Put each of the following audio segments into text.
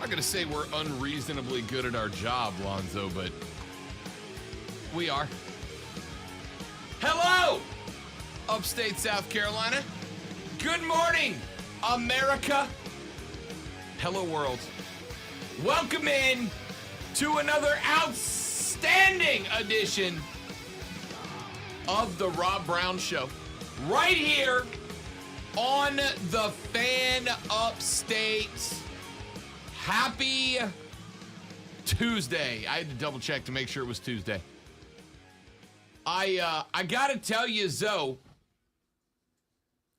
I'm not going to say we're unreasonably good at our job, Lonzo, but we are. Hello, upstate South Carolina. Good morning, America. Hello, world. Welcome in to another outstanding edition of the Rob Brown Show. Right here on the Fan Upstate. Happy Tuesday. I had to double check to make sure it was Tuesday. I gotta tell you, Zoe,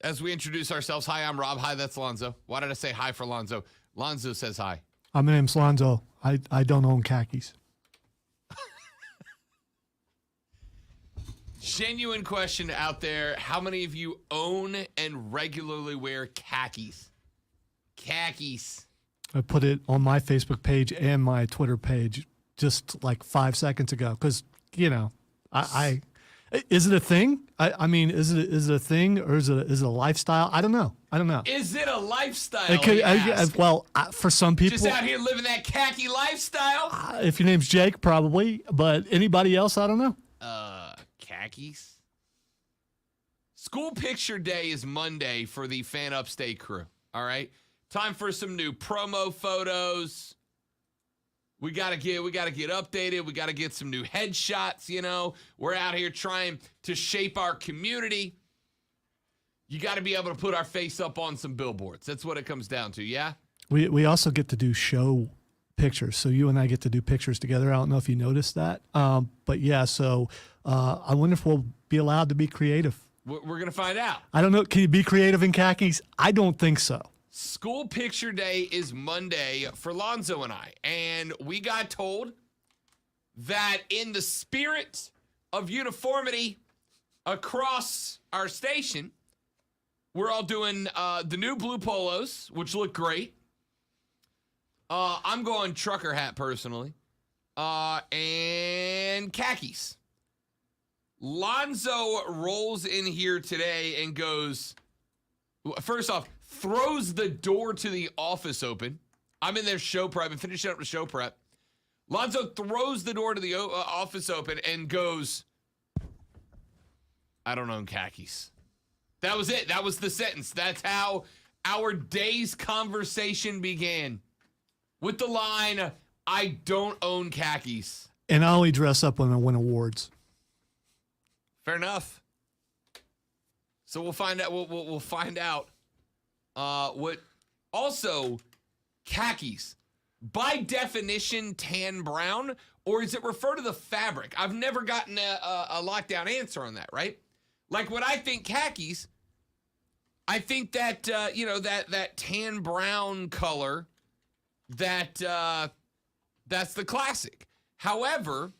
as we introduce ourselves, hi, I'm Rob. Hi, that's Lonzo. Why did I say hi for Lonzo? Lonzo says hi. My name's Lonzo. I don't own khakis. Genuine question out there. How many of you own and regularly wear khakis? Khakis. I put it on my Facebook page and my Twitter page just like 5 seconds ago because, you know, I is it a thing? I mean, is it a thing or is it a lifestyle? I don't know. Is it a lifestyle? For some people. Just out here living that khaki lifestyle? If your name's Jake, probably. But anybody else, I don't know. Khakis? School picture day is Monday for the Fan Upstate crew. All right? Time for some new promo photos. We gotta get updated. We gotta get some new headshots, you know. We're out here trying to shape our community. You gotta be able to put our face up on some billboards. That's what it comes down to, yeah? We also get to do show pictures. So you and I get to do pictures together. I don't know if you noticed that. But yeah, so I wonder if we'll be allowed to be creative. We're gonna find out. I don't know. Can you be creative in khakis? I don't think so. School picture day is Monday for Lonzo and I, and we got told that in the spirit of uniformity across our station, we're all doing the new blue polos, which look great. I'm going trucker hat personally, and khakis. Lonzo rolls in here today and goes, first off, throws the door to the office open. I'm in there show prep. I've been finishing up the show prep. Lonzo throws the door to the office open and goes, I don't own khakis. That was it. That was the sentence. That's how our day's conversation began. With the line, I don't own khakis. And I only dress up when I win awards. Fair enough. So we'll find out. We'll find out. What also khakis by definition tan brown, or is it refer to the fabric? I've never gotten a lockdown answer on that, right? Like when I think khakis, I think that that tan brown color, that's the classic. However,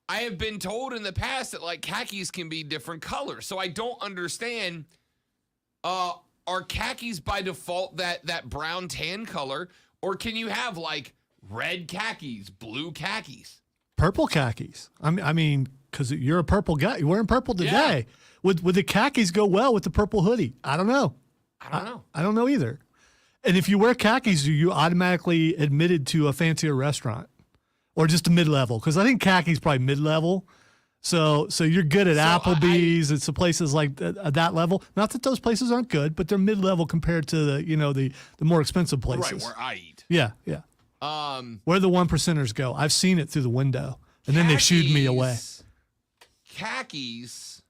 I have been told in the past that like khakis can be different colors, so I don't understand. Are khakis by default that brown tan color, or can you have like red khakis, blue khakis, purple khakis? I mean, because you're a purple guy, you're wearing purple today. Yeah. Would the khakis go well with the purple hoodie? I don't know. I don't know either. And if you wear khakis, are you automatically admitted to a fancier restaurant or just a mid-level? Because I think khakis probably mid-level. So you're good at Applebee's and some places like that level. Not that those places aren't good, but they're mid-level compared to the more expensive places. Right, where I eat. Yeah. Where the one percenters go. I've seen it through the window, and then they shooed me away. Khakis.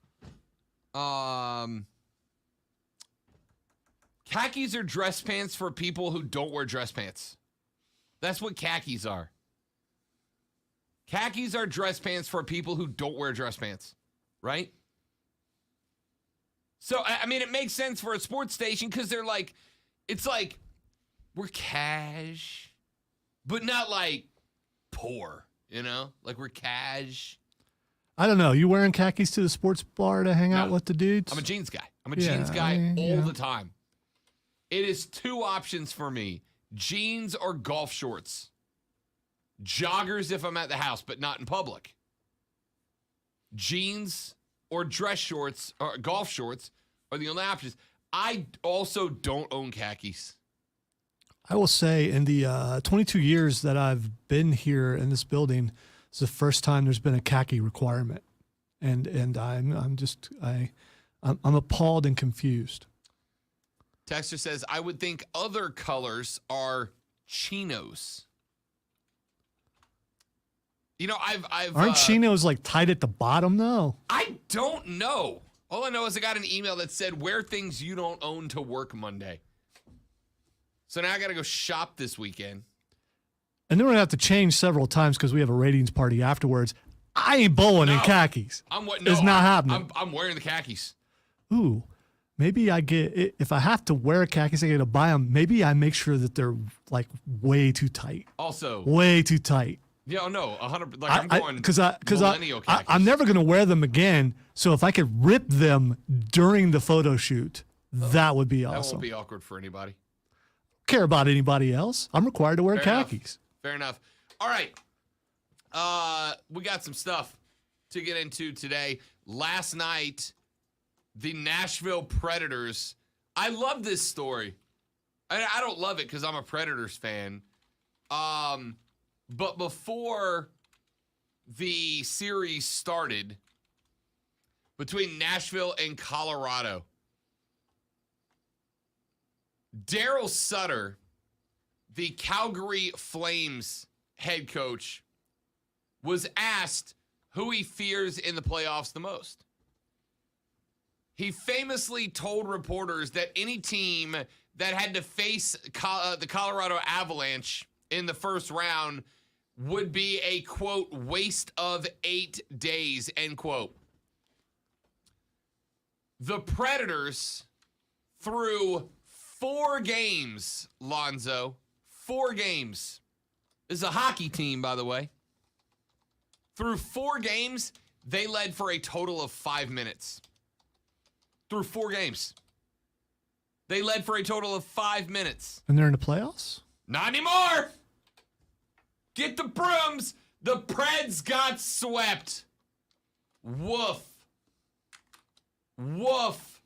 Khakis are dress pants for people who don't wear dress pants. That's what khakis are. Khakis are dress pants for people who don't wear dress pants, right? So, I mean, it makes sense for a sports station because they're like, it's like, we're cash, but not like poor, you know? Like we're cash. I don't know. You wearing khakis to the sports bar to hang out with the dudes? I'm a jeans guy. I'm a jeans guy all the time. It is two options for me, jeans or golf shorts. Joggers if I'm at the house, but not in public. Jeans or dress shorts or golf shorts are the only options. I also don't own khakis. I will say in the 22 years that I've been here in this building, it's the first time there's been a khaki requirement, and I'm appalled and confused. Texter says, I would think other colors are chinos. You know, Aren't chinos like tight at the bottom though? I don't know. All I know is I got an email that said, wear things you don't own to work Monday. So now I got to go shop this weekend. And then we're going to have to change several times because we have a ratings party afterwards. I ain't bowling in khakis. It's not happening. I'm wearing the khakis. Ooh, maybe I get, if I have to wear khakis, I get to buy them. Maybe I make sure that they're like way too tight. Also. Way too tight. Yeah, no, 100%. Like I'm going because millennial khakis. I'm never going to wear them again. So if I could rip them during the photo shoot, that would be awesome. That won't be awkward for anybody. Care about anybody else. I'm required to wear khakis. Fair enough. All right. We got some stuff to get into today. Last night, the Nashville Predators. I love this story. I don't love it because I'm a Predators fan. But before the series started between Nashville and Colorado, Daryl Sutter, the Calgary Flames head coach, was asked who he fears in the playoffs the most. He famously told reporters that any team that had to face the Colorado Avalanche in the first round would be a, quote, waste of 8 days, end quote. The Predators, through 4 games, Lonzo, 4 games. This is a hockey team, by the way. Through 4 games, they led for a total of 5 minutes. Through 4 games. They led for a total of 5 minutes. And they're in the playoffs? Not anymore! Get the brooms! The Preds got swept. Woof. Woof.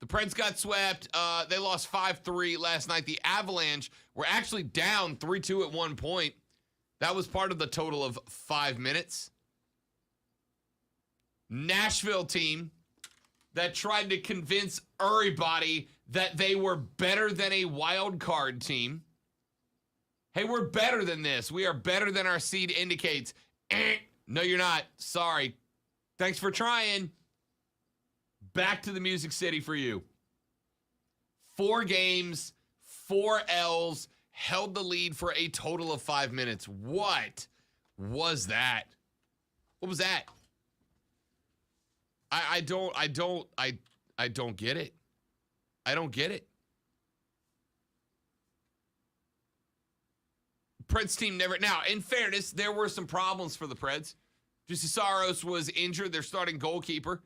The Preds got swept. They lost 5-3 last night. The Avalanche were actually down 3-2 at one point. That was part of the total of 5 minutes. Nashville team that tried to convince everybody that they were better than a wild card team. Hey, we're better than this. We are better than our seed indicates. No, you're not. Sorry. Thanks for trying. Back to the Music City for you. 4 games, 4 L's, held the lead for a total of 5 minutes. What was that? What was that? I don't get it. I don't get it. Preds team never. Now, in fairness, there were some problems for the Preds. Juuse Saros was injured, their starting goalkeeper.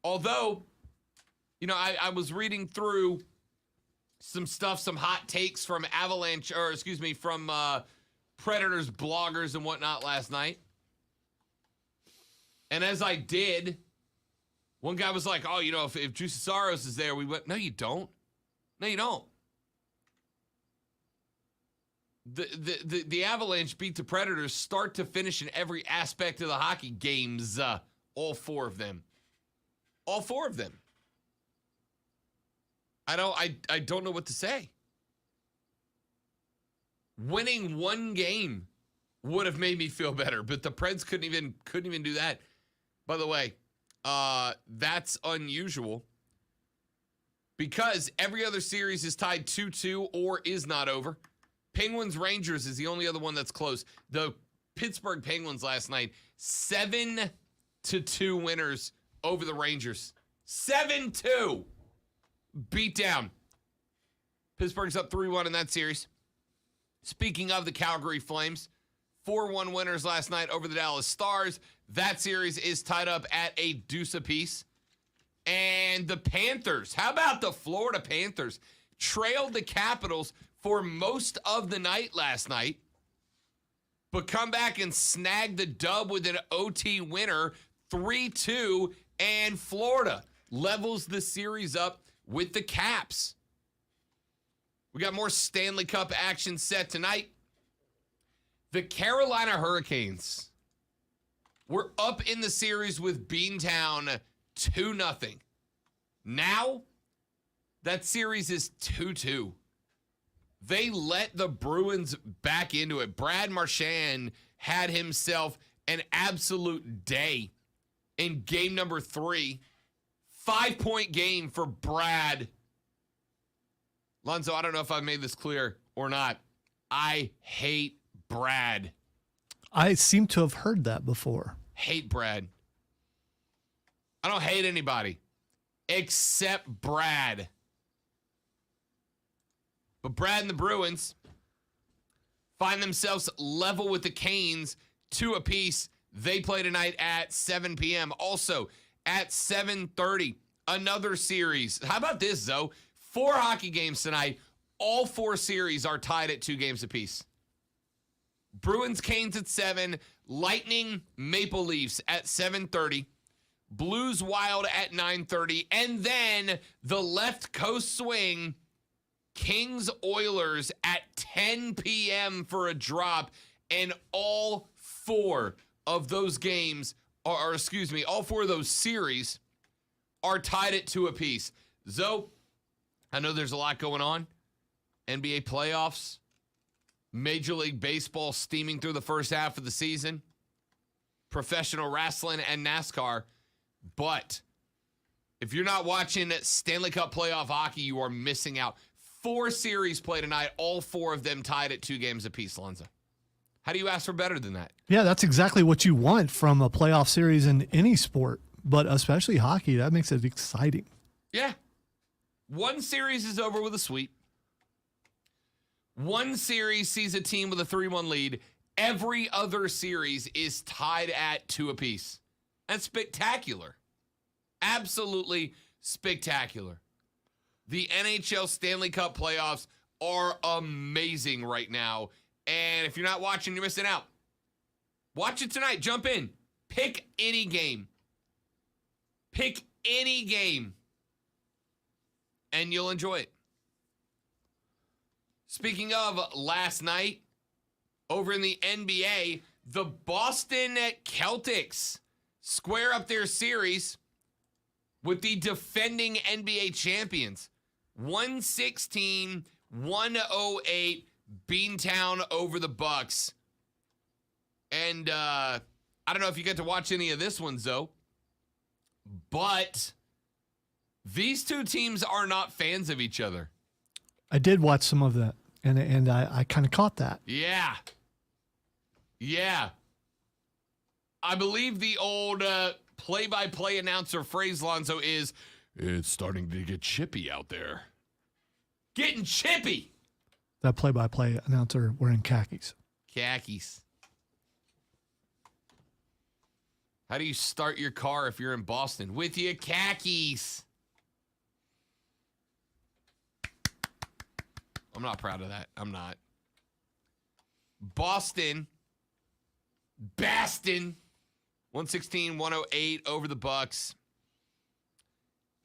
Although, you know, I was reading through some stuff, some hot takes from from Predators bloggers and whatnot last night. And as I did, one guy was like, oh, you know, if Juuse Saros is there, we went, no, you don't. No, you don't. The Avalanche beat the Predators start to finish in every aspect of the hockey games. All 4 of them. All 4 of them. I don't know what to say. Winning 1 game would have made me feel better, but the Preds couldn't even do that. By the way, that's unusual because every other series is tied 2-2 or is not over. Penguins Rangers is the only other one that's close. The Pittsburgh Penguins last night, 7-2 winners over the Rangers. 7-2 beat down. Pittsburgh's up 3-1 in that series. Speaking of the Calgary Flames, 4-1 winners last night over the Dallas Stars. That series is tied up at a deuce apiece. And the Panthers, how about the Florida Panthers? Trailed the Capitals for most of the night last night, but come back and snag the dub with an OT winner, 3-2, and Florida levels the series up with the Caps. We got more Stanley Cup action set tonight. The Carolina Hurricanes were up in the series with Beantown 2-0. Now, that series is 2-2. They let the Bruins back into it. Brad Marchand had himself an absolute day in game number 3. 5-point game for Brad. Lonzo, I don't know if I've made this clear or not. I hate Brad. I seem to have heard that before. Hate Brad. I don't hate anybody except Brad. But Brad and the Bruins find themselves level with the Canes, 2 apiece. They play tonight at 7 p.m. Also, at 7:30, another series. How about this, though? 4 hockey games tonight. All 4 series are tied at 2 games apiece. Bruins, Canes at 7. Lightning, Maple Leafs at 7:30. Blues, Wild at 9:30. And then the left coast swing, Kings, Oilers at 10 p.m. for a drop. And all 4 of those games, all 4 of those series are tied at 2 apiece. Zoe, I know there's a lot going on. NBA playoffs, Major League Baseball steaming through the first half of the season, professional wrestling, and NASCAR. But if you're not watching Stanley Cup playoff hockey, you are missing out. 4 series play tonight, all 4 of them tied at 2 games apiece, Lonzo. How do you ask for better than that? Yeah, that's exactly what you want from a playoff series in any sport, but especially hockey. That makes it exciting. Yeah. 1 series is over with a sweep. 1 series sees a team with a 3-1 lead. Every other series is tied at 2 apiece. That's spectacular. Absolutely spectacular. The NHL Stanley Cup playoffs are amazing right now. And if you're not watching, you're missing out. Watch it tonight. Jump in. Pick any game. Pick any game. And you'll enjoy it. Speaking of last night, over in the NBA, the Boston Celtics square up their series with the defending NBA champions. 116-108, Beantown over the Bucks. And I don't know if you get to watch any of this one, Zoe, but these 2 teams are not fans of each other. I did watch some of that, and I kind of caught that. Yeah. Yeah. I believe the old play-by-play announcer phrase, Lonzo, is, it's starting to get chippy out there. Getting chippy. That play-by-play announcer wearing khakis. Khakis. How do you start your car if you're in Boston? With your khakis. I'm not proud of that. I'm not. Boston. 116-108 over the Bucks.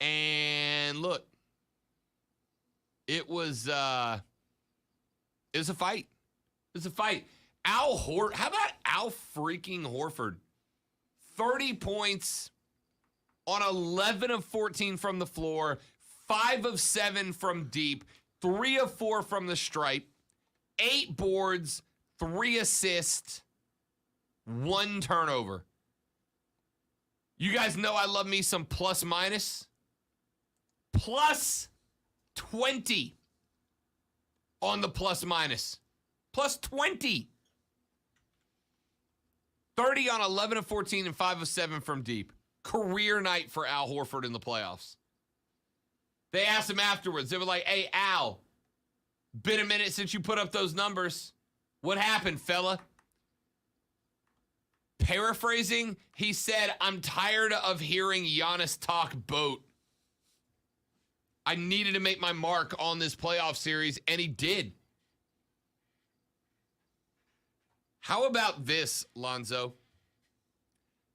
And look, it was a fight. It was a fight. How about Al freaking Horford? 30 points on 11 of 14 from the floor, 5 of 7 from deep, 3 of 4 from the stripe, 8 boards, 3 assists, 1 turnover. You guys know I love me some plus minus. Plus 20 on the plus minus. Plus 20. 30 on 11 of 14 and 5 of 7 from deep. Career night for Al Horford in the playoffs. They asked him afterwards. They were like, hey, Al, been a minute since you put up those numbers. What happened, fella? Paraphrasing, he said, I'm tired of hearing Giannis talk boat. I needed to make my mark on this playoff series, and he did. How about this, Lonzo?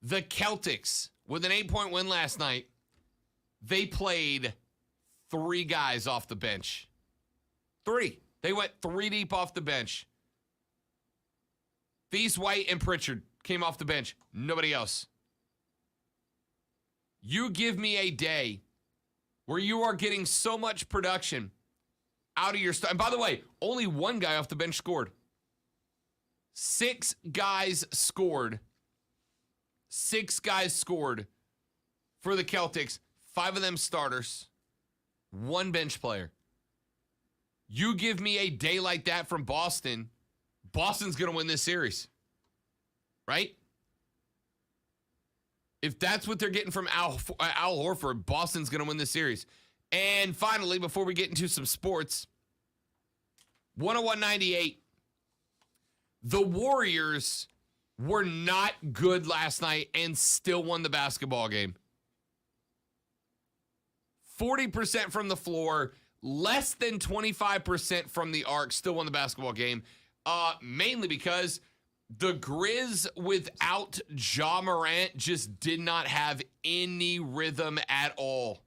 The Celtics, with an 8-point win last night, they played 3 guys off the bench. 3. They went 3 deep off the bench. Thies, White, and Pritchard came off the bench. Nobody else. You give me a day where you are getting so much production out of your stuff. And by the way, only one guy off the bench scored. 6 guys scored. 6 guys scored for the Celtics. 5 of them starters. 1 bench player. You give me a day like that from Boston, Boston's going to win this series. Right? If that's what they're getting from Al Horford, Boston's going to win this series. And finally, before we get into some sports, 101-98. The Warriors were not good last night and still won the basketball game. 40% from the floor, less than 25% from the arc, still won the basketball game. Mainly because the Grizz without Ja Morant just did not have any rhythm at all.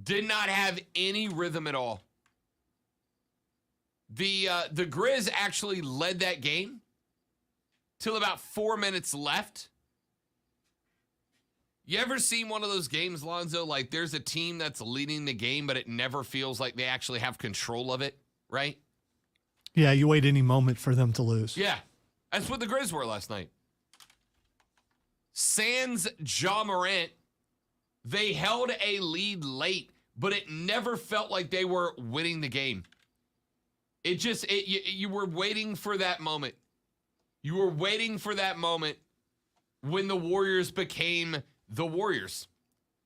Did not have any rhythm at all. The Grizz actually led that game till about 4 minutes left. You ever seen one of those games, Lonzo? Like there's a team that's leading the game, but it never feels like they actually have control of it, right? Yeah, you wait any moment for them to lose. Yeah, that's what the Grizz were last night. Sans Ja Morant, they held a lead late, but it never felt like they were winning the game. You were waiting for that moment. You were waiting for that moment when the Warriors became the Warriors.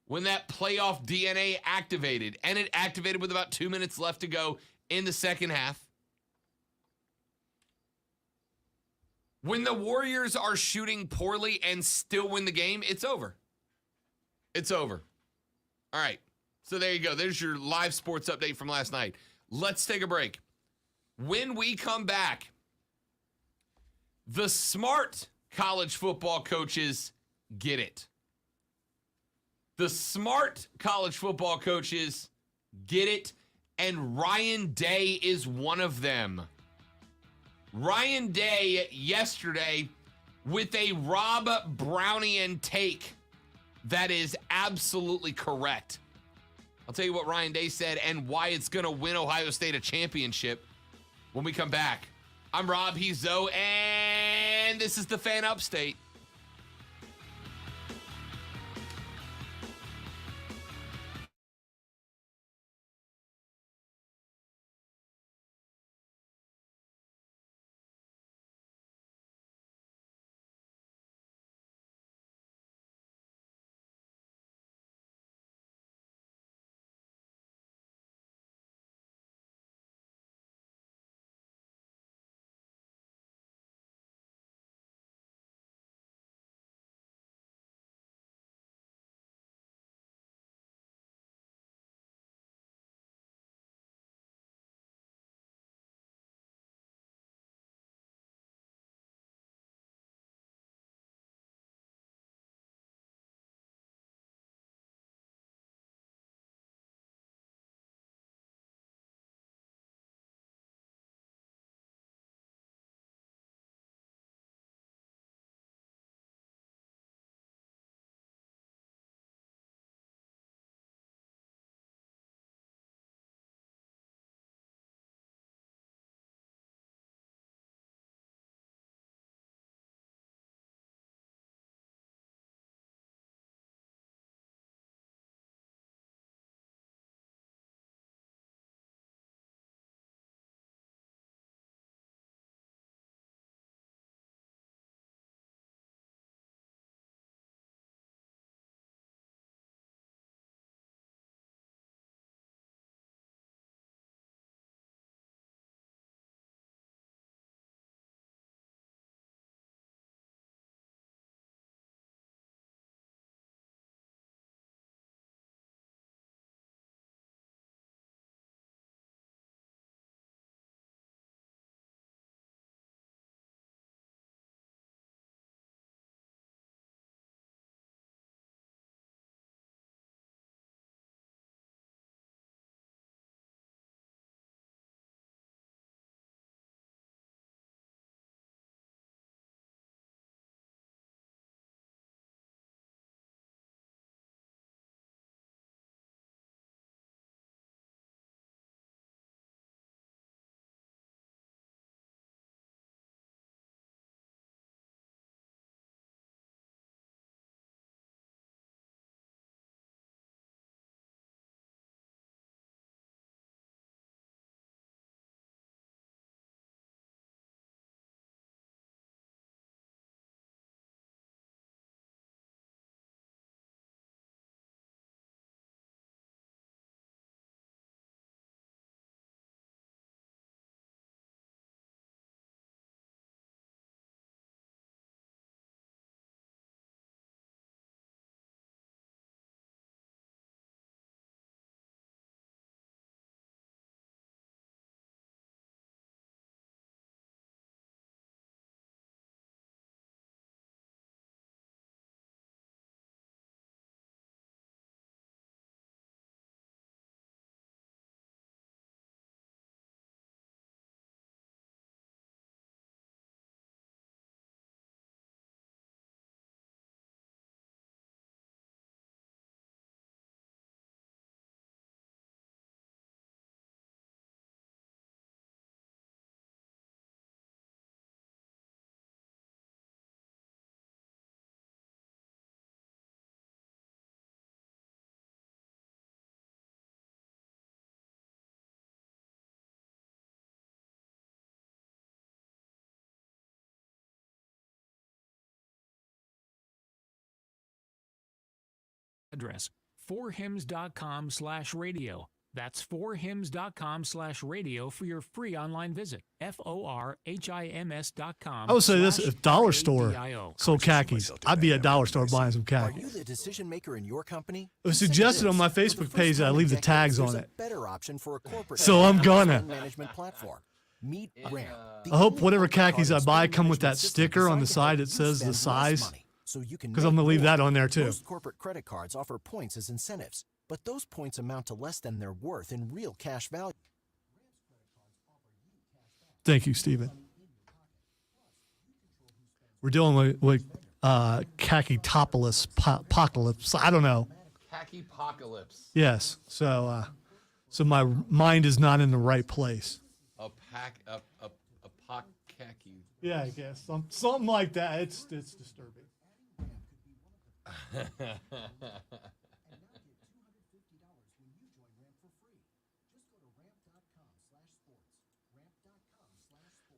When that playoff DNA activated, and it activated with about 2 minutes left to go in the second half. When the Warriors are shooting poorly and still win the game, it's over. It's over. All right. So there you go. There's your live sports update from last night. Let's take a break. When we come back, the smart college football coaches get it. The smart college football coaches get it, and Ryan Day is one of them. Ryan Day yesterday with a Rob Brownian take that is absolutely correct. I'll tell you what Ryan Day said and why it's going to win Ohio State a championship when we come back. I'm Rob, he's Zoe, and this is the Fan Upstate. address, forhims.com/radio. That's forhims.com/radio for your free online visit. forhims.com. I would say this: if dollar store sold khakis, I'd be at dollar store buying some Are khakis. you the decision maker in your company? It was suggested on my Facebook page that I leave the tags on it. Better option for a corporate So I'm gonna. management platform. Meet Ramp. I hope whatever khakis I buy come with that sticker on the side that says the size, because I'm gonna leave that on there too. Most corporate credit cards offer points as incentives, but those points amount to less than their worth in real cash value. Thank you, Stephen. We're dealing with khaki-topolis apocalypse. I don't know. Khaki apocalypse. Yes. So my mind is not in the right place. A khaki. Yeah, I guess something like that. It's disturbing.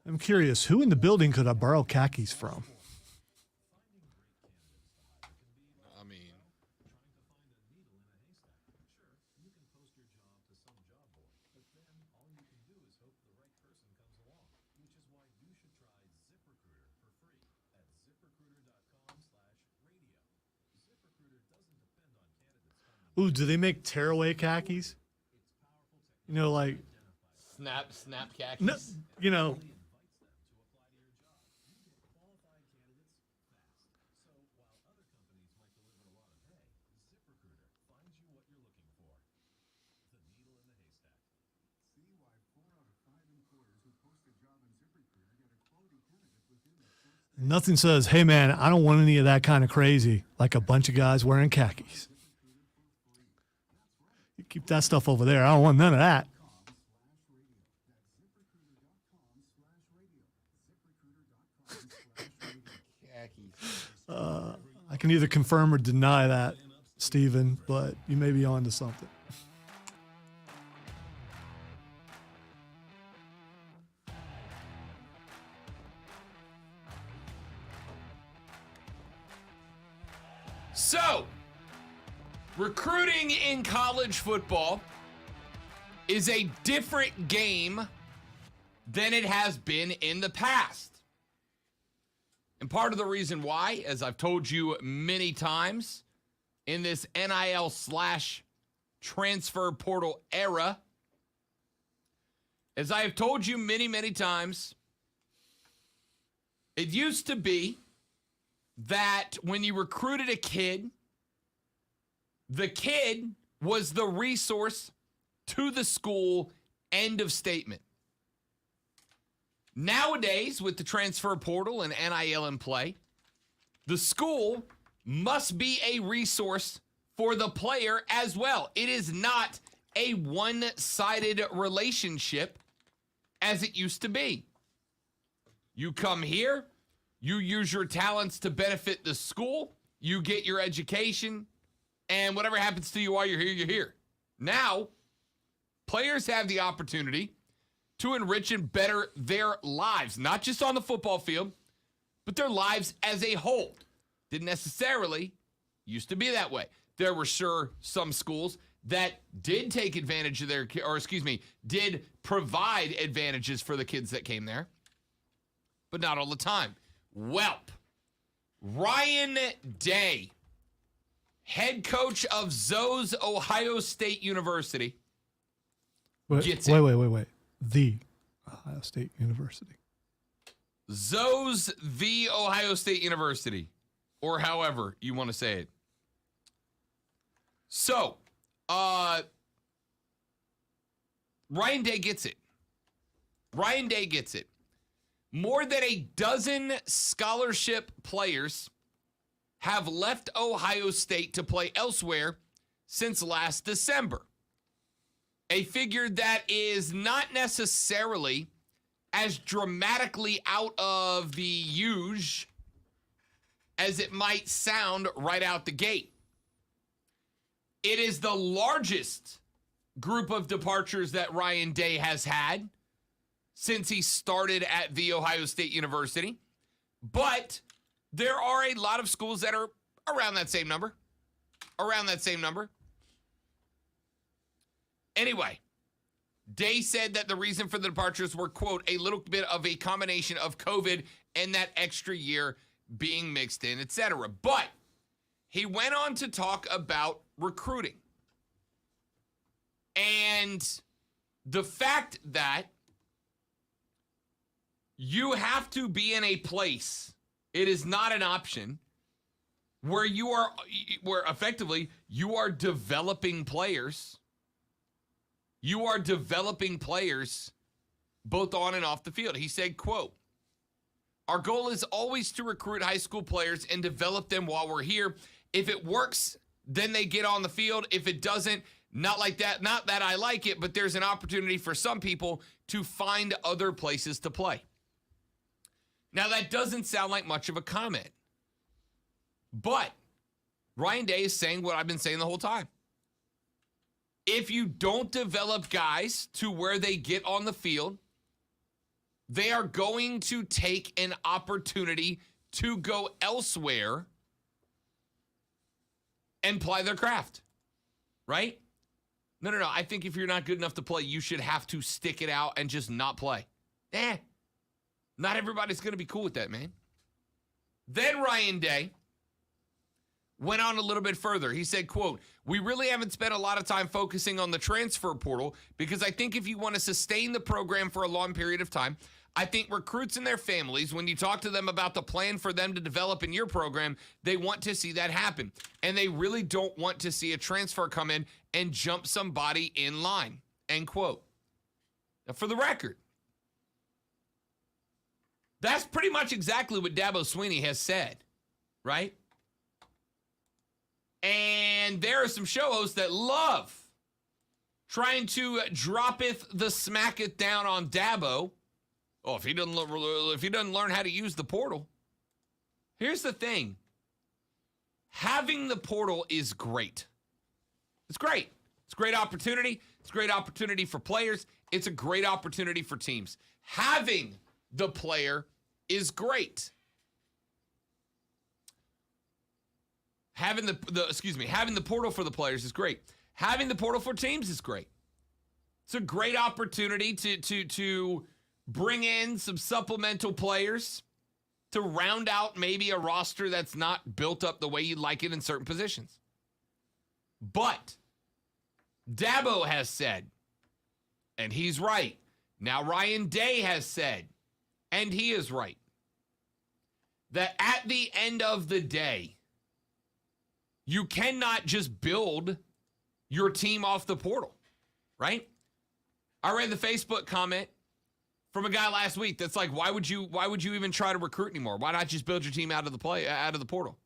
I'm curious, who in the building could I borrow khakis from? I mean, Ooh, do they make tearaway khakis? You know, like snap khakis. no, you know. Nothing says, hey, man, I don't want any of that kind of crazy, like a bunch of guys wearing khakis. You keep that stuff over there. I don't want none of that. I can either confirm or deny that, Stephen, but you may be onto something. So, recruiting in college football is a different game than it has been in the past. And part of the reason why, as I've told you many times, in this NIL/transfer portal era, as I have told you many, many times, it used to be that when you recruited a kid, the kid was the resource to the school, end of statement. Nowadays, with the transfer portal and NIL in play, the school must be a resource for the player as well. It is not a one-sided relationship as it used to be. You come here, you use your talents to benefit the school, you get your education, and whatever happens to you while you're here, you're here. Now, players have the opportunity to enrich and better their lives, not just on the football field, but their lives as a whole. Didn't necessarily used to be that way. There were sure some schools that did take advantage of did provide advantages for the kids that came there, but not all the time. Welp, Ryan Day, head coach of Zoe's Ohio State University, gets it. Wait. The Ohio State University. Zoe's the Ohio State University, or however you want to say it. So, Ryan Day gets it. Ryan Day gets it. More than a dozen scholarship players have left Ohio State to play elsewhere since last December. A figure that is not necessarily as dramatically out of the huge as it might sound right out the gate. It is the largest group of departures that Ryan Day has had since he started at The Ohio State University. But there are a lot of schools that are around that same number. around that same number. Anyway, Day said that the reason for the departures were, quote, a little bit of a combination of COVID and that extra year being mixed in, etc. But he went on to talk about recruiting and the fact that you have to be in a place, it is not an option, where effectively you are developing players. You are developing players both on and off the field. He said, quote, our goal is always to recruit high school players and develop them while we're here. If it works, then they get on the field. If it doesn't, not like that. Not that I like it, but there's an opportunity for some people to find other places to play. Now, that doesn't sound like much of a comment, but Ryan Day is saying what I've been saying the whole time. If you don't develop guys to where they get on the field, they are going to take an opportunity to go elsewhere and ply their craft, right? No. I think if you're not good enough to play, you should have to stick it out and just not play. Not everybody's going to be cool with that, man. Then Ryan Day went on a little bit further. He said, quote, we really haven't spent a lot of time focusing on the transfer portal because I think if you want to sustain the program for a long period of time, I think recruits and their families, when you talk to them about the plan for them to develop in your program, they want to see that happen. And they really don't want to see a transfer come in and jump somebody in line, end quote. Now, for the record, that's pretty much exactly what Dabo Swinney has said, right? And there are some show hosts that love trying to droppeth the smacketh down on Dabo. Oh, if he doesn't learn how to use the portal. Here's the thing. Having the portal is great. It's great. It's a great opportunity. It's a great opportunity for players. It's a great opportunity for teams. Having the player is great. Having the portal for the players is great. Having the portal for teams is great. It's a great opportunity to bring in some supplemental players to round out maybe a roster that's not built up the way you'd like it in certain positions. But Dabo has said, and he's right. Now Ryan Day has said, and he is right, that at the end of the day, you cannot just build your team off the portal, right? I read the Facebook comment from a guy last week that's like, why would you even try to recruit anymore? Why not just build your team out of the portal?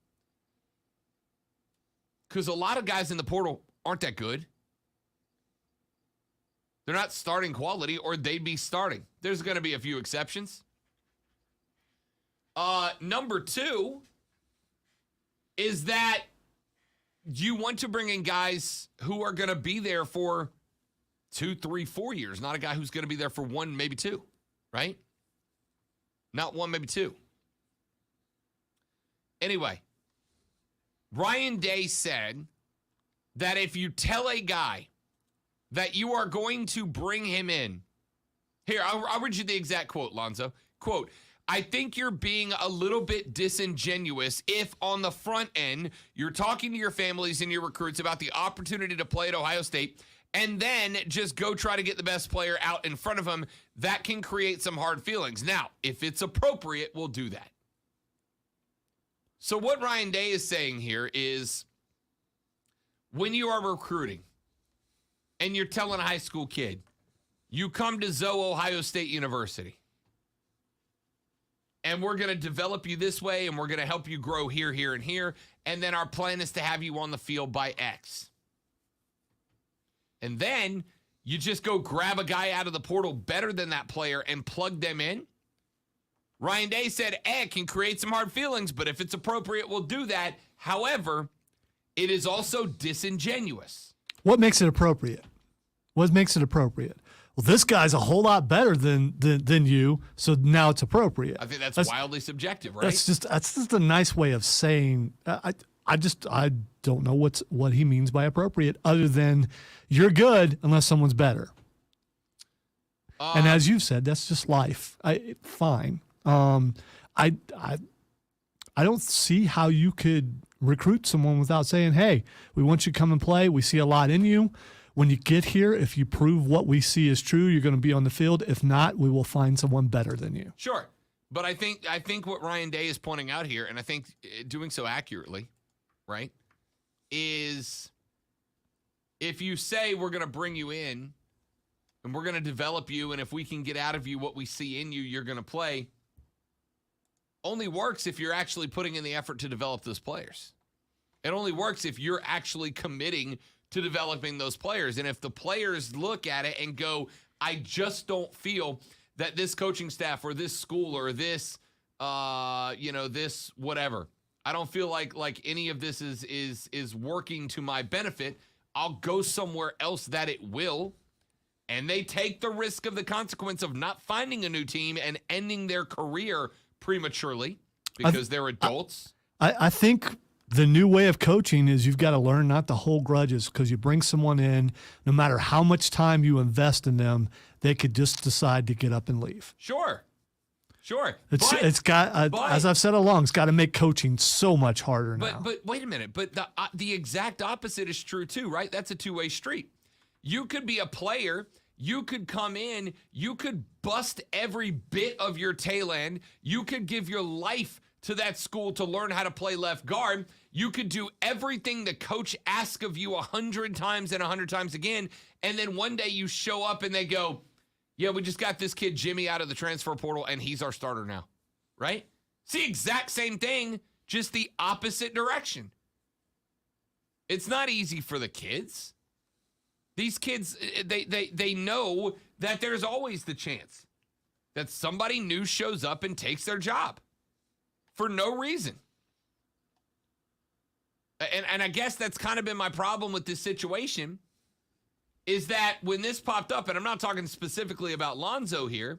Because a lot of guys in the portal aren't that good. They're not starting quality, or they'd be starting. There's going to be a few exceptions. Number two is that you want to bring in guys who are going to be there for 2, 3, 4 years, not a guy who's going to be there for 1, maybe 2, right? Not 1, maybe 2. Anyway, Ryan Day said that if you tell a guy that you are going to bring him in, here, I'll read you the exact quote, Lonzo. Quote, I think you're being a little bit disingenuous if on the front end you're talking to your families and your recruits about the opportunity to play at Ohio State and then just go try to get the best player out in front of them. That can create some hard feelings. Now, if it's appropriate, we'll do that. So what Ryan Day is saying here is when you are recruiting and you're telling a high school kid, you come to Zoe Ohio State University, and we're going to develop you this way, and we're going to help you grow here, here, and here. And then our plan is to have you on the field by X. And then you just go grab a guy out of the portal better than that player and plug them in. Ryan Day said, it can create some hard feelings, but if it's appropriate, we'll do that. However, it is also disingenuous. What makes it appropriate? What makes it appropriate? Well, this guy's a whole lot better than you, so now it's appropriate. I think that's wildly subjective, right? That's just a nice way of saying. I don't know what he means by appropriate, other than you're good unless someone's better. And as you've said, that's just life. Fine. I don't see how you could recruit someone without saying, hey, we want you to come and play. We see a lot in you. When you get here, if you prove what we see is true, you're going to be on the field. If not, we will find someone better than you. Sure. But I think what Ryan Day is pointing out here, and I think doing so accurately, right, is if you say we're going to bring you in and we're going to develop you, and if we can get out of you what we see in you, you're going to play, only works if you're actually putting in the effort to develop those players. It only works if you're actually committing to developing those players. And if the players look at it and go, I just don't feel that this coaching staff or this school or this, this whatever, I don't feel like any of this is working to my benefit, I'll go somewhere else that it will. And they take the risk of the consequence of not finding a new team and ending their career prematurely because they're adults. I think the new way of coaching is you've got to learn not to hold grudges, because you bring someone in, no matter how much time you invest in them, they could just decide to get up and leave. Sure. It's got, as I've said all along, it's got to make coaching so much harder now. But wait a minute. But the exact opposite is true too, right? That's a two-way street. You could be a player. You could come in. You could bust every bit of your tail end. You could give your life to that school to learn how to play left guard. You could do everything the coach asks of you 100 times and 100 times again. And then one day you show up and they go, yeah, we just got this kid Jimmy out of the transfer portal and he's our starter now, right? It's the exact same thing, just the opposite direction. It's not easy for the kids. These kids, they know that there's always the chance that somebody new shows up and takes their job for no reason. And I guess that's kind of been my problem with this situation, is that when this popped up, and I'm not talking specifically about Lonzo here,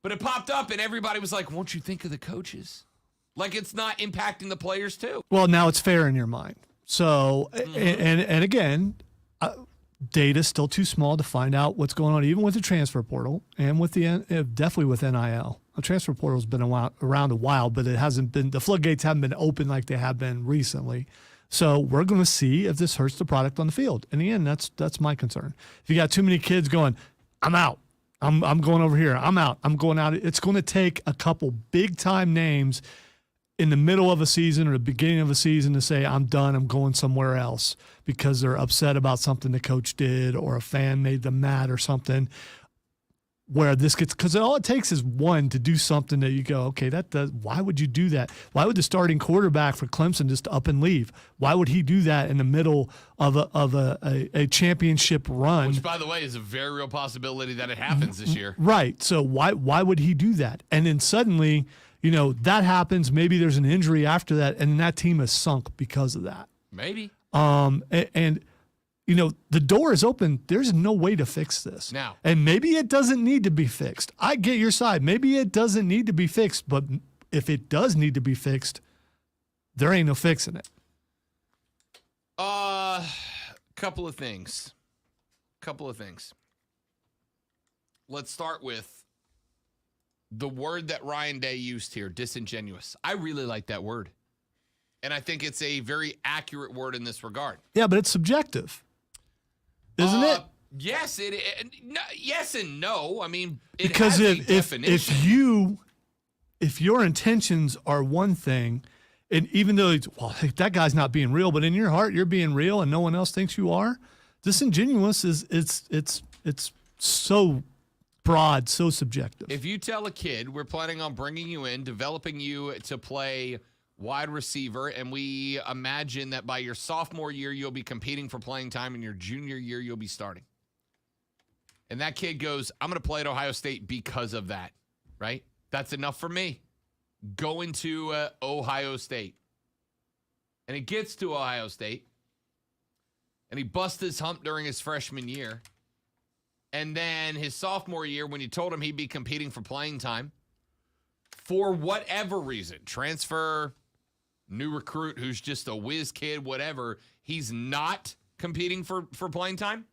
but it popped up and everybody was like, won't you think of the coaches? Like it's not impacting the players too. Well, now it's fair in your mind. So, and again, data's still too small to find out what's going on, even with the transfer portal and with definitely with NIL. The transfer portal's been around a while, but it hasn't been, the floodgates haven't been open like they have been recently. So we're going to see if this hurts the product on the field. In the end, that's my concern. If you got too many kids going, I'm out, I'm going over here, I'm out, I'm going out, it's going to take a couple big time names in the middle of a season or the beginning of a season to say, I'm done, I'm going somewhere else, because they're upset about something the coach did or a fan made them mad or something, where this gets, because all it takes is one to do something that you go, okay, why would you do that? Why would the starting quarterback for Clemson just up and leave? Why would he do that in the middle of a championship run? Which, by the way, is a very real possibility that it happens this year. Right. So why would he do that? And then suddenly, that happens. Maybe there's an injury after that, and that team is sunk because of that. Maybe. The door is open. There's no way to fix this. Now. And maybe it doesn't need to be fixed. I get your side. Maybe it doesn't need to be fixed, but if it does need to be fixed, there ain't no fixing it. Couple of things. Let's start with the word that Ryan Day used here, disingenuous. I really like that word. And I think it's a very accurate word in this regard. Yeah, but it's subjective. Isn't it? Yes, yes and no. I mean, it because has a definition. if your intentions are one thing, and even though that guy's not being real, but in your heart you're being real, and no one else thinks you are, disingenuous is it's so broad, so subjective. If you tell a kid we're planning on bringing you in, developing you to play wide receiver, and we imagine that by your sophomore year you'll be competing for playing time, and your junior year you'll be starting, and that kid goes, I'm going to play at Ohio State because of that, right? That's enough for me. Going to Ohio State. And he gets to Ohio State, and he busts his hump during his freshman year, and then his sophomore year, when you told him he'd be competing for playing time, for whatever reason, transfer, new recruit who's just a whiz kid, whatever, he's not competing for playing time.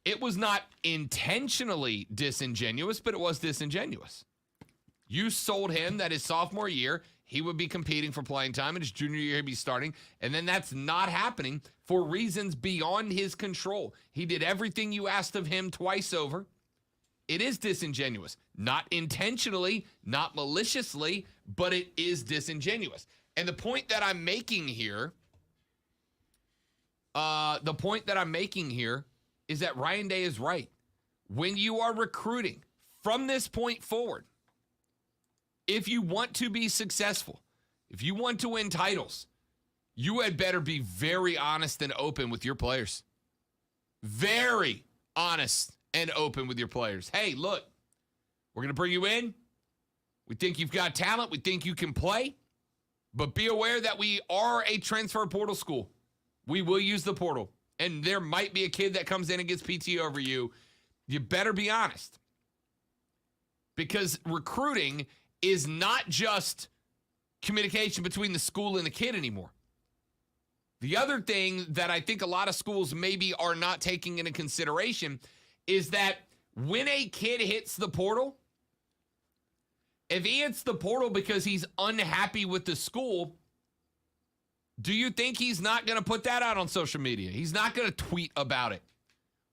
It was not intentionally disingenuous, but it was disingenuous. You sold him that his sophomore year, he would be competing for playing time, and his junior year, he'd be starting. And then that's not happening for reasons beyond his control. He did everything you asked of him twice over. It is disingenuous. Not intentionally, not maliciously, but it is disingenuous. And the point that I'm making here, is that Ryan Day is right. When you are recruiting from this point forward, if you want to be successful, if you want to win titles, you had better be very honest and open with your players. Very honest and open with your players. Hey, look, we're going to bring you in. We think you've got talent. We think you can play. But be aware that we are a transfer portal school. We will use the portal. And there might be a kid that comes in and gets PT over you. You better be honest. Because recruiting is not just communication between the school and the kid anymore. The other thing that I think a lot of schools maybe are not taking into consideration is that when a kid hits the portal, if he hits the portal because he's unhappy with the school, do you think he's not going to put that out on social media? He's not going to tweet about it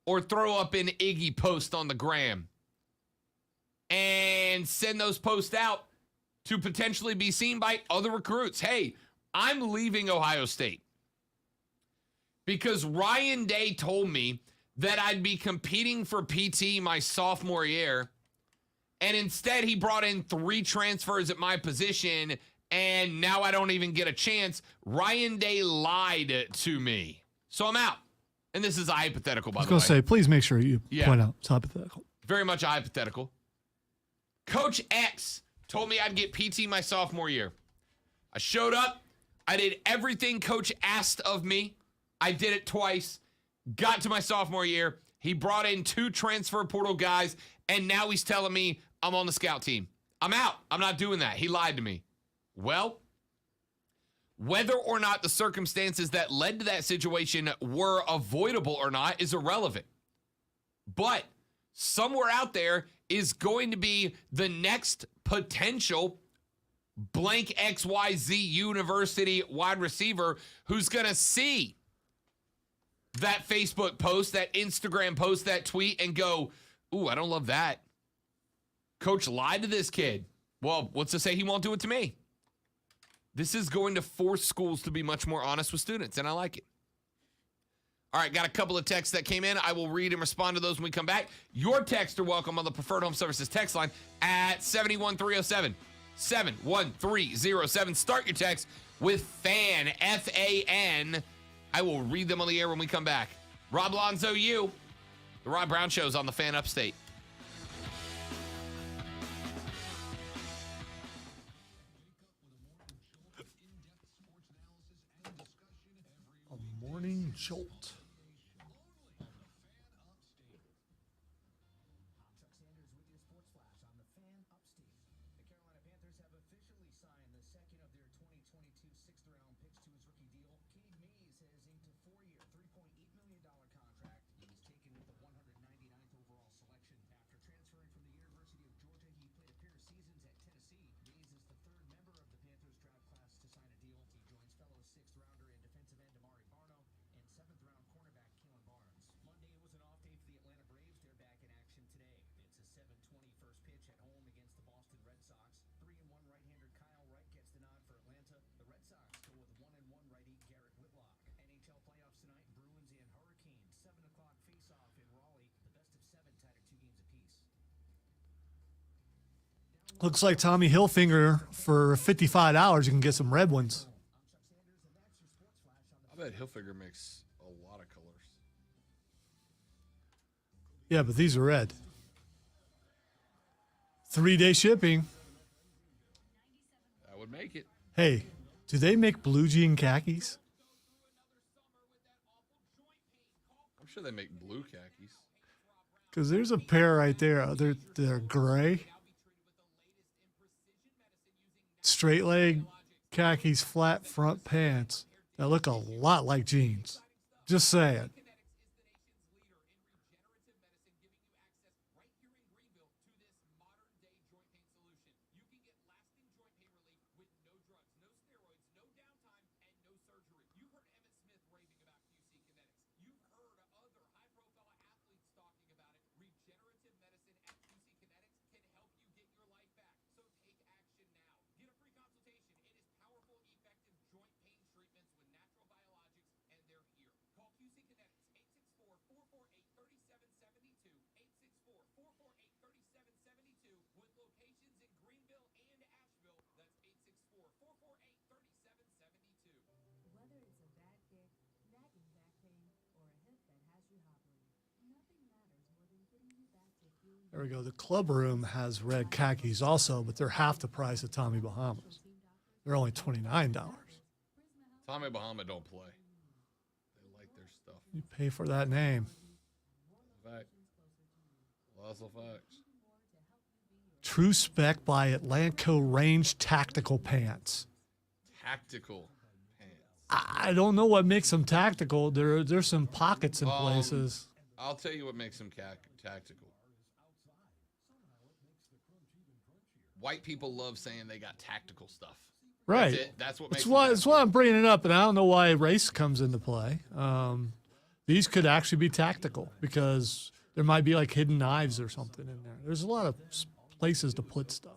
or throw up an Iggy post on the gram and send those posts out to potentially be seen by other recruits. Hey, I'm leaving Ohio State because Ryan Day told me that I'd be competing for PT my sophomore year, and instead he brought in 3 transfers at my position, and now I don't even get a chance. Ryan Day lied to me. So I'm out. And this is a hypothetical, by the way. I was going to say, please make sure you point out it's hypothetical. Very much a hypothetical. Coach X told me I'd get PT my sophomore year. I showed up. I did everything Coach asked of me. I did it twice. Got to my sophomore year. He brought in 2 transfer portal guys, and now he's telling me I'm on the scout team. I'm out. I'm not doing that. He lied to me. Well, whether or not the circumstances that led to that situation were avoidable or not is irrelevant. But somewhere out there is going to be the next potential blank XYZ university wide receiver who's going to see that Facebook post, that Instagram post, that tweet, and go, ooh, I don't love that. Coach lied to this kid. Well, what's to say he won't do it to me? This is going to force schools to be much more honest with students, and I like it. All right, got a couple of texts that came in. I will read and respond to those when we come back. Your texts are welcome on the Preferred Home Services text line at 71307. 71307. Start your text with FAN, F-A-N. I will read them on the air when we come back. Rob Lonzo, you. The Rob Brown Show's on the Fan Upstate. A morning jolt. Looks like Tommy Hilfiger for $55. You can get some red ones. I bet Hilfiger makes a lot of colors. Yeah, but these are red. 3-day shipping. That would make it. Hey, do they make blue jean khakis? I'm sure they make blue khakis. Because there's a pair right there. They're gray. Straight leg khakis flat front pants that look a lot like jeans. Just saying. There we go. The club room has red khakis also, but they're half the price of Tommy Bahama's. They're only $29. Tommy Bahama don't play. They like their stuff. You pay for that name. Fact. Lots of facts. True Spec by Atlanco Range Tactical Pants. Tactical pants. I don't know what makes them tactical. There's some pockets in places. I'll tell you what makes them tactical. White people love saying they got tactical stuff. Right. That's it. That's what makes that's why I'm bringing it up, and I don't know why race comes into play. These could actually be tactical because there might be like hidden knives or something in there. There's a lot of places to put stuff.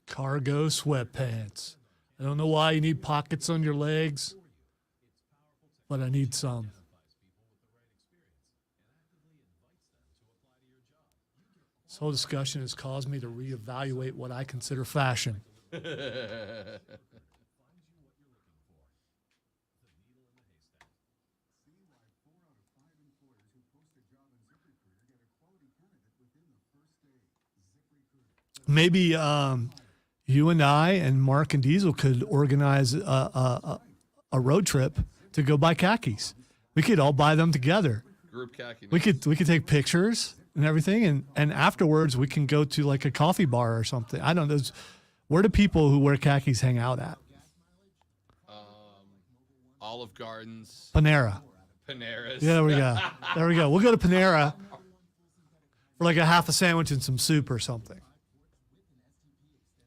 Cargo sweatpants. I don't know why you need pockets on your legs, but I need some. This whole discussion has caused me to reevaluate what I consider fashion. Maybe you and I and Mark and Diesel could organize a road trip to go buy khakis. We could all buy them together. Group khaki. We could take pictures and everything, and afterwards we can go to like a coffee bar or something. I don't know. Where do people who wear khakis hang out at? Olive Gardens. Panera. Paneras. Yeah, there we go. There we go. We'll go to Panera for like a half a sandwich and some soup or something.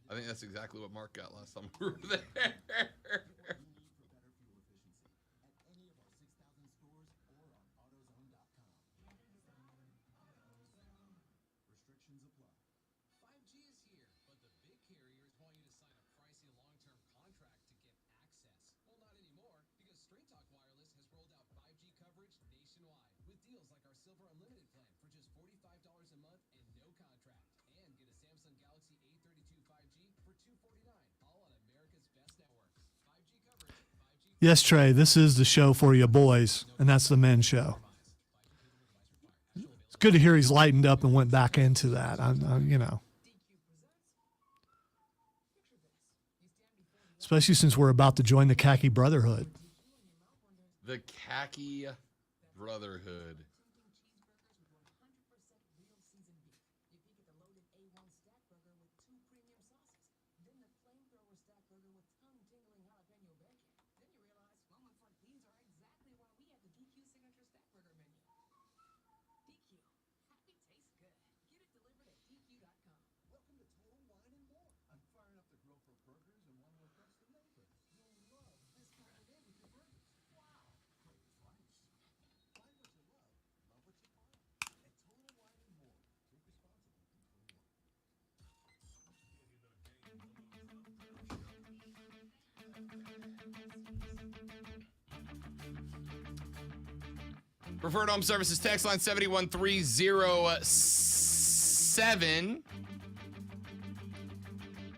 I think that's exactly what Mark got last time we were there. Yes, Trey, this is the show for you boys, and that's the men's show. It's good to hear he's lightened up and went back into that. Especially since we're about to join the Khaki Brotherhood. The Khaki Brotherhood. Preferred Home Services text line 71307.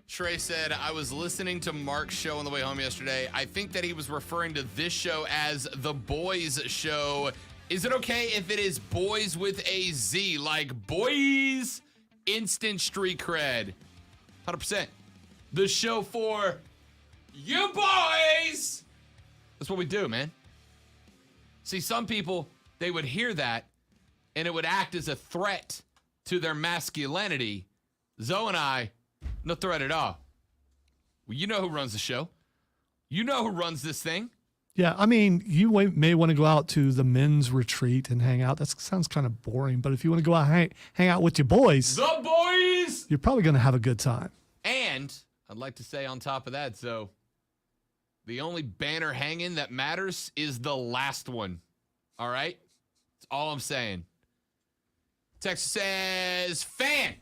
Trey said, I was listening to Mark's show on the way home yesterday. I think that he was referring to this show as the Boys Show. Is it okay if it is boys with a Z, like boys, instant street cred? 100%. The show for you boys. That's what we do, man. See, some people, they would hear that and it would act as a threat to their masculinity, Zoe and I, no threat at all. Well, you know who runs the show. You know who runs this thing. Yeah, I mean, you may want to go out to the men's retreat and hang out. That sounds kind of boring, but if you want to go out and hang out with your boys, you're probably going to have a good time. And I'd like to say on top of that, so the only banner hanging that matters is the last one. All right? That's all I'm saying. Text says, fan.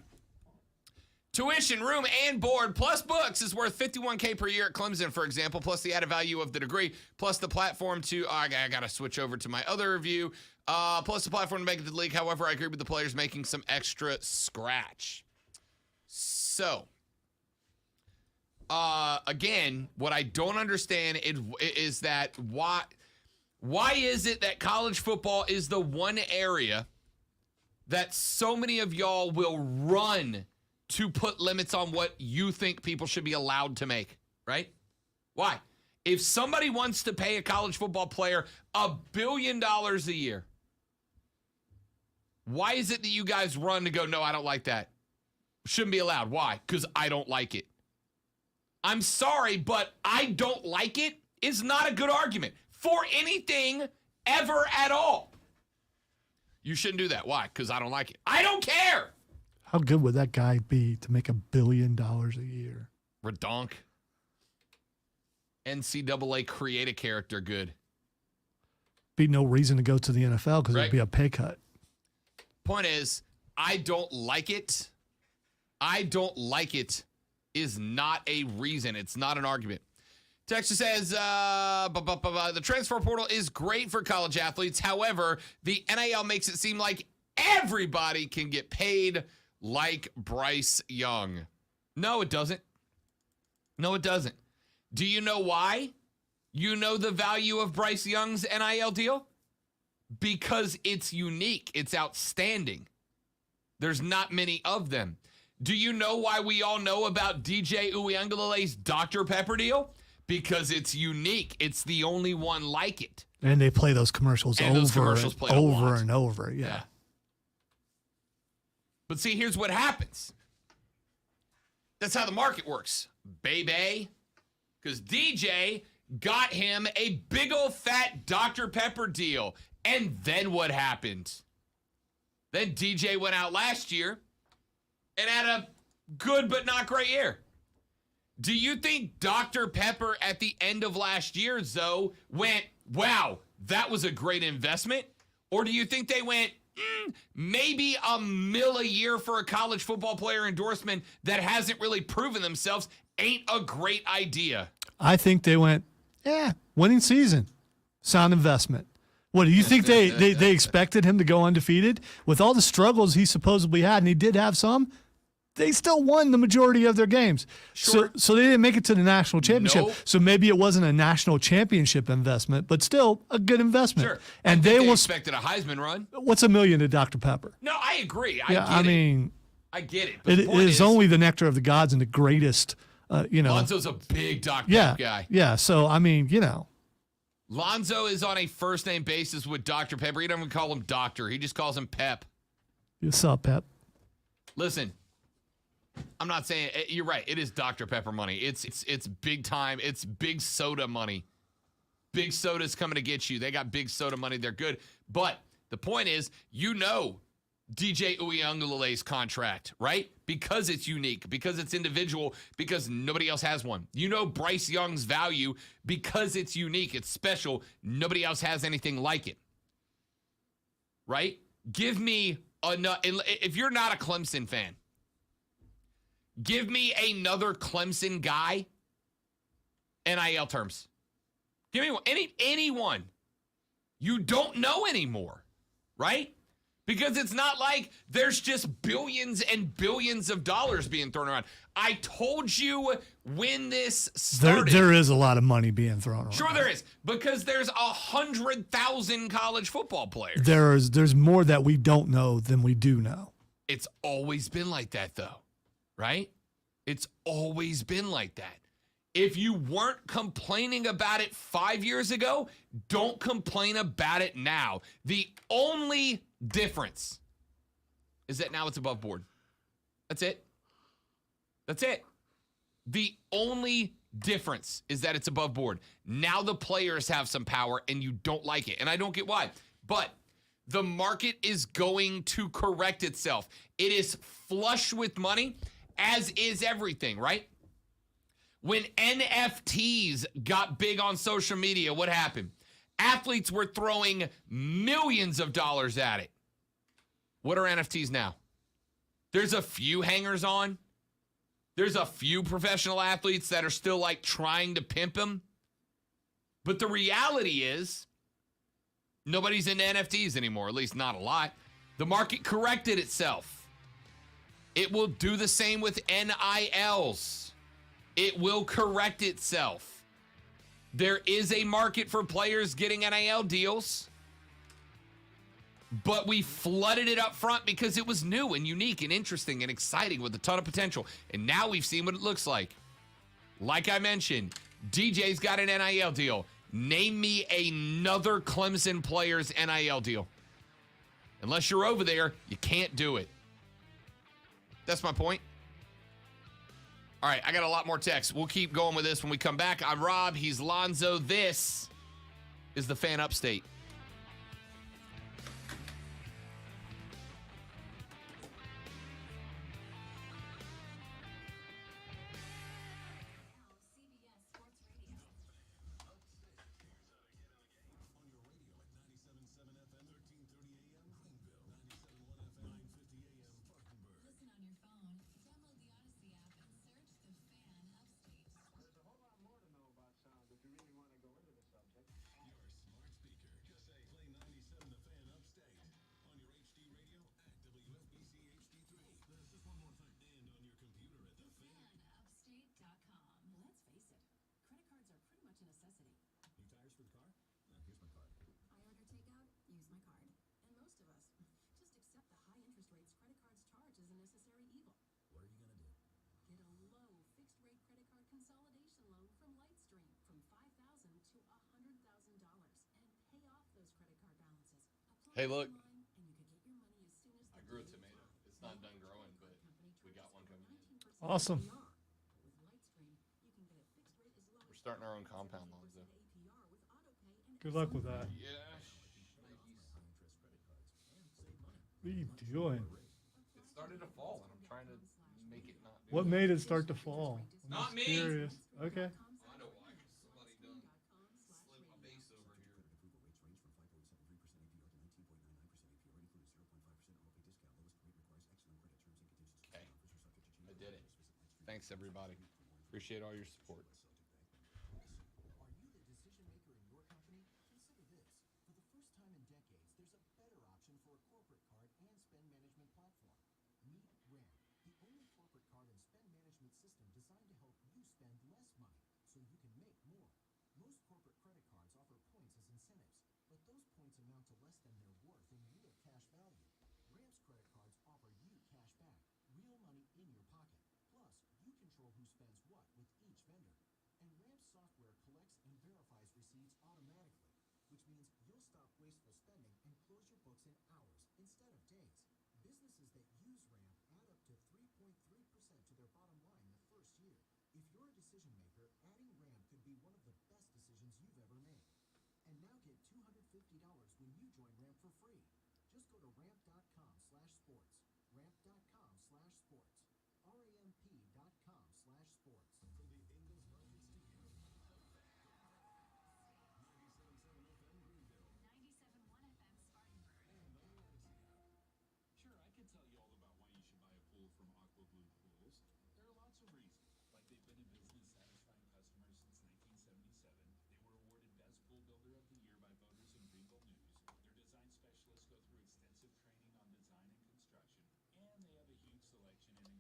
Tuition, room, and board, plus books is worth $51K per year at Clemson, for example, plus the added value of the degree, plus the platform to, I got to switch over to my other review, plus the platform to make it to the league. However, I agree with the players making some extra scratch. So, again, what I don't understand is that why is it that college football is the one area that so many of y'all will run to put limits on what you think people should be allowed to make, right? Why? If somebody wants to pay a college football player $1 billion a year, why is it that you guys run to go, no, I don't like that? Shouldn't be allowed. Why? Because I don't like it. I'm sorry, but I don't like it is not a good argument for anything ever at all. You shouldn't do that. Why? Because I don't like it. I don't care. How good would that guy be to make $1 billion a year? Redonk. NCAA create a character good. Be no reason to go to the NFL because Right. it'd be a pay cut. Point is, I don't like it. I don't like it is not a reason. It's not an argument. Texas says, the transfer portal is great for college athletes. However, the NIL makes it seem like everybody can get paid like Bryce Young. No, it doesn't. No, it doesn't. Do you know why? You know the value of Bryce Young's NIL deal? Because it's unique. It's outstanding. There's not many of them. Do you know why we all know about DJ Uiagalelei's Dr. Pepper deal? Because it's unique. It's the only one like it. And they play those commercials And those commercials play a over lot. and over. Yeah. But see, here's what happens. That's how the market works, baby. Because DJ got him a big old fat Dr. Pepper deal. And then what happened? Then DJ went out last year and had a good but not great year. Do you think Dr. Pepper at the end of last year, Zoe, went, wow, that was a great investment? Or do you think they went, maybe $1 million a year for a college football player endorsement that hasn't really proven themselves ain't a great idea? I think they went, winning season, sound investment. What, do you think they expected him to go undefeated? With all the struggles he supposedly had, and he did have some, they still won the majority of their games. Sure. So they didn't make it to the national championship. Nope. So maybe it wasn't a national championship investment, but still a good investment. Sure. And they will expected a Heisman run. What's $1 million to Dr. Pepper? No, I agree. I get it. But it the point is only the nectar of the gods and the greatest, Lonzo's a big Dr. Pep guy. Yeah. So, Lonzo is on a first-name basis with Dr. Pepper. He doesn't even call him Doctor. He just calls him Pep. What's up, Pep? Listen, I'm not saying you're right. It is Dr. Pepper money. It's big time. It's big soda money. Big soda's coming to get you. They got big soda money. They're good. But the point is, DJ Uiagalelei's contract, right? Because it's unique, because it's individual, because nobody else has one. You know Bryce Young's value because it's unique, it's special. Nobody else has anything like it, right? Give me if you're not a Clemson fan, give me another Clemson guy, NIL terms. Give me one, anyone. You don't know anymore, right? Because it's not like there's just billions and billions of dollars being thrown around. I told you when this started. There is a lot of money being thrown around. Sure there is. Because there's 100,000 college football players. There's more that we don't know than we do know. It's always been like that, though. Right? It's always been like that. If you weren't complaining about it 5 years ago, don't complain about it now. The only difference is that now it's above board. That's it. That's it. The only difference is that it's above board. Now the players have some power and you don't like it. And I don't get why. But the market is going to correct itself. It is flush with money, as is everything, right? When NFTs got big on social media, what happened? Athletes were throwing millions of dollars at it. What are NFTs now? There's a few hangers on. There's a few professional athletes that are still like trying to pimp them. But the reality is nobody's into NFTs anymore, at least not a lot. The market corrected itself. It will do the same with NILs. It will correct itself. There is a market for players getting NIL deals. But we flooded it up front because it was new and unique and interesting and exciting with a ton of potential. And now we've seen what it looks like. Like I mentioned, DJ's got an NIL deal. Name me another Clemson player's NIL deal. Unless you're over there, you can't do it. That's my point. All right, I got a lot more text. We'll keep going with this when we come back. I'm Rob. He's Lonzo. This is the Fan Upstate. Hey, look. I grew a tomato. It's not done growing, but we got one coming in. Awesome. We're starting our own compound, Lonzo. Good luck with that. Yeah. What are you doing? It started to fall, and I'm trying to make it not do What that. made it start to fall? I'm Not just me. Curious. Okay. I know why. Somebody done slid my base over here. Okay. I did it. Thanks, everybody. Appreciate all your support. Are you the decision maker in your company? Consider this. For the first time in decades, there's a better option for a corporate card and spend management platform. Meet Ramp, the only corporate card and spend management system designed to help you spend less money so you can make more. Most corporate credit cards offer points as incentives, but those points amount to less than their worth in real cash value. Ramp's credit cards offer you cash back, real money in your pocket. Plus, you control who spends what with each vendor. And Ramp software collects and verifies receipts automatically, which means you'll stop wasteful spending and close your books in hours instead of days. Businesses that use Ramp add up to 3.3% to their bottom line the first year. If you're a decision maker, adding Ramp could be one of the best decisions you've ever made. And now get $250 when you join Ramp for free. Just go to ramp.com/sports. Ramp.com/sports. ramp.com/sports. From the Ingalls Market Studio. 97.7 FM Greenville. 97.1 FM Spartanburg. And on the Odyssey app. Sure, I could tell you all about why you should buy a pool from Aqua Blue Pools. There are lots of reasons. Like they've been in business satisfying customers since 1977. They were awarded Best Pool Builder of the Year by voters in Greenville News. Their design specialists go through extensive training on design and construction. And they have a huge selection and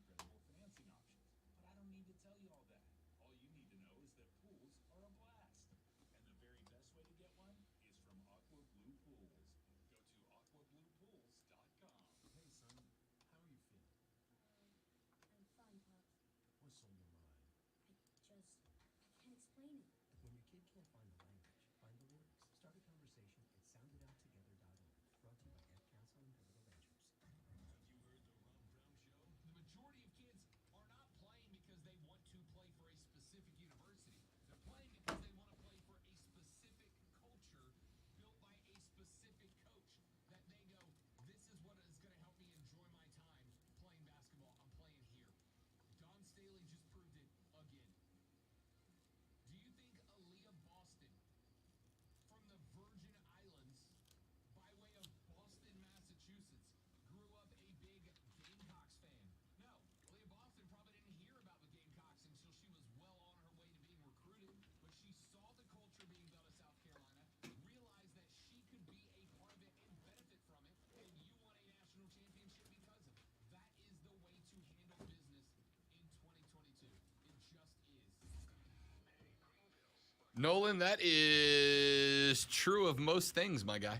Nolan, that is true of most things, my guy.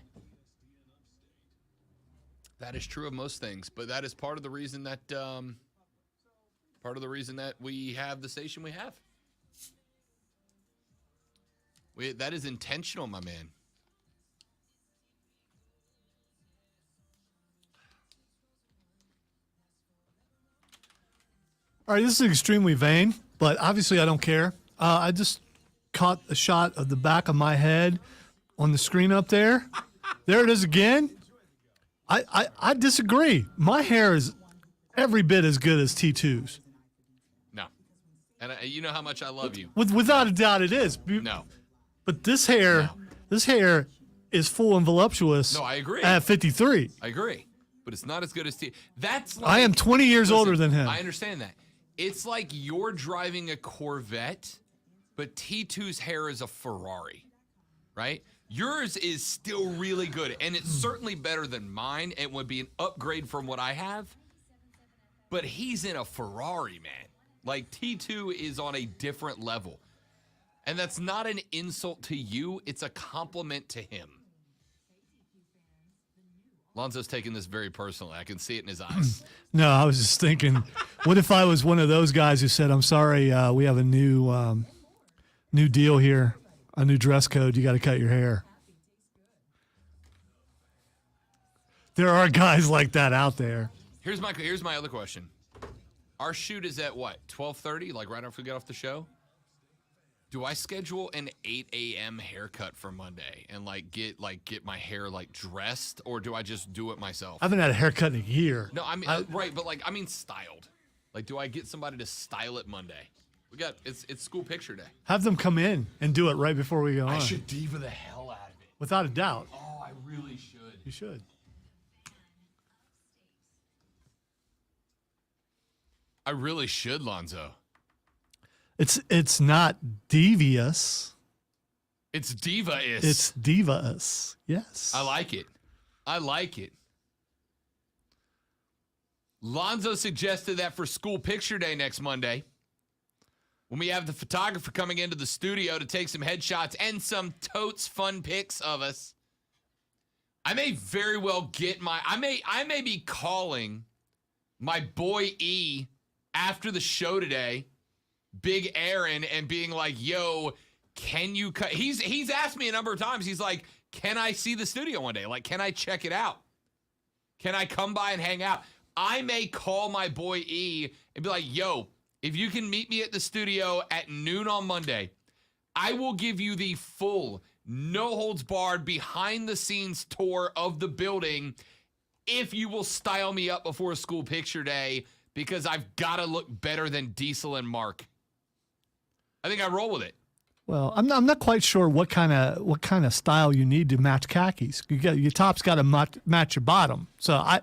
That is true of most things, but that is part of the reason that we have the station we have. That is intentional, my man. All right, this is extremely vain, but obviously I don't care. I just caught a shot of the back of my head on the screen up there. There it is again. I disagree. My hair is every bit as good as T2's. No. And you know how much I love you. Without a doubt it is. No. But this hair is full and voluptuous. No, I agree. At 53. I agree. But it's not as good as T. That's like, I am 20 years older than him. I understand that. It's like you're driving a Corvette, but T2's hair is a Ferrari, right? Yours is still really good, and it's certainly better than mine. It would be an upgrade from what I have, but he's in a Ferrari, man. Like, T2 is on a different level, and that's not an insult to you. It's a compliment to him. Lonzo's taking this very personally. I can see it in his eyes. No, I was just thinking, what if I was one of those guys who said, I'm sorry, we have a new deal here, a new dress code. You got to cut your hair. There are guys like that out there. Here's my other question. Our shoot is at what, 12:30, like right after we get off the show? Do I schedule an 8 a.m. haircut for Monday and get my hair dressed, or do I just do it myself? I haven't had a haircut in a year. No, I mean right, but I mean styled. Like, do I get somebody to style it Monday? It's school picture day. Have them come in and do it right before we go on. I should diva the hell out of it. Without a doubt. Oh, I really should. You should. I really should, Lonzo. It's not devious. It's diva-is. It's diva-is. Yes. I like it. I like it. Lonzo suggested that for school picture day next Monday, when we have the photographer coming into the studio to take some headshots and some totes fun pics of us, I may very well get I may be calling my boy E after the show today, Big Aaron, and being like, yo, can you cut? He's asked me a number of times. He's like, can I see the studio one day? Like, can I check it out? Can I come by and hang out? I may call my boy E and be like, yo, if you can meet me at the studio at noon on Monday, I will give you the full, no holds barred, behind the scenes tour of the building if you will style me up before school picture day, because I've got to look better than Diesel and Mark. I think I roll with it. Well, I'm not quite sure what kind of style you need to match khakis. Your top's got to match your bottom. So I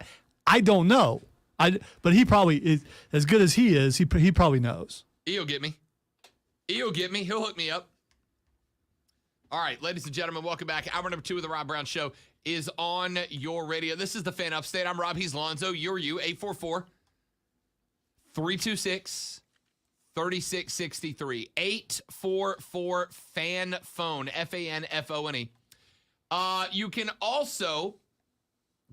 don't know. But he probably is, as good as he is. He probably knows. He'll get me. He'll get me. He'll hook me up. All right, ladies and gentlemen, welcome back. Hour number 2 of the Rob Brown Show is on your radio. This is the Fan Upstate. I'm Rob. He's Lonzo. You're you. 844-326-3663. 844 fan phone, FANFONE. You can also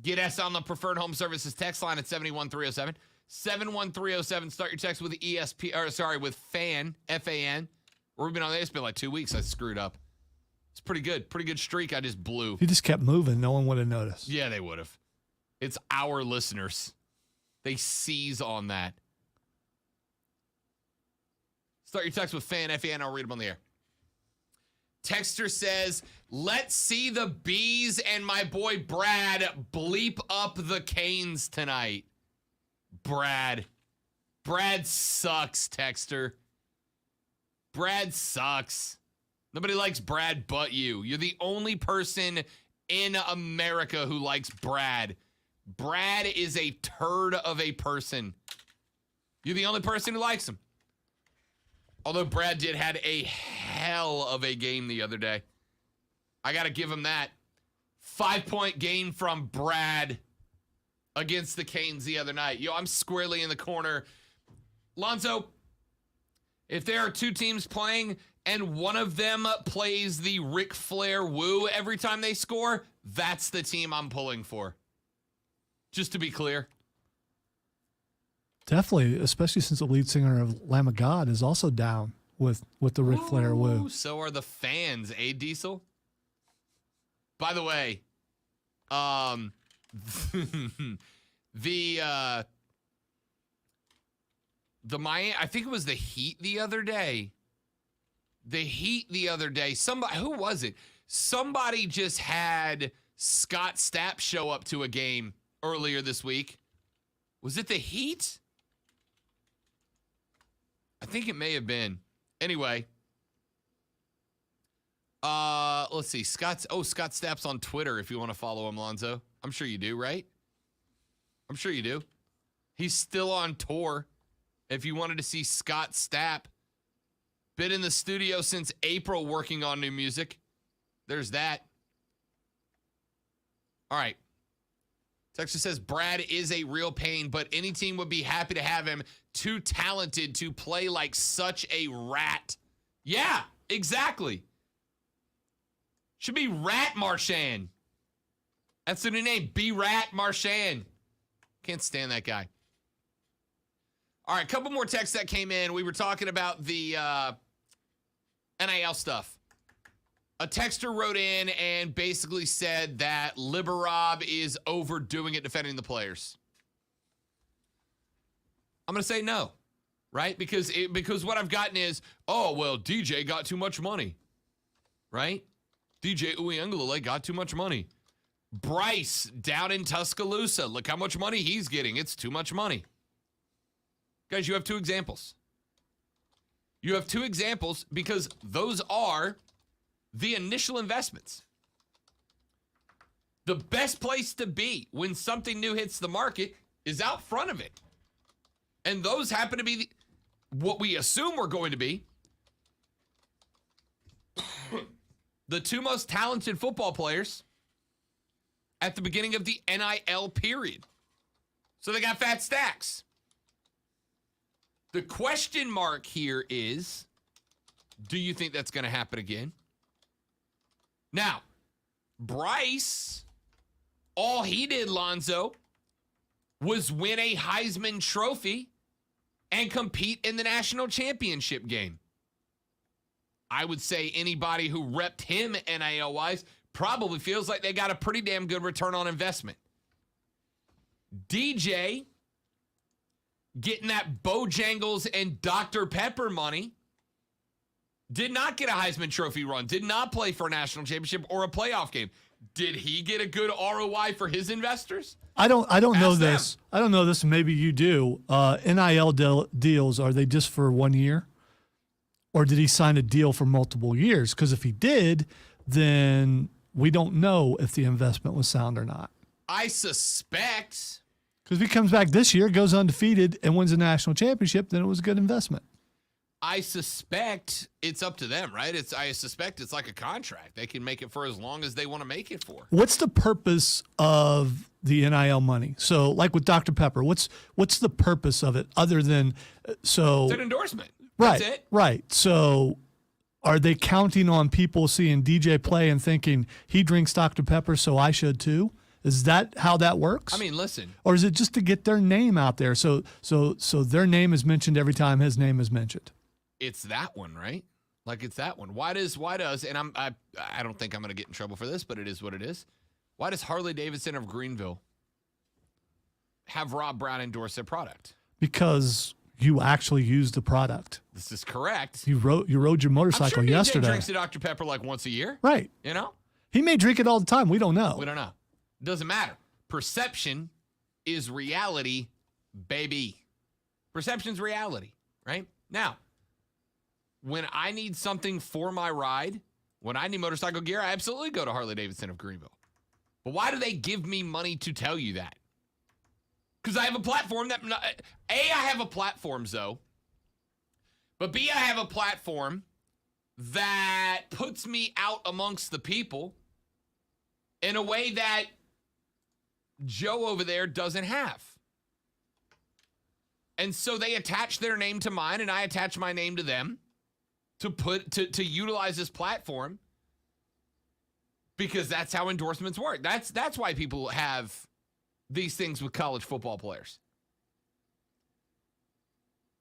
get us on the Preferred Home Services text line at 71307. 71307. Start your text with the with FAN, FAN. We've been on there. It's been like 2 weeks. I screwed up. It's pretty good. Pretty good streak I just blew. If you just kept moving, no one would have noticed. Yeah, they would have. It's our listeners. They seize on that. Start your text with FAN, FAN. I'll read them on the air. Texter says, let's see the Bees and my boy Brad bleep up the Canes tonight. Brad sucks, Texter. Brad sucks. Nobody likes Brad but you. You're the only person in America who likes Brad. Brad is a turd of a person. You're the only person who likes him. Although Brad did had a hell of a game the other day. I got to give him that. 5-point game from Brad against the Canes the other night. Yo, I'm squarely in the corner. Lonzo, If there are two teams playing and one of them plays the Ric Flair woo every time they score, that's the team I'm pulling for. Just to be clear. Definitely, especially since the lead singer of Lamb of God is also down with the Ric Flair woo. So are the fans, Diesel? By the way, the Miami, I think it was the Heat the other day. Somebody, who was it? Somebody just had Scott Stapp show up to a game earlier this week. Was it the Heat? I think it may have been. Anyway, let's see. Scott Stapp's on Twitter if you want to follow him, Lonzo. I'm sure you do, right? I'm sure you do. He's still on tour. If you wanted to see Scott Stapp, been in the studio since April working on new music. There's that. All right. Texas says Brad is a real pain, but any team would be happy to have him. Too talented to play like such a rat. Yeah, exactly. Should be Rat Marchand. That's the new name. B-Rat Marchand. Can't stand that guy. All right, a couple more texts that came in. We were talking about the NIL stuff. A texter wrote in and basically said that Liberob is overdoing it defending the players. I'm going to say no, right? Because what I've gotten is, oh, well, DJ got too much money, right? DJ Uiagalelei got too much money. Bryce down in Tuscaloosa, look how much money he's getting. It's too much money. Guys, you have two examples. You have two examples because those are the initial investments. The best place to be when something new hits the market is out front of it. And those happen to be what we assume we're going to be the two most talented football players at the beginning of the NIL period. So they got fat stacks. The question mark here is, do you think that's going to happen again? Now, Bryce, all he did, Lonzo, was win a Heisman Trophy and compete in the national championship game. I would say anybody who repped him NIL-wise probably feels like they got a pretty damn good return on investment. DJ, getting that Bojangles and Dr. Pepper money, did not get a Heisman Trophy run, did not play for a national championship or a playoff game. Did he get a good ROI for his investors? I don't know Ask this. them. I don't know this. Maybe you do. NIL deals, are they just for 1 year? Or did he sign a deal for multiple years? Because if he did, then we don't know if the investment was sound or not. I suspect. Because if he comes back this year, goes undefeated, and wins a national championship, then it was a good investment. I suspect it's up to them, right? I suspect it's like a contract. They can make it for as long as they want to make it for. What's the purpose of the NIL money? So, like with Dr. Pepper, what's the purpose of it other than so? It's an endorsement. Right, That's it. right. So, are they counting on people seeing DJ play and thinking he drinks Dr. Pepper, so I should too? Is that how that works? I mean, listen. Or is it just to get their name out there? So their name is mentioned every time his name is mentioned. It's that one, right? Like it's that one. Why does and I don't think I'm going to get in trouble for this, but it is what it is. Why does Harley-Davidson of Greenville have Rob Brown endorse their product? Because you actually used the product. This is correct. You rode your motorcycle I'm sure DJ yesterday. drinks the Dr. Pepper like once a year. Right. You know? He may drink it all the time. We don't know. We don't know. Doesn't matter. Perception is reality, baby. Perception's reality, right? Now, when I need something for my ride, when I need motorcycle gear, I absolutely go to Harley-Davidson of Greenville. But why do they give me money to tell you that? Because I have a platform that, A, I have a platform, Zoe. But B, I have a platform that puts me out amongst the people in a way that Joe over there doesn't have. And so they attach their name to mine, and I attach my name to them to utilize this platform, because that's how endorsements work. That's why people have these things with college football players.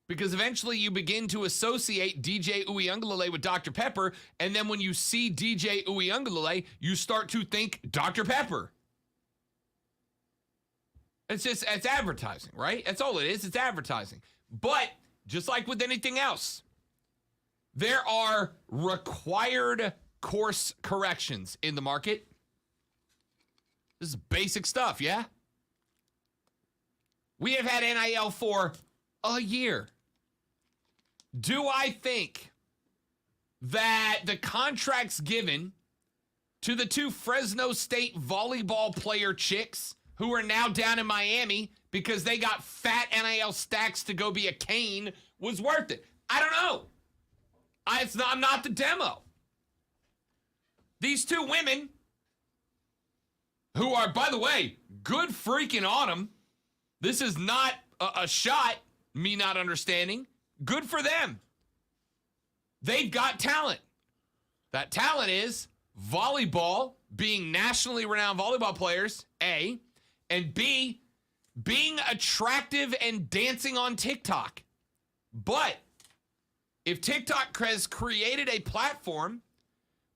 Because eventually you begin to associate DJ Uiagalelei with Dr. Pepper, and then when you see DJ Uiagalelei, you start to think Dr. Pepper. It's advertising, right? That's all it is. It's advertising. But just like with anything else, there are required course corrections in the market. This is basic stuff, yeah? We have had NIL for a year. Do I think that the contracts given to the two Fresno State volleyball player chicks who are now down in Miami because they got fat NIL stacks to go be a cane was worth it? I don't know. I'm not the demo. These two women, who are, by the way, good freaking on them. This is not a shot, me not understanding. Good for them. They've got talent. That talent is volleyball, being nationally renowned volleyball players, A, and B, being attractive and dancing on TikTok. But if TikTok has created a platform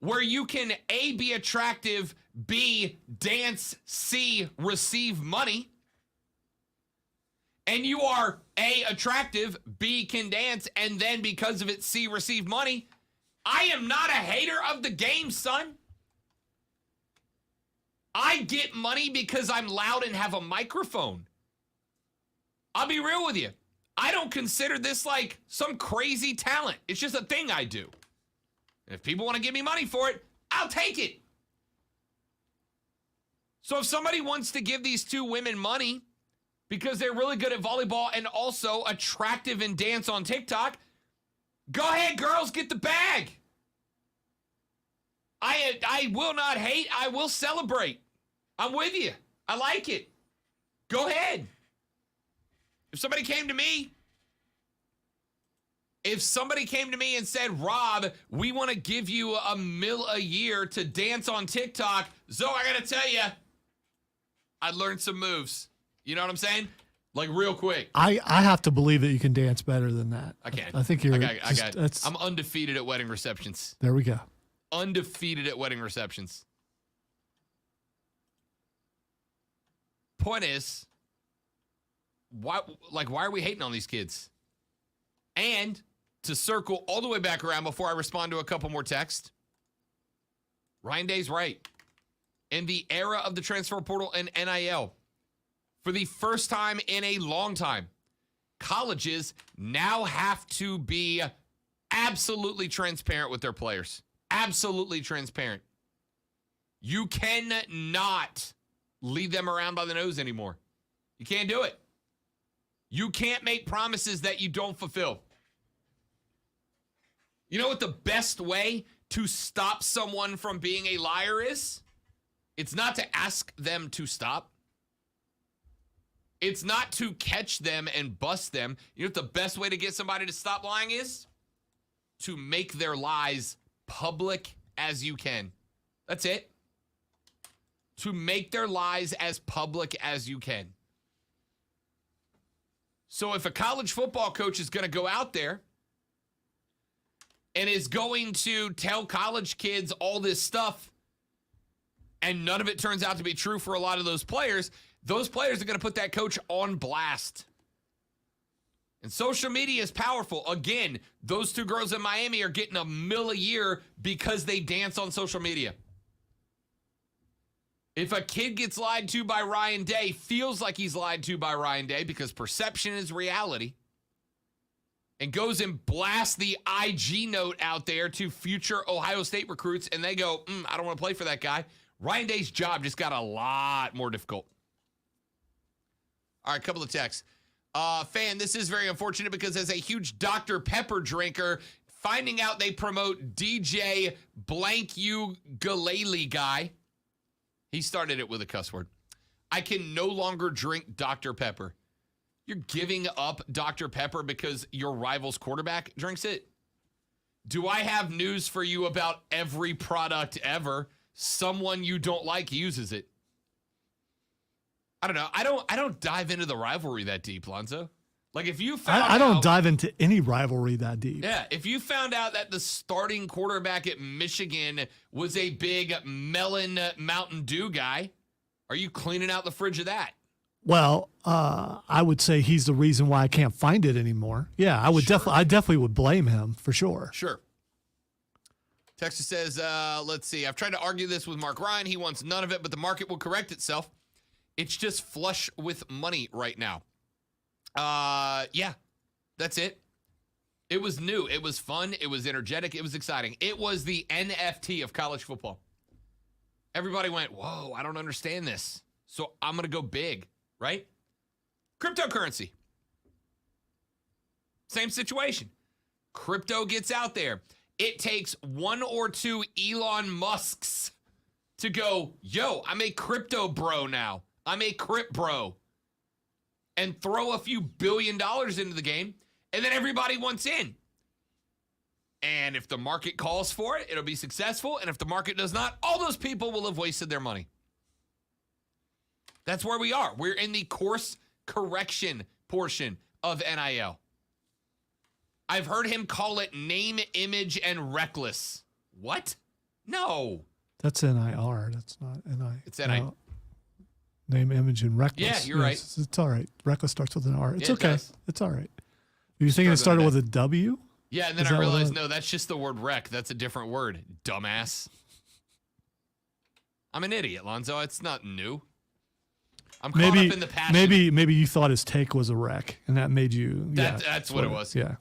where you can A, be attractive, B, dance, C, receive money, and you are A, attractive, B, can dance, and then because of it, C, receive money, I am not a hater of the game, son. I get money because I'm loud and have a microphone. I'll be real with you. I don't consider this like some crazy talent. It's just a thing I do. And if people want to give me money for it, I'll take it. So if somebody wants to give these two women money because they're really good at volleyball and also attractive and dance on TikTok, go ahead, girls, get the bag. I will not hate. I will celebrate. I'm with you. I like it. Go ahead. If somebody came to me and said, Rob, we want to give you $1 million a year to dance on TikTok, Zoe, I got to tell you, I'd learn some moves. You know what I'm saying? Like real quick. I have to believe that you can dance better than that. I can. I think you're. I got it. I'm undefeated at wedding receptions. There we go. Undefeated at wedding receptions. Point is, why are we hating on these kids? And to circle all the way back around before I respond to a couple more texts, Ryan Day's right. In the era of the transfer portal and NIL, for the first time in a long time, colleges now have to be absolutely transparent with their players. Absolutely transparent. You cannot lead them around by the nose anymore. You can't do it. You can't make promises that you don't fulfill. You know what the best way to stop someone from being a liar is? It's not to ask them to stop. It's not to catch them and bust them. You know what the best way to get somebody to stop lying is? To make their lies public as you can. That's it. To make their lies as public as you can. So if a college football coach is going to go out there and is going to tell college kids all this stuff and none of it turns out to be true for a lot of those players are going to put that coach on blast. And social media is powerful. Again, those two girls in Miami are getting $1 million a year because they dance on social media. If a kid gets lied to by Ryan Day, feels like he's lied to by Ryan Day because perception is reality, and goes and blasts the IG note out there to future Ohio State recruits, and they go, I don't want to play for that guy, Ryan Day's job just got a lot more difficult. All right, a couple of texts. Fan, this is very unfortunate because as a huge Dr. Pepper drinker, finding out they promote DJ blank you Galele guy, he started it with a cuss word, I can no longer drink Dr. Pepper. You're giving up Dr. Pepper because your rival's quarterback drinks it? Do I have news for you about every product ever? Someone you don't like uses it. I don't know. I don't dive into the rivalry that deep, Lonzo. Like if you found I don't dive into any rivalry that deep. Yeah, if you found out that the starting quarterback at Michigan was a big melon Mountain Dew guy, are you cleaning out the fridge of that? Well, I would say he's the reason why I can't find it anymore. Yeah, I would definitely would blame him for sure. Sure. Texas says, let's see. I've tried to argue this with Mark Ryan. He wants none of it, but the market will correct itself. It's just flush with money right now. Yeah, that's it. It was new. It was fun. It was energetic. It was exciting. It was the NFT of college football. Everybody went, whoa, I don't understand this. So I'm going to go big, right? Cryptocurrency. Same situation. Crypto gets out there. It takes one or two Elon Musks to go, yo, I'm a crypto bro now. I'm a crypt bro. And throw a few $1 billion into the game, and then everybody wants in. And if the market calls for it, it'll be successful. And if the market does not, all those people will have wasted their money. That's where we are. We're in the course correction portion of NIL. I've heard him call it name, image, and reckless. What? No. That's NIR. That's not NI. It's NI. Name, image, and reckless. Yeah, you're right. It's all right. Reckless starts with an R. It's Yeah, it okay. does. It's all right. Were you thinking it started with a W? Yeah, and then Is I that what realized, no, that's just the word wreck. That's a different word, dumbass. I'm an idiot, Lonzo. It's not new. I'm caught up in the passion. Maybe you thought his take was a wreck, and that made you. That's what it was. Yeah.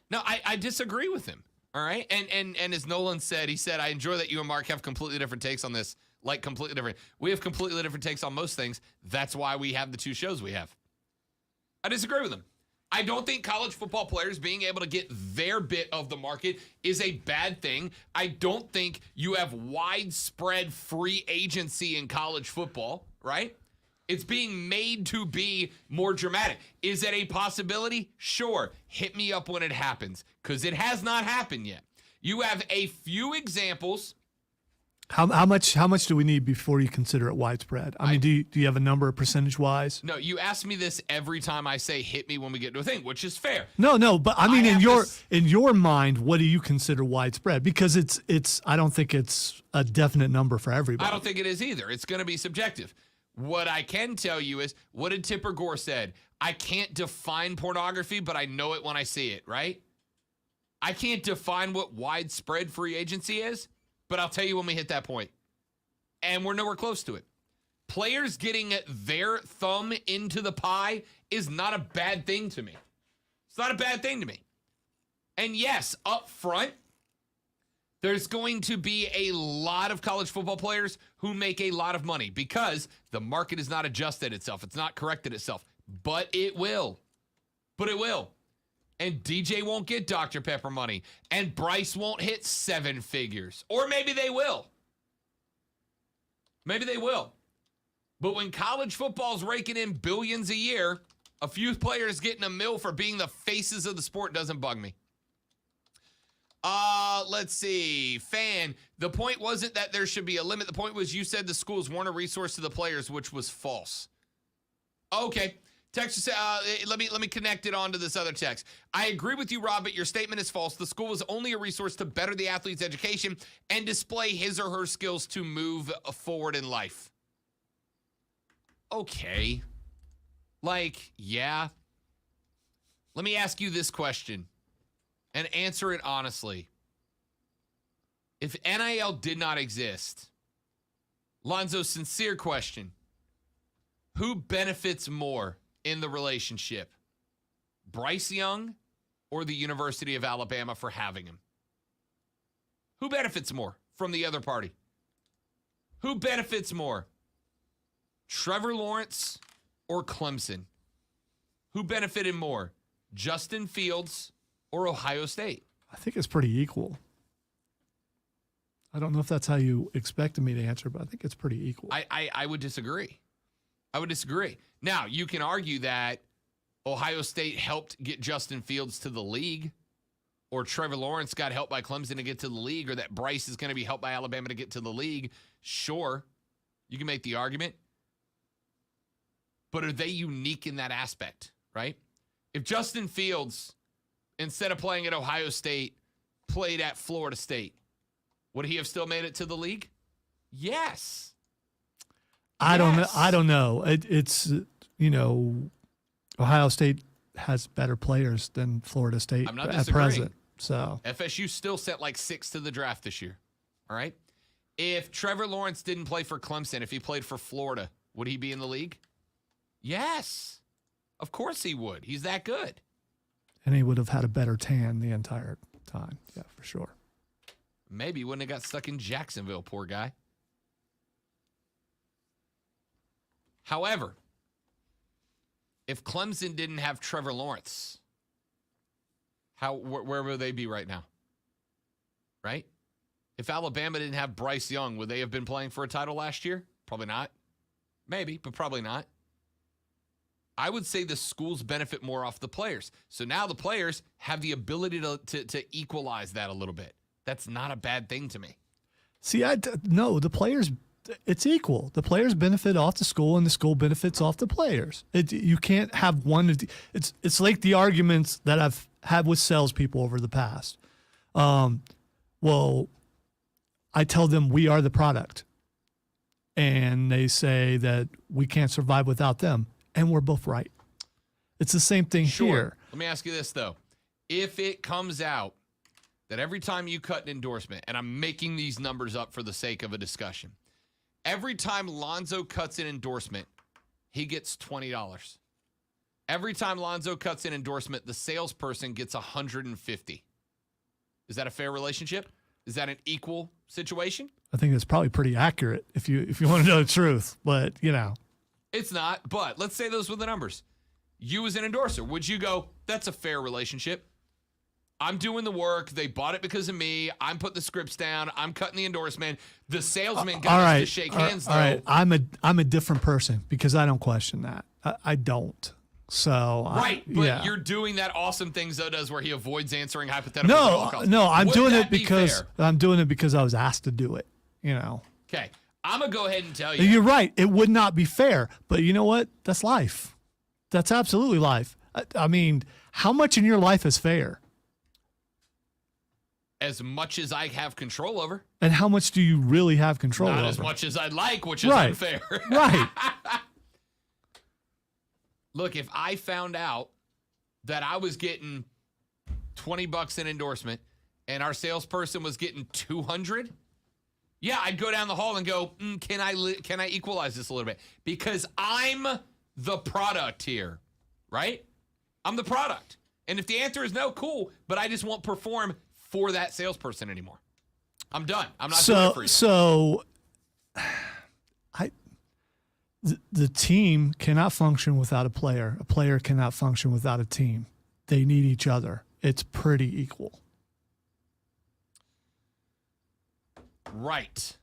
No, I disagree with him. All right, and as Nolan said, he said, I enjoy that you and Mark have completely different takes on this. Like completely different. We have completely different takes on most things. That's why we have the two shows we have. I disagree with him. I don't think college football players being able to get their bit of the market is a bad thing. I don't think you have widespread free agency in college football, right? It's being made to be more dramatic. Is it a possibility? Sure. Hit me up when it happens, because it has not happened yet. You have a few examples. How much do we need before you consider it widespread? I mean, do you have a number percentage wise? No, you ask me this every time I say hit me when we get to a thing, which is fair. No, but I mean, in your mind, what do you consider widespread? Because it's I don't think it's a definite number for everybody. I don't think it is either. It's going to be subjective. What I can tell you is, what did Tipper Gore said? I can't define pornography, but I know it when I see it, right? I can't define what widespread free agency is, but I'll tell you when we hit that point. And we're nowhere close to it. Players getting their thumb into the pie is not a bad thing to me. It's not a bad thing to me. And yes, up front, there's going to be a lot of college football players who make a lot of money because the market has not adjusted itself. It's not corrected itself. But it will. And DJ won't get Dr. Pepper money. And Bryce won't hit 7 figures. Or maybe they will. But when college football's raking in billions a year, a few players getting a mill for being the faces of the sport doesn't bug me. Let's see. Fan, the point wasn't that there should be a limit. The point was you said the schools weren't a resource to the players, which was false. Okay. Text, let me connect it onto this other text. I agree with you, Rob, but your statement is false. The school is only a resource to better the athlete's education and display his or her skills to move forward in life. Okay. Yeah. Let me ask you this question and answer it honestly. If NIL did not exist, Lonzo's sincere question, who benefits more in the relationship? Bryce Young or the University of Alabama for having him? Who benefits more from the other party? Who benefits more? Trevor Lawrence or Clemson? Who benefited more? Justin Fields or Ohio State? I think it's pretty equal. I don't know if that's how you expected me to answer, but I think it's pretty equal. I would disagree. Now, you can argue that Ohio State helped get Justin Fields to the league, or Trevor Lawrence got helped by Clemson to get to the league, or that Bryce is going to be helped by Alabama to get to the league, sure, you can make the argument. But are they unique in that aspect, right? If Justin Fields, instead of playing at Ohio State, played at Florida State, would he have still made it to the league? Yes. I don't know. It's Ohio State has better players than Florida State I'm not at disagreeing. present. So FSU still sent like 6 to the draft this year. All right. If Trevor Lawrence didn't play for Clemson, if he played for Florida, would he be in the league? Yes. Of course he would. He's that good. and he would have had a better tan the entire time. Yeah, for sure. Maybe he wouldn't have got stuck in Jacksonville, poor guy. However, if Clemson didn't have Trevor Lawrence, where would they be right now? Right? If Alabama didn't have Bryce Young, would they have been playing for a title last year? Probably not. Maybe, but probably not. I would say the schools benefit more off the players. So now the players have the ability to equalize that a little bit. That's not a bad thing to me. See, no, the players, it's equal. The players benefit off the school, and the school benefits off the players. You can't have one of the. It's like the arguments that I've had with salespeople over the past. Well, I tell them we are the product, and they say that we can't survive without them, and we're both right. It's the same thing here. Let me ask you this though: if it comes out that every time you cut an endorsement, and I'm making these numbers up for the sake of a discussion, every time Lonzo cuts an endorsement, he gets $20. Every time Lonzo cuts an endorsement, the salesperson gets $150. Is that a fair relationship? Is that an equal situation? I think that's probably pretty accurate if you want to know the truth, but It's not, but let's say those were the numbers. You as an endorser, would you go, that's a fair relationship? I'm doing the work. They bought it because of me. I'm putting the scripts down. I'm cutting the endorsement. The salesman got us to shake hands, though. All right, I'm a different person because I don't question that. I don't. So right, but yeah. You're doing that awesome thing Zoe does where he avoids answering hypotheticals. No, I'm Would doing that it be because fair? I'm doing it because I was asked to do it. Okay, I'm gonna go ahead and tell you. You're right. It would not be fair, but you know what? That's life. That's absolutely life. I mean, how much in your life is fair? As much as I have control over. And how much do you really have control over? Not as much as I'd like, which is right. unfair. Right. Look, if I found out that I was getting $20 in endorsement and our salesperson was getting $200, yeah, I'd go down the hall and go, can I equalize this a little bit? Because I'm the product here, right? I'm the product. And if the answer is no, cool, but I just won't perform for that salesperson anymore. I'm done. I'm not doing it for you. So the team cannot function without a player. A player cannot function without a team. They need each other. It's pretty equal. Right.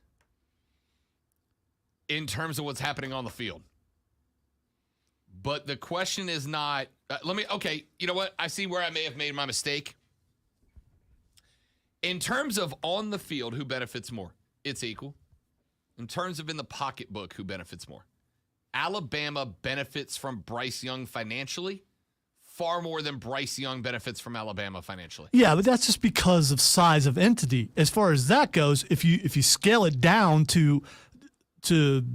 In terms of what's happening on the field. But the question is not, you know what? I see where I may have made my mistake. In terms of on the field, who benefits more? It's equal. In terms of in the pocketbook, who benefits more? Alabama benefits from Bryce Young financially far more than Bryce Young benefits from Alabama financially. Yeah, but that's just because of size of entity. As far as that goes, if you scale it down to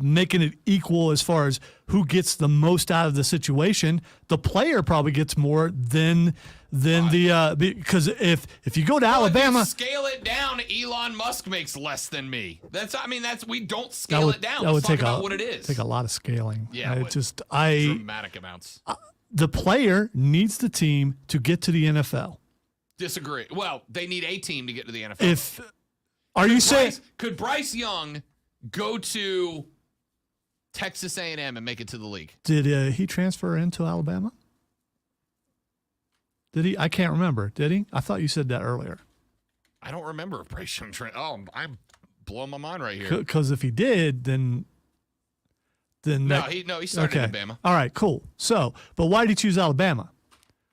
making it equal as far as who gets the most out of the situation, the player probably gets more than because if you go to Alabama, if you scale it down, Elon Musk makes less than me. We don't scale it down. Let's talk about what it is. Take a lot of scaling. Yeah, dramatic amounts. The player needs the team to get to the NFL. Disagree. Well, they need a team to get to the NFL. Could Bryce Young go to Texas A&M and make it to the league? Did he transfer into Alabama? Did he? I can't remember. Did he? I thought you said that earlier. I don't remember if Bryce Young I'm blowing my mind right here. Because if he did, then then No, that, he started in Bama All right, cool. So, but why did he choose Alabama?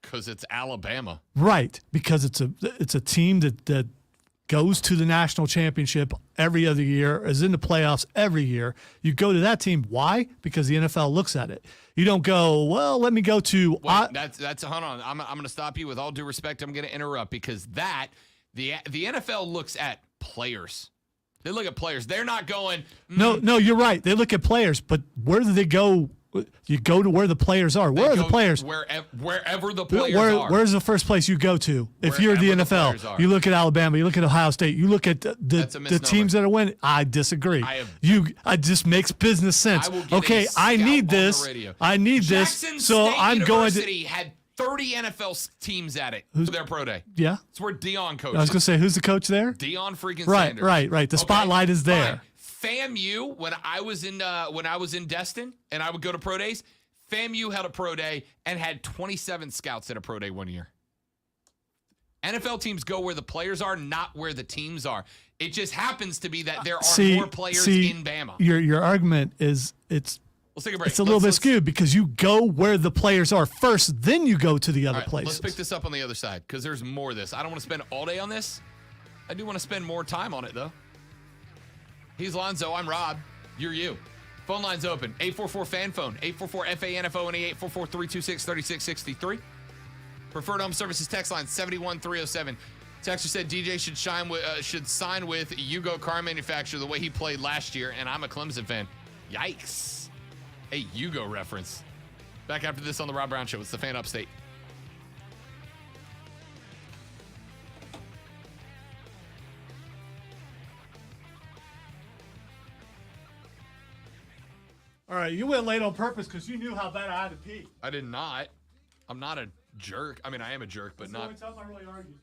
because it's Alabama. Right, because it's a team that goes to the national championship every other year, is in the playoffs every year. You go to that team. Why? Because the NFL looks at it. You don't go, well, let me go to. Wait, that's hold on. I'm going to stop you with all due respect. I'm going to interrupt because the NFL looks at players. They look at players. They're not going. No, you're right. They look at players, but where do they go? You go to where the players are. Where are the players? Wherever the players are. Where's the first place you go to? If you're the Wherever the players NFL, are. you look at Alabama, you look at Ohio State, you look at the teams that are winning. I disagree. I just makes business sense. I will get Okay, a I scout need on the this. radio. I need Jackson this. So State I'm going to. University had 30 NFL teams at it for their pro day. Yeah. It's where Dion coaches. I was going to say, who's the coach there? Dion freaking Right, Sanders. right. The spotlight is there. Fine. FAMU, when I was in Destin and I would go to pro days, FAMU had a pro day and had 27 scouts at a pro day one year. NFL teams go where the players are, not where the teams are. It just happens to be that there are more players in Bama. Your argument is let's take a break. It's a little bit skewed because you go where the players are first, then you go to the other places. Let's pick this up on the other side because there's more of this. I don't want to spend all day on this. I do want to spend more time on it, though. He's Lonzo. I'm Rob. You're you. Phone line's open. 844-FAN-PHONE. 844-FANFONE. 844-326-3663. Preferred Home Services text line 71307. Texter said DJ should sign with Yugo Car Manufacturer the way he played last year, and I'm a Clemson fan. Yikes. A Yugo reference. Back after this on the Rob Brown Show. It's the Fan Upstate. All right, you went late on purpose because you knew how bad I had to pee. I did not. I'm not a jerk. I mean, I am a jerk, but not. That's the only time I really argue.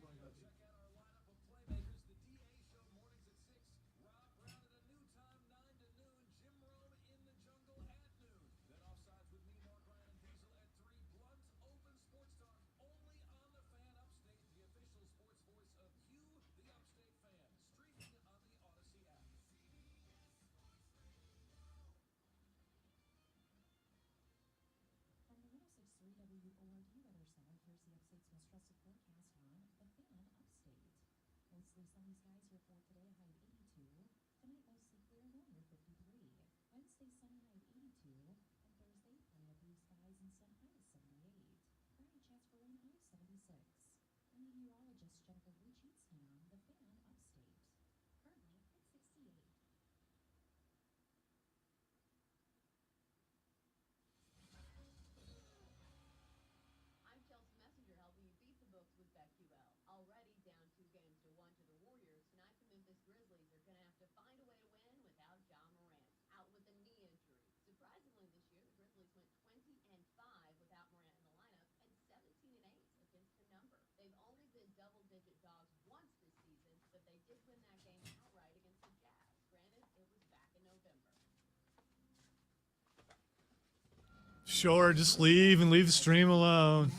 Sure, just leave and leave the stream alone.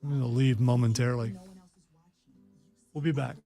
I'm going to leave momentarily. We'll be back.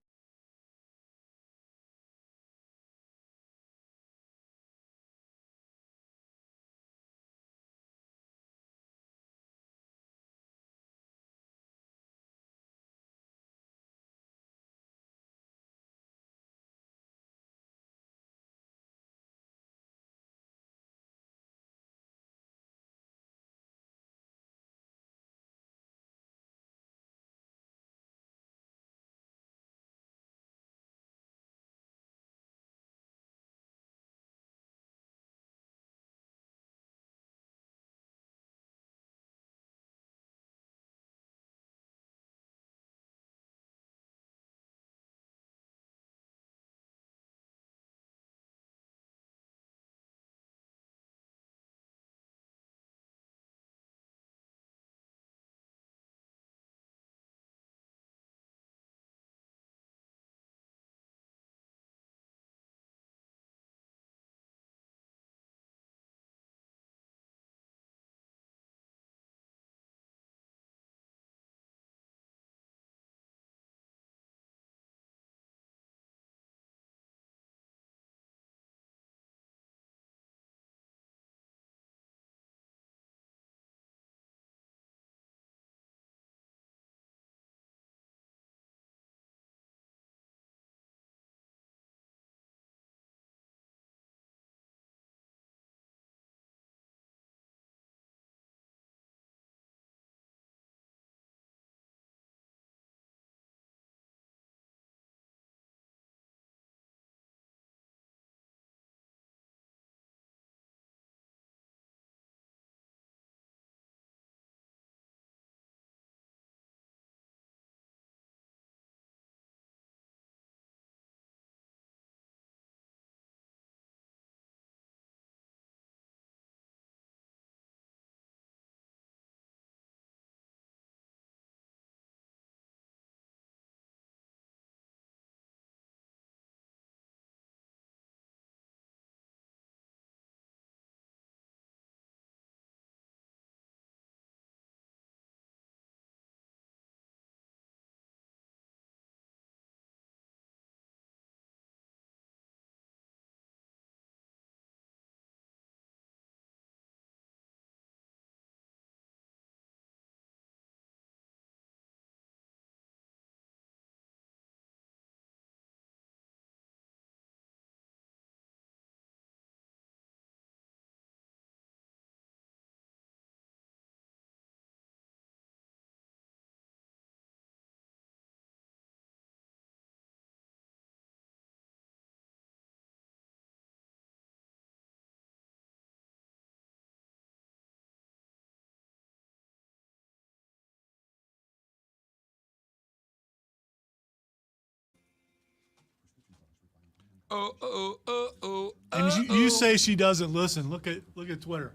And you say she doesn't listen. Look at Twitter.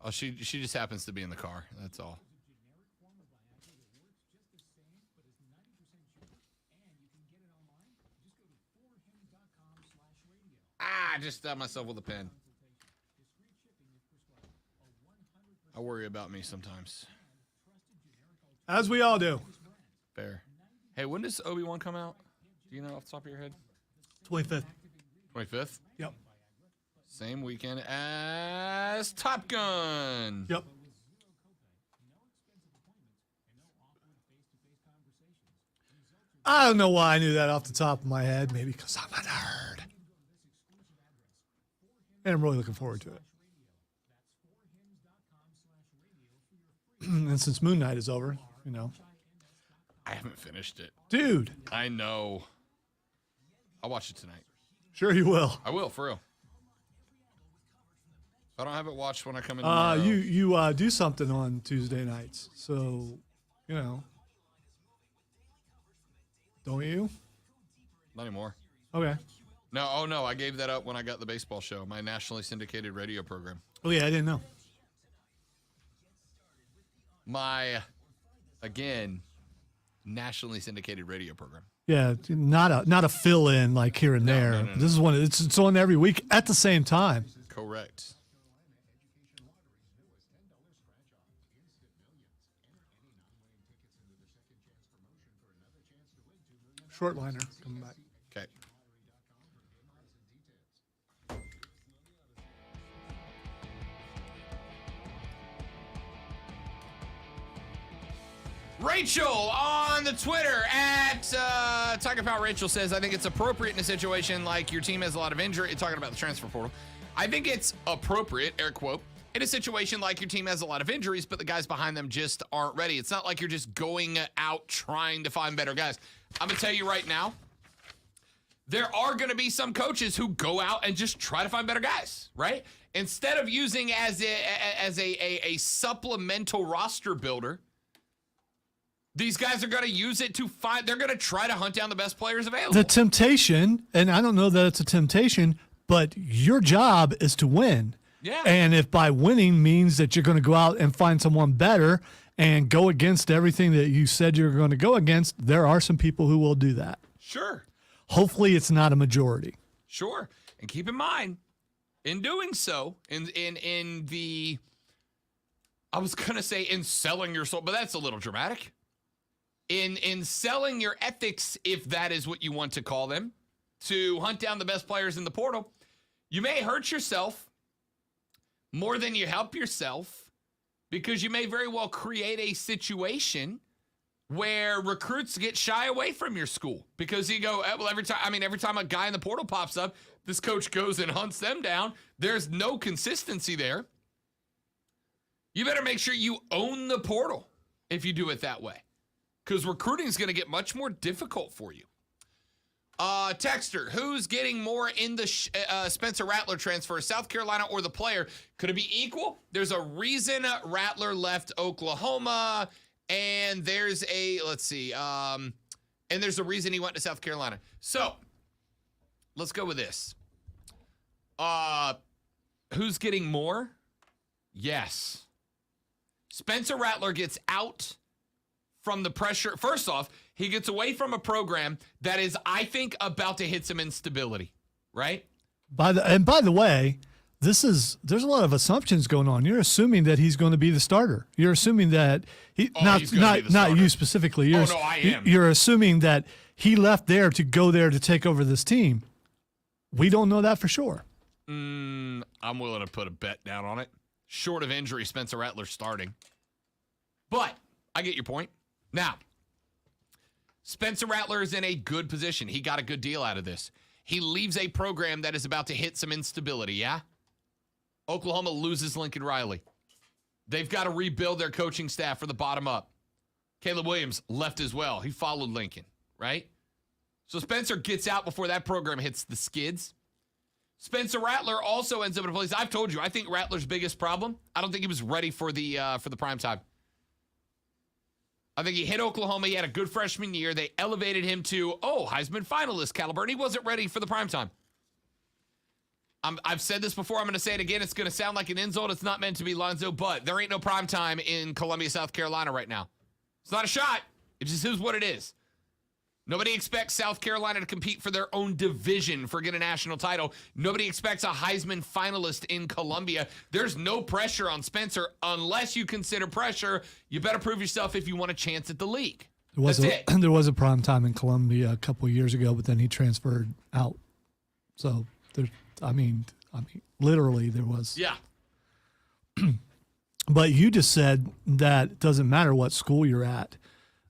Oh, she just happens to be in the car. That's all. I just stabbed myself with a pen. I worry about me sometimes. As we all do. Fair. Hey, when does Obi-Wan come out? Do you know off the top of your head? 25th. 25th? Yep. Same weekend as Top Gun. Yep. I don't know why I knew that off the top of my head. Maybe because I'm a nerd. And I'm really looking forward to it. And since Moon Knight is over, you know. I haven't finished it. Dude. I know. I'll watch it tonight. Sure you will. I will, for real. If I don't have it watched when I come in tomorrow. You do something on Tuesday nights. So, you know. Don't you? Not anymore. Okay. No, oh no, I gave that up when I got the baseball show, my nationally syndicated radio program. Oh, yeah, I didn't know. My, again, nationally syndicated radio program. Yeah, not a fill in like here and there. No. This is one. It's on every week at the same time. Correct. Shortliner coming back. Okay. Rachel on the Twitter at Talking About Rachel says, I think it's appropriate in a situation like your team has a lot of injury. Talking about the transfer portal. I think it's appropriate, air quote, in a situation like your team has a lot of injuries, but the guys behind them just aren't ready. It's not like you're just going out trying to find better guys. I'm going to tell you right now, there are going to be some coaches who go out and just try to find better guys, right? Instead of using as a supplemental roster builder, these guys are going to use it to find, they're going to try to hunt down the best players available. The temptation, and I don't know that it's a temptation, but your job is to win. Yeah. And if by winning means that you're going to go out and find someone better and go against everything that you said you're going to go against, there are some people who will do that. Sure. Hopefully it's not a majority. Sure. And keep in mind, in doing so, in the, I was going to say in selling your soul, but that's a little dramatic. In selling your ethics, if that is what you want to call them, to hunt down the best players in the portal, you may hurt yourself more than you help yourself, because you may very well create a situation where recruits get shy away from your school because you go, well, every time a guy in the portal pops up, this coach goes and hunts them down. There's no consistency there. You better make sure you own the portal if you do it that way, because recruiting is going to get much more difficult for you. Texter, who's getting more in the Spencer Rattler transfer, South Carolina or the player? Could it be equal? There's a reason Rattler left Oklahoma, and there's a, and there's a reason he went to South Carolina. So, let's go with this. Who's getting more? Yes. Spencer Rattler gets out from the pressure. First off, he gets away from a program that is, I think, about to hit some instability, right? By the way, there's a lot of assumptions going on. You're assuming that he's going to be the starter. You're assuming that he's gonna be the not starter. you specifically. Oh, no, I am. You're assuming that he left there to go there to take over this team. We don't know that for sure. I'm willing to put a bet down on it. Short of injury, Spencer Rattler starting. But I get your point. Now, Spencer Rattler is in a good position. He got a good deal out of this. He leaves a program that is about to hit some instability, yeah? Oklahoma loses Lincoln Riley. They've got to rebuild their coaching staff from the bottom up. Caleb Williams left as well. He followed Lincoln, right? So Spencer gets out before that program hits the skids. Spencer Rattler also ends up in a place. I've told you, I think Rattler's biggest problem, I don't think he was ready for the prime time. I think he hit Oklahoma. He had a good freshman year. They elevated him to, Heisman finalist caliber, and he wasn't ready for the primetime. I've said this before. I'm going to say it again. It's going to sound like an insult. It's not meant to be, Lonzo, but there ain't no primetime in Columbia, South Carolina right now. It's not a shot. It just is what it is. Nobody expects South Carolina to compete for their own division for getting a national title. Nobody expects a Heisman finalist in Columbia. There's no pressure on Spencer unless you consider pressure. You better prove yourself if you want a chance at the league. There was a prime time in Columbia a couple of years ago, but then he transferred out. So I mean, literally there was. Yeah. But you just said that it doesn't matter what school you're at,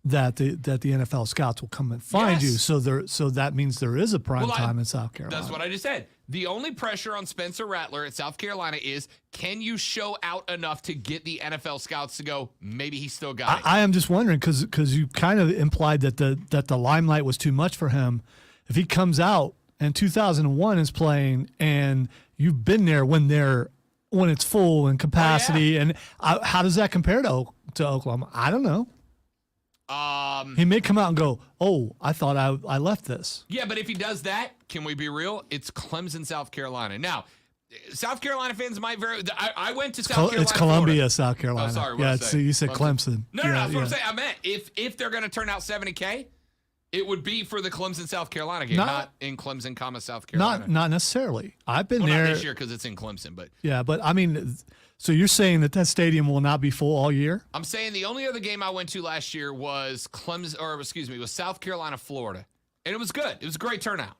that the NFL scouts will come and find you. So that means there is a prime time in South Carolina. That's what I just said. The only pressure on Spencer Rattler at South Carolina is, can you show out enough to get the NFL scouts to go, maybe he still got it? I am just wondering because you kind of implied that the limelight was too much for him. If he comes out and 2001 is playing and you've been there when it's full in capacity, and how does that compare to Oklahoma? I don't know. He may come out and go, I thought I left this. Yeah, but if he does that, can we be real? It's Clemson, South Carolina. Now, South Carolina fans might I went to South Carolina. It's Columbia, Florida. South Carolina. Oh, sorry. Yeah, so you said Clemson. No, that's what I'm saying. I meant if they're going to turn out 70K, it would be for the Clemson, South Carolina game, not in Clemson, South Carolina. Not necessarily. I've been there. Not this year because it's in Clemson, but yeah. But I mean, so you're saying that stadium will not be full all year? I'm saying the only other game I went to last year was was South Carolina, Florida, and it was good. It was a great turnout.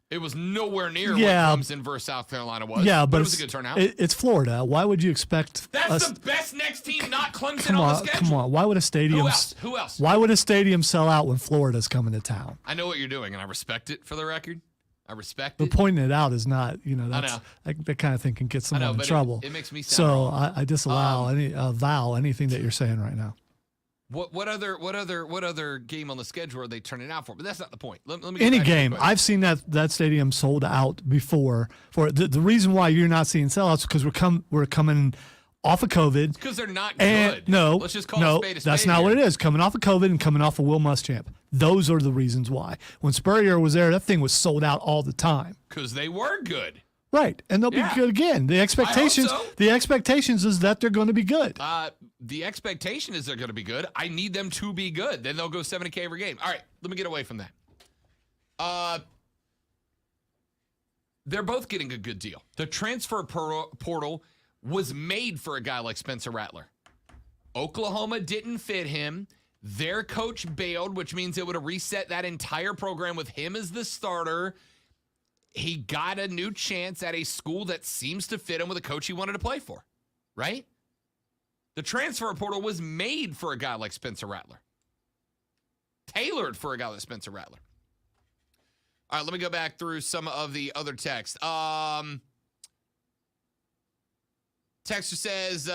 It was nowhere near what Clemson versus South Carolina was. Yeah, but it was a good turnout. It's Florida. Why would you expect? That's the best next team, not Clemson on the schedule. Come on. Why would a stadium? Who else? Why would a stadium sell out when Florida's coming to town? I know what you're doing, and I respect it. For the record, I respect it. But pointing it out is not, that's, that kind of thing can get someone in trouble. It makes me sound so wrong. I disavow anything that you're saying right now. What other game on the schedule are they turning out for? But that's not the point. Let me Any game. I've seen that stadium sold out before. For the reason why you're not seeing sellouts is because we're coming off of COVID. Because they're not good. No, let's just call it a spade. That's not what it is. Coming off of COVID and coming off of Will Muschamp. Those are the reasons why. When Spurrier was there, that thing was sold out all the time. Because they were good. Right, and they'll be good again. The expectations is that they're going to be good. The expectation is they're going to be good. I need them to be good. Then they'll go 70K every game. All right, let me get away from that. They're both getting a good deal. The transfer portal was made for a guy like Spencer Rattler. Oklahoma didn't fit him. Their coach bailed, which means it would have reset that entire program with him as the starter. He got a new chance at a school that seems to fit him with a coach he wanted to play for, right? The transfer portal was made for a guy like Spencer Rattler. Tailored for a guy like Spencer Rattler. All right, let me go back through some of the other texts. Texter says,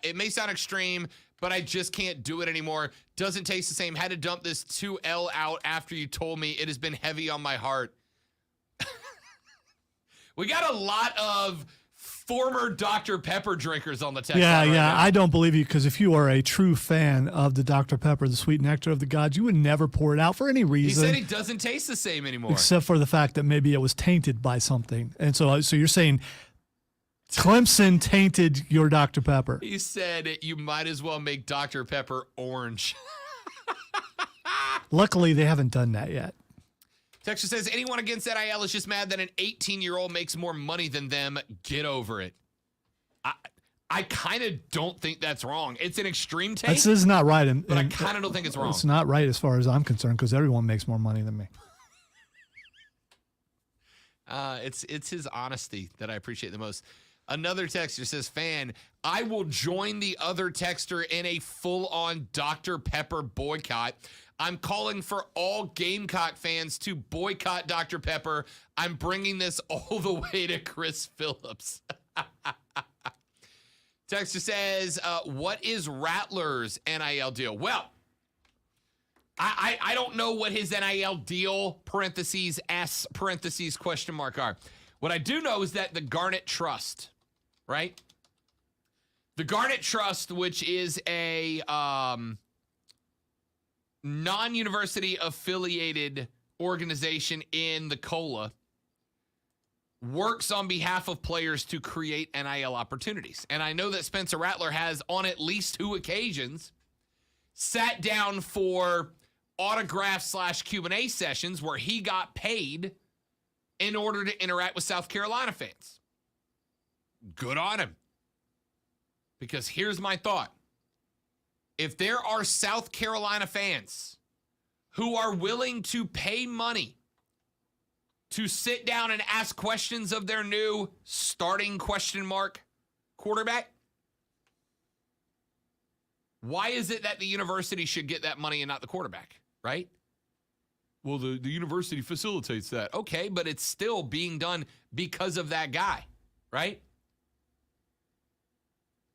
it may sound extreme, but I just can't do it anymore. Doesn't taste the same. Had to dump this 2L out after you told me. It has been heavy on my heart. We got a lot of former Dr. Pepper drinkers on the text. Yeah. Now. I don't believe you because if you are a true fan of the Dr. Pepper, the sweet nectar of the gods, you would never pour it out for any reason. He said it doesn't taste the same anymore. Except for the fact that maybe it was tainted by something. And so you're saying Clemson tainted your Dr. Pepper. He said you might as well make Dr. Pepper orange. Luckily, they haven't done that yet. Texture says, anyone against NIL is just mad that an 18-year-old makes more money than them. Get over it. I kind of don't think that's wrong. It's an extreme take. This is not right. But I kind of don't think it's wrong. It's not right as far as I'm concerned because everyone makes more money than me. It's his honesty that I appreciate the most. Another texter says, fan, I will join the other texter in a full-on Dr. Pepper boycott. I'm calling for all Gamecock fans to boycott Dr. Pepper. I'm bringing this all the way to Chris Phillips. Texter says, what is Rattler's NIL deal? Well, I don't know what his NIL deal, parentheses, S, parentheses, question mark are. What I do know is that the Garnet Trust, right? The Garnet Trust, which is a non-university affiliated organization in the COLA works on behalf of players to create NIL opportunities. And I know that Spencer Rattler has, on at least 2 occasions, sat down for autograph / Q&A sessions where he got paid in order to interact with South Carolina fans. Good on him. Because here's my thought. If there are South Carolina fans who are willing to pay money to sit down and ask questions of their new starting ? Quarterback, why is it that the university should get that money and not the quarterback, right? Well, the university facilitates that. Okay, but it's still being done because of that guy, right?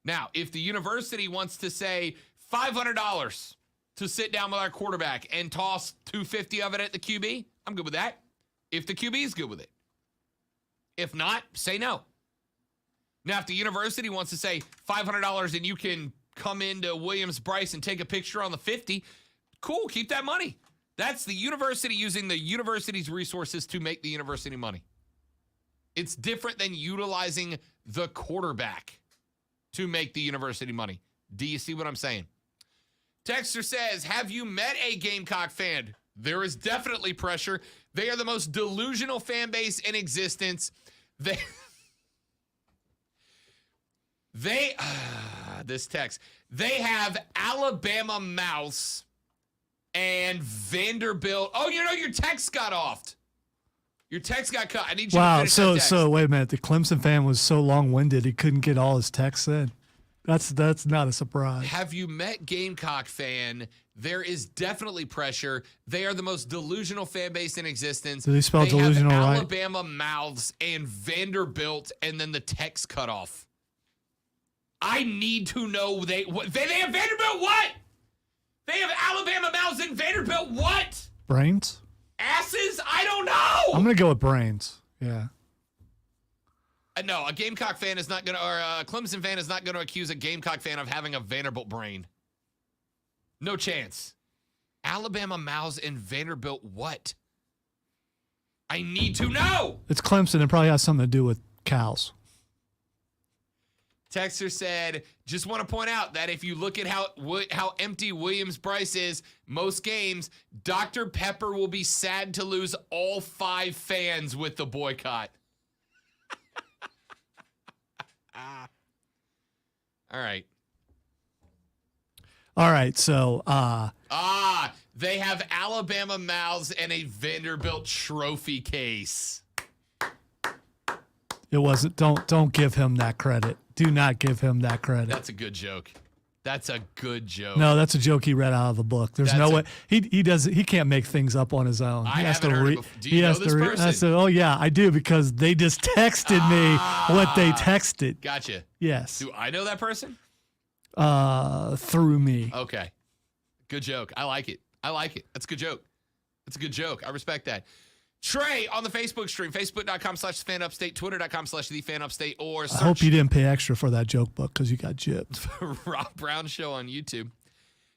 Now, if the university wants to say $500 to sit down with our quarterback and toss $250 of it at the QB, I'm good with that. If the QB is good with it. If not, say no. Now, if the university wants to say $500 and you can come into Williams-Brice and take a picture on the 50, cool, keep that money. That's the university using the university's resources to make the university money. It's different than utilizing the quarterback to make the university money. Do you see what I'm saying? Texter says, have you met a Gamecock fan? There is definitely pressure. They are the most delusional fan base in existence. This text. They have Alabama Mouse and Vanderbilt. Oh, your text got offed. Your text got cut. I need you to finish that text. So wait a minute. The Clemson fan was so long-winded he couldn't get all his texts in. That's not a surprise. Have you met Gamecock fan? There is definitely pressure. They are the most delusional fan base in existence. Do they spell delusional have right? Alabama Mouths and Vanderbilt, and then the text cut off. I need to know they have Vanderbilt what? They have Alabama Mouths and Vanderbilt what? Brains? Asses? I don't know. I'm going to go with brains. Yeah. No, a Gamecock fan is not going to, or a Clemson fan is not going to accuse a Gamecock fan of having a Vanderbilt brain. No chance. Alabama Mouths and Vanderbilt what? I need to know. It's Clemson. It probably has something to do with cows. Texter said, just want to point out that if you look at how empty Williams-Brice is most games, Dr. Pepper will be sad to lose all 5 fans with the boycott. All right. All right, so they have Alabama Mouths and a Vanderbilt trophy case. it wasn't. Don't give him that credit. Do not give him that credit. That's a good joke. That's a good joke. No, that's a joke he read out of the book. There's no way he can't make things up on his own. I haven't heard it before. Do you know this person? I said, oh yeah, I do because they just texted me what they texted. Gotcha. Yes. Do I know that person? Through me. Okay. Good joke. I like it. That's a good joke. That's a good joke. I respect that. Trey on the Facebook stream, facebook.com/thefanupstate, twitter.com/thefanupstate, or search. I hope you didn't pay extra for that joke book because you got gypped. Rob Brown Show on YouTube.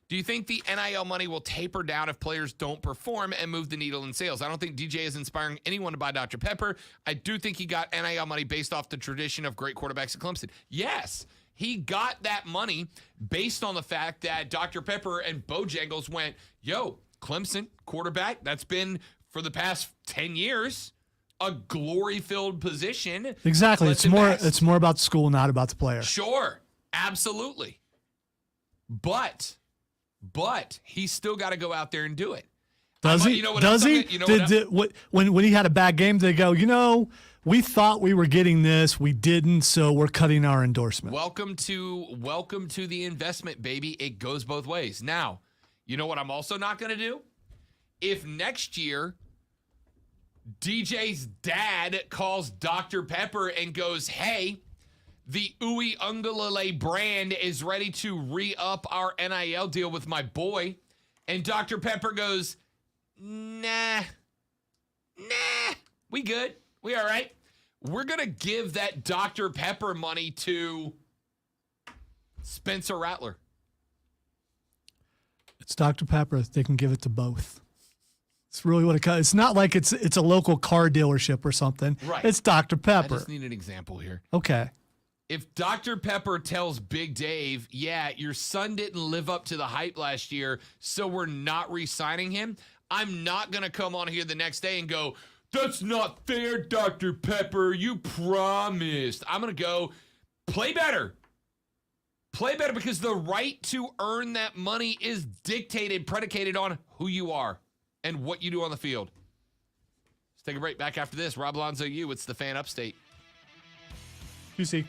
Do you think the NIL money will taper down if players don't perform and move the needle in sales? I don't think DJ is inspiring anyone to buy Dr. Pepper. I do think he got NIL money based off the tradition of great quarterbacks at Clemson. Yes, he got that money based on the fact that Dr. Pepper and Bojangles went, yo, Clemson quarterback, that's been for the past 10 years, a glory-filled position. Exactly. It's more about the school, not about the player. Sure. Absolutely. But he's still got to go out there and do it. Does he? Does he? When he had a bad game, they go, we thought we were getting this. We didn't, so we're cutting our endorsement. Welcome to the investment, baby. It goes both ways. Now, you know what I'm also not going to do? If next year DJ's dad calls Dr. Pepper and goes, hey, the Uwe Ungalale brand is ready to re-up our NIL deal with my boy, and Dr. Pepper goes, nah, we good. We all right. We're going to give that Dr. Pepper money to Spencer Rattler. It's Dr. Pepper. They can give it to both. It's really what it comes. It's not like it's a local car dealership or something. Right. It's Dr. I Pepper. just need an example here. Okay. If Dr. Pepper tells Big Dave, yeah, your son didn't live up to the hype last year, so we're not re-signing him, I'm not going to come on here the next day and go, that's not fair, Dr. Pepper. You promised. I'm going to go, play better. Play better, because the right to earn that money is predicated on who you are and what you do on the field. Let's take a break. Back after this. Rob Alonzo, it's the Fan Upstate. You see.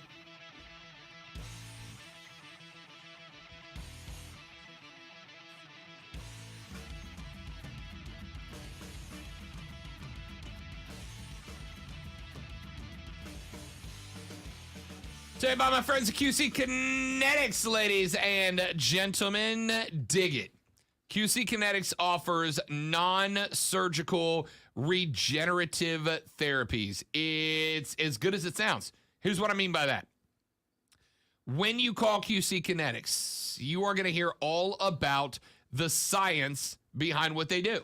Today by my friends at QC Kinetics, ladies and gentlemen. Dig it. QC Kinetics offers non-surgical regenerative therapies. It's as good as it sounds. Here's what I mean by that. When you call QC Kinetics, you are going to hear all about the science behind what they do.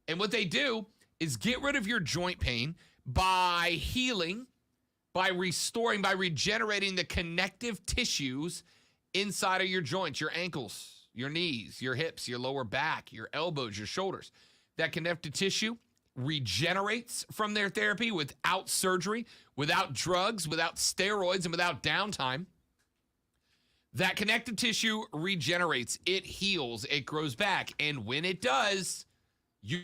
And what they do is get rid of your joint pain by healing, by restoring, by regenerating the connective tissues inside of your joints, your ankles, your knees, your hips, your lower back, your elbows, your shoulders. That connective tissue regenerates from their therapy without surgery, without drugs, without steroids, and without downtime. That connective tissue regenerates, it heals, it grows back, and when it does, you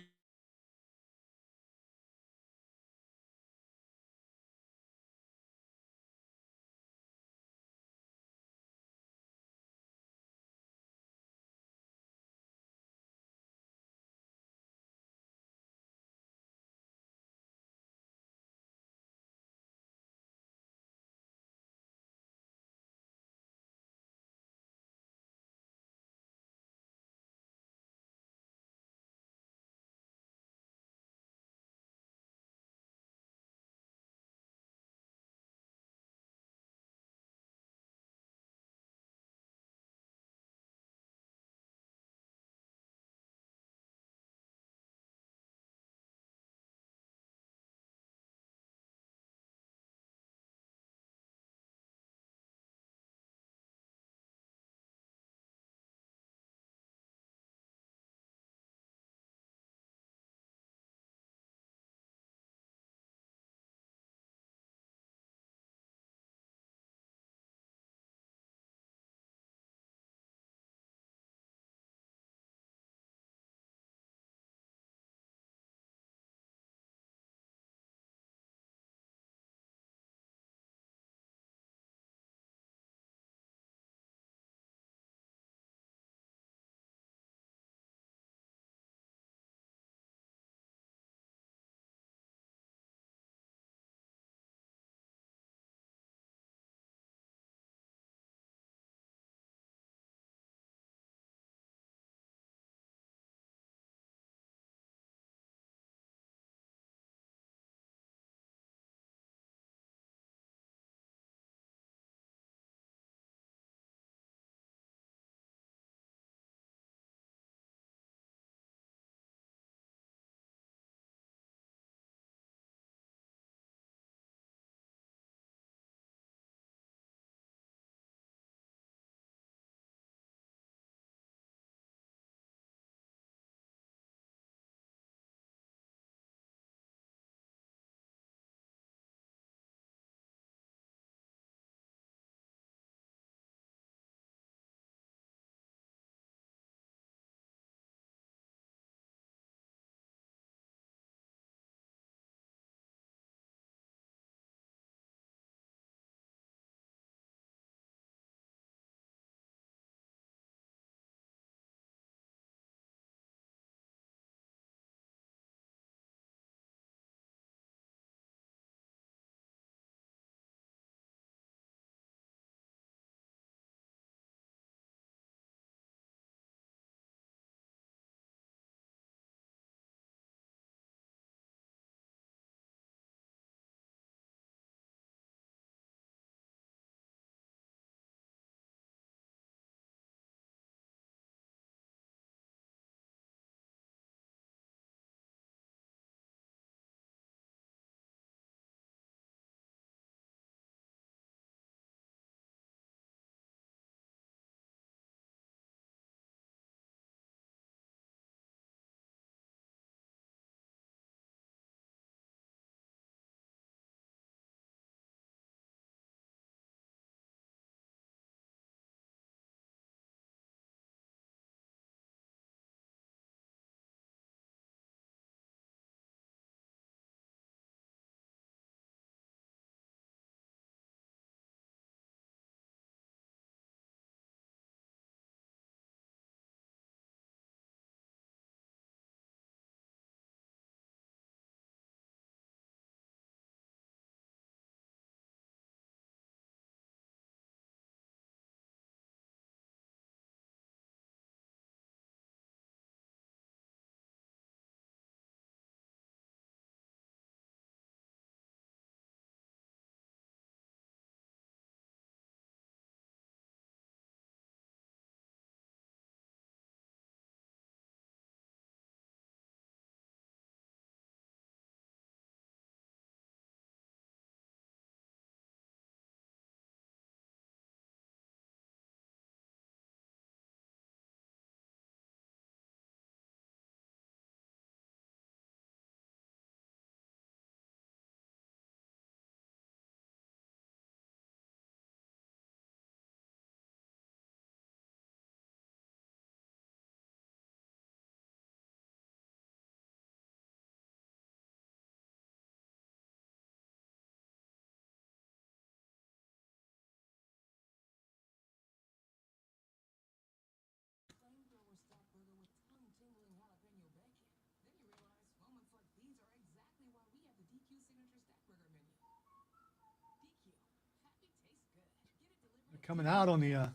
coming out on the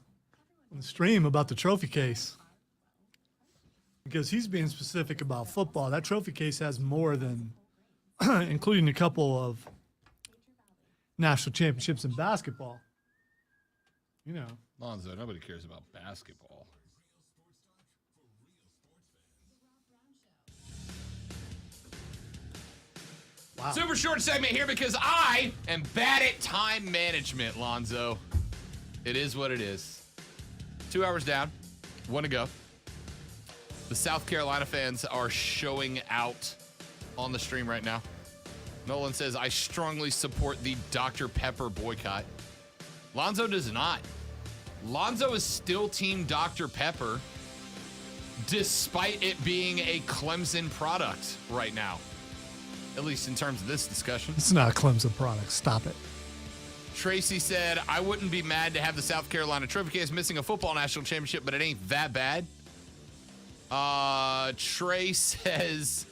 stream about the trophy case. Because he's being specific about football. That trophy case has more than, including a couple of national championships in basketball. You know. Lonzo, nobody cares about basketball. Wow. Super short segment here because I am bad at time management, Lonzo. It is what it is. 2 hours down, 1 to go. The South Carolina fans are showing out on the stream right now. Nolan says, I strongly support the Dr. Pepper boycott. Lonzo does not. Lonzo is still team Dr. Pepper, despite it being a Clemson product right now. At least in terms of this discussion. It's not a Clemson product. Stop it. Tracy said, I wouldn't be mad to have the South Carolina trophy case missing a football national championship, but it ain't that bad. Trey says,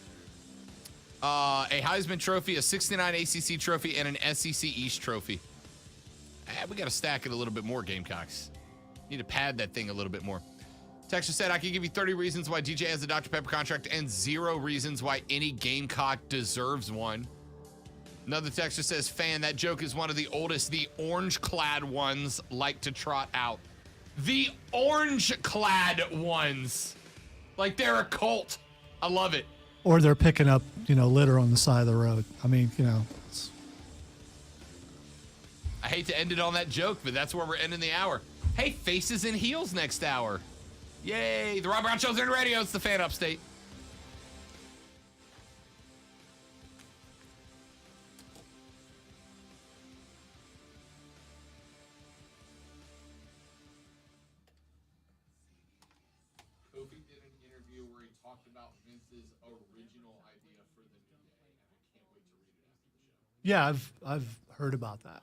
a Heisman trophy, a 69 ACC trophy, and an SEC East trophy. We got to stack it a little bit more, Gamecocks. Need to pad that thing a little bit more. Texture said, I could give you 30 reasons why DJ has a Dr. Pepper contract and 0 reasons why any Gamecock deserves one. Another texture says, fan, that joke is one of the oldest. The orange-clad ones like to trot out. The orange-clad ones. Like they're a cult. I love it. Or they're picking up, litter on the side of the road. I mean, it's... I hate to end it on that joke, but that's where we're ending the hour. Hey, faces and heels next hour. Yay. The Rob Brown Show's in radio. It's the Fan Upstate. Kofi did an interview where he talked about Vince's original idea for the new day, and I can't wait to read it after the show. Yeah, I've heard about that.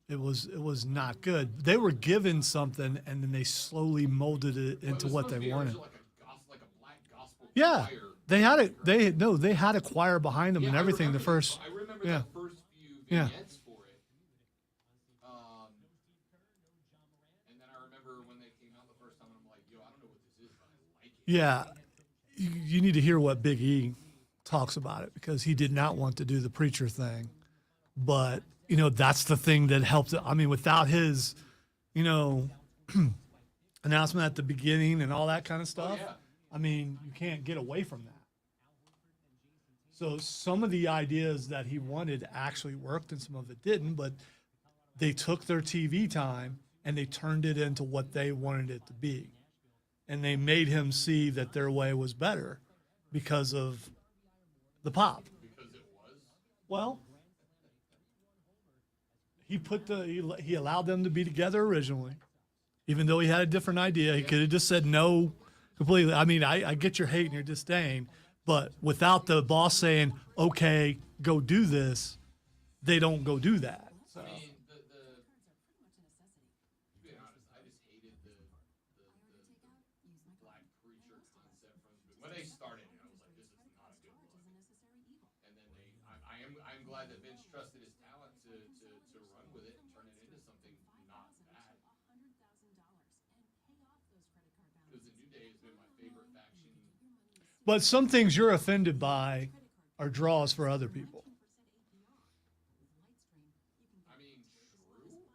It was not good. They were given something, and then they slowly molded it into what they wanted. Like a black gospel Yeah, choir. they had it. They had a choir behind them and everything. I The first, remember yeah, the first few Yeah. vignettes for it. And then I remember when they came out the first time, and I'm like, yo, I don't know what this is, but I like it. yeah. You need to hear what Big E talks about it, because he did not want to do the preacher thing, but that's the thing that helped. I mean, without his, announcement at the beginning and all that kind of stuff, yeah. I mean, you can't get away from that. So some of the ideas that he wanted actually worked and some of it didn't, but they took their TV time and they turned it into what they wanted it to be. And they made him see that their way was better because of the pop. Because it was. Well, he allowed them to be together originally, even though he had a different idea. He could have just said no completely. I mean, I get your hate and your disdain, but without the boss saying, okay, go do this, they don't go do that. So. I mean, to be honest, I just hated the black preacher concept from when they started. I was like, this is not a good look. And then I'm glad that Vince trusted his talent to run with it and turn it into something not bad. Because the New Day has been my favorite faction. But some things you're offended by are draws for other people. I mean, true.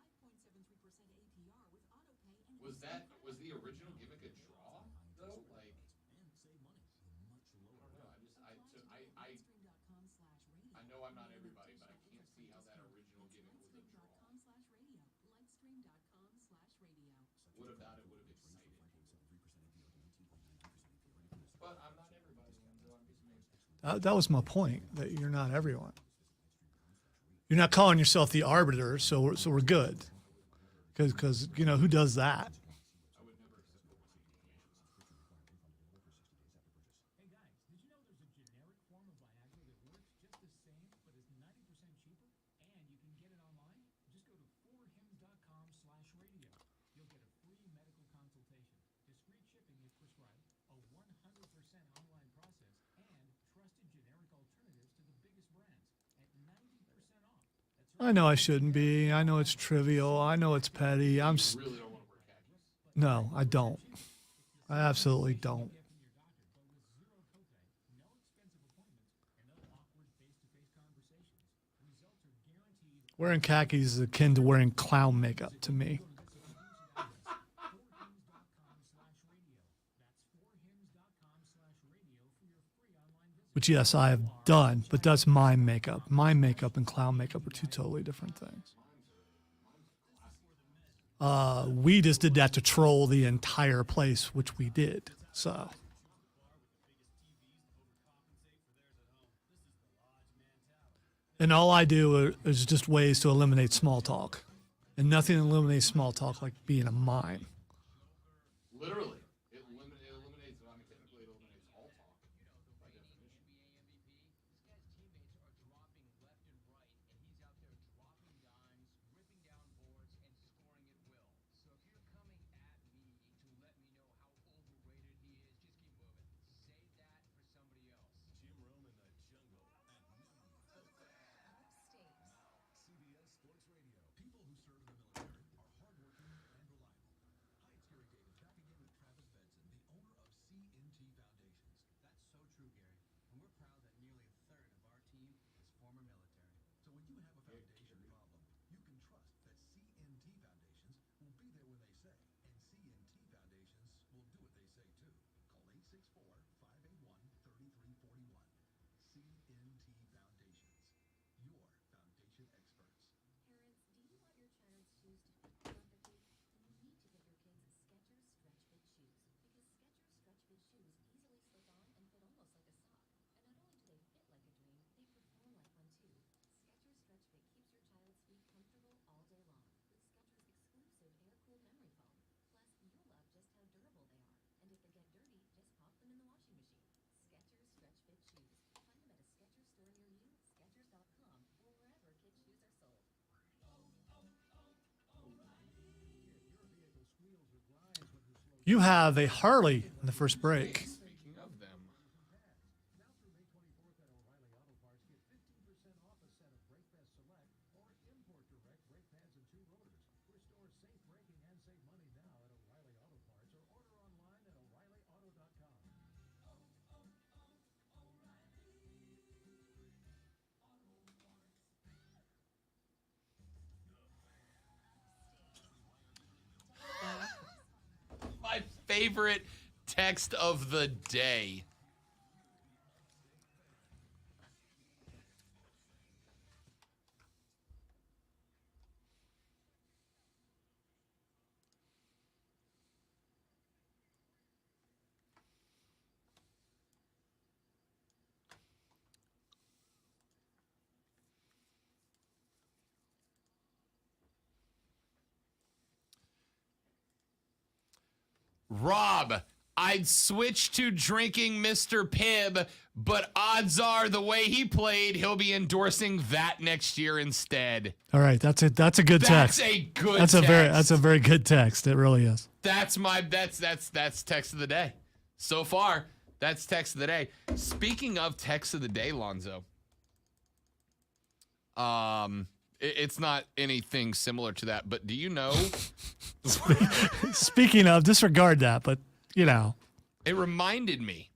Was the original gimmick a draw though? Like, I don't know. I know I'm not everybody, but I can't see how that original gimmick was a draw. What about it would have excited? But I'm not everybody, so I'm just me. That was my point, that you're not everyone. You're not calling yourself the arbiter, so we're good. Because who does that? Hey guys, did you know there's a generic form of Viagra that works just the same but is 90% cheaper? And you can get it online? Just go to forhims.com/radio. You'll get a free medical consultation. Discreet shipping if prescribed, a 100% online process, and trusted generic alternatives to the biggest brands at 90% off. That's I know I shouldn't be. I know it's trivial. I know it's petty. Really don't want to wear khakis. No, I don't. I absolutely don't. Wearing khakis is akin to wearing clown makeup to me. Which, yes, I have done, but that's my makeup. My makeup and clown makeup are two totally different things. We just did that to troll the entire place, which we did. So, and all I do is just ways to eliminate small talk, and nothing eliminates small talk like being a mime. Literally. It eliminates, I mean, technically it eliminates all talk by definition. You have a Harley in the first break. Speaking of them. My favorite text of the day. Rob, I'd switch to drinking Mr. Pibb, but odds are the way he played, he'll be endorsing that next year instead. All right, that's a good text. That's a good text. That's a very good text. It really is. That's text of the day. So far, that's text of the day. Speaking of text of the day, Lonzo. It's not anything similar to that, but do you know? Speaking of, disregard that, but you know. It reminded me,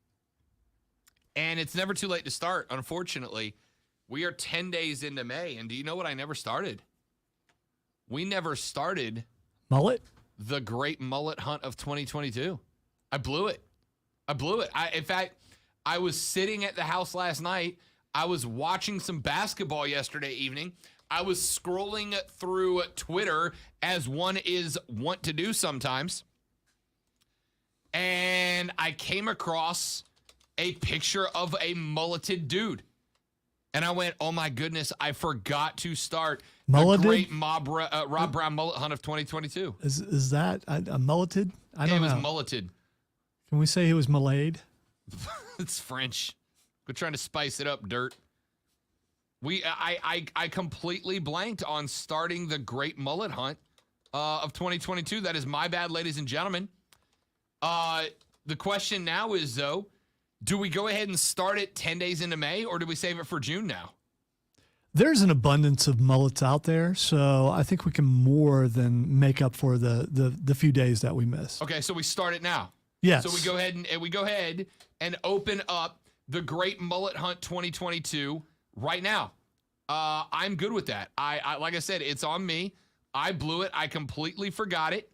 and it's never too late to start, unfortunately. We are 10 days into May, and do you know what I never started? We never started Mullet? the great mullet hunt of 2022. I blew it. In fact, I was sitting at the house last night. I was watching some basketball yesterday evening. I was scrolling through Twitter, as one is wont to do sometimes. And I came across a picture of a mulleted dude. And I went, oh my goodness, I forgot to start Mulleted? the great Rob Brown mullet hunt of 2022. Is that a mulleted? I don't know. It was mulleted. Can we say he was mulleted? It's French. We're trying to spice it up, dirt. I completely blanked on starting the great mullet hunt of 2022. That is my bad, ladies and gentlemen. The question now is, though, do we go ahead and start it 10 days into May, or do we save it for June now? There's an abundance of mullets out there, so I think we can more than make up for the few days that we missed. Okay, so we start it now. Yes. So we go ahead and open up the Great Mullet Hunt 2022 right now. I'm good with that. I like I said, it's on me. I blew it. I completely forgot it.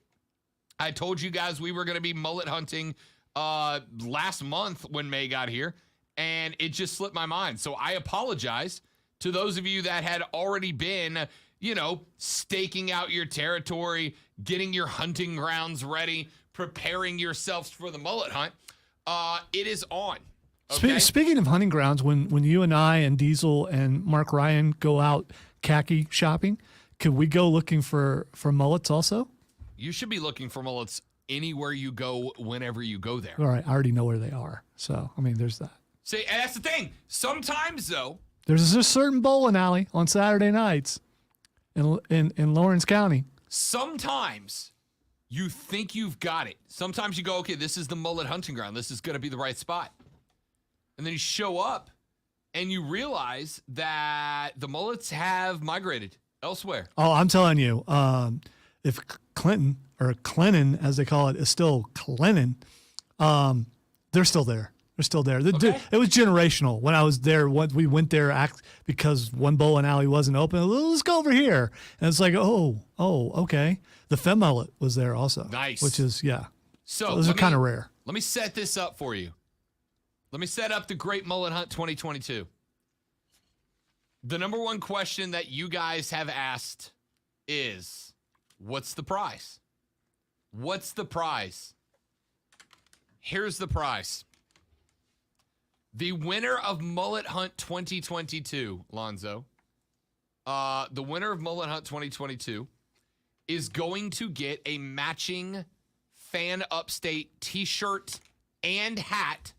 I told you guys we were going to be mullet hunting last month when May got here, and it just slipped my mind. So I apologize to those of you that had already been, staking out your territory, getting your hunting grounds ready, preparing yourselves for the mullet hunt. It is on. Okay? Speaking of hunting grounds, when you and I and Diesel and Mark Ryan go out khaki shopping, could we go looking for mullets also? You should be looking for mullets anywhere you go, whenever you go there. All right, I already know where they are. So, I mean, there's that. See, and that's the thing. Sometimes, though, there's a certain bowling alley on Saturday nights in Lawrence County. Sometimes you think you've got it. Sometimes you go, okay, this is the mullet hunting ground. This is going to be the right spot. And then you show up and you realize that the mullets have migrated elsewhere. Oh, I'm telling you, if Clinton, or Clennon, as they call it, is still Clennon, they're still there. They're still there. Okay. It was generational. When I was there, we went there because one bowling alley wasn't open. Let's go over here. And it's like, oh, okay. The Fem mullet was there also. Nice. Which is, yeah. So those are kind of rare. Let me set this up for you. Let me set up the Great Mullet Hunt 2022. The number one question that you guys have asked is, what's the prize? What's the prize? Here's the prize. The winner of Mullet Hunt 2022, Lonzo, the winner of Mullet Hunt 2022 is going to get a matching Fan Upstate t-shirt and hat,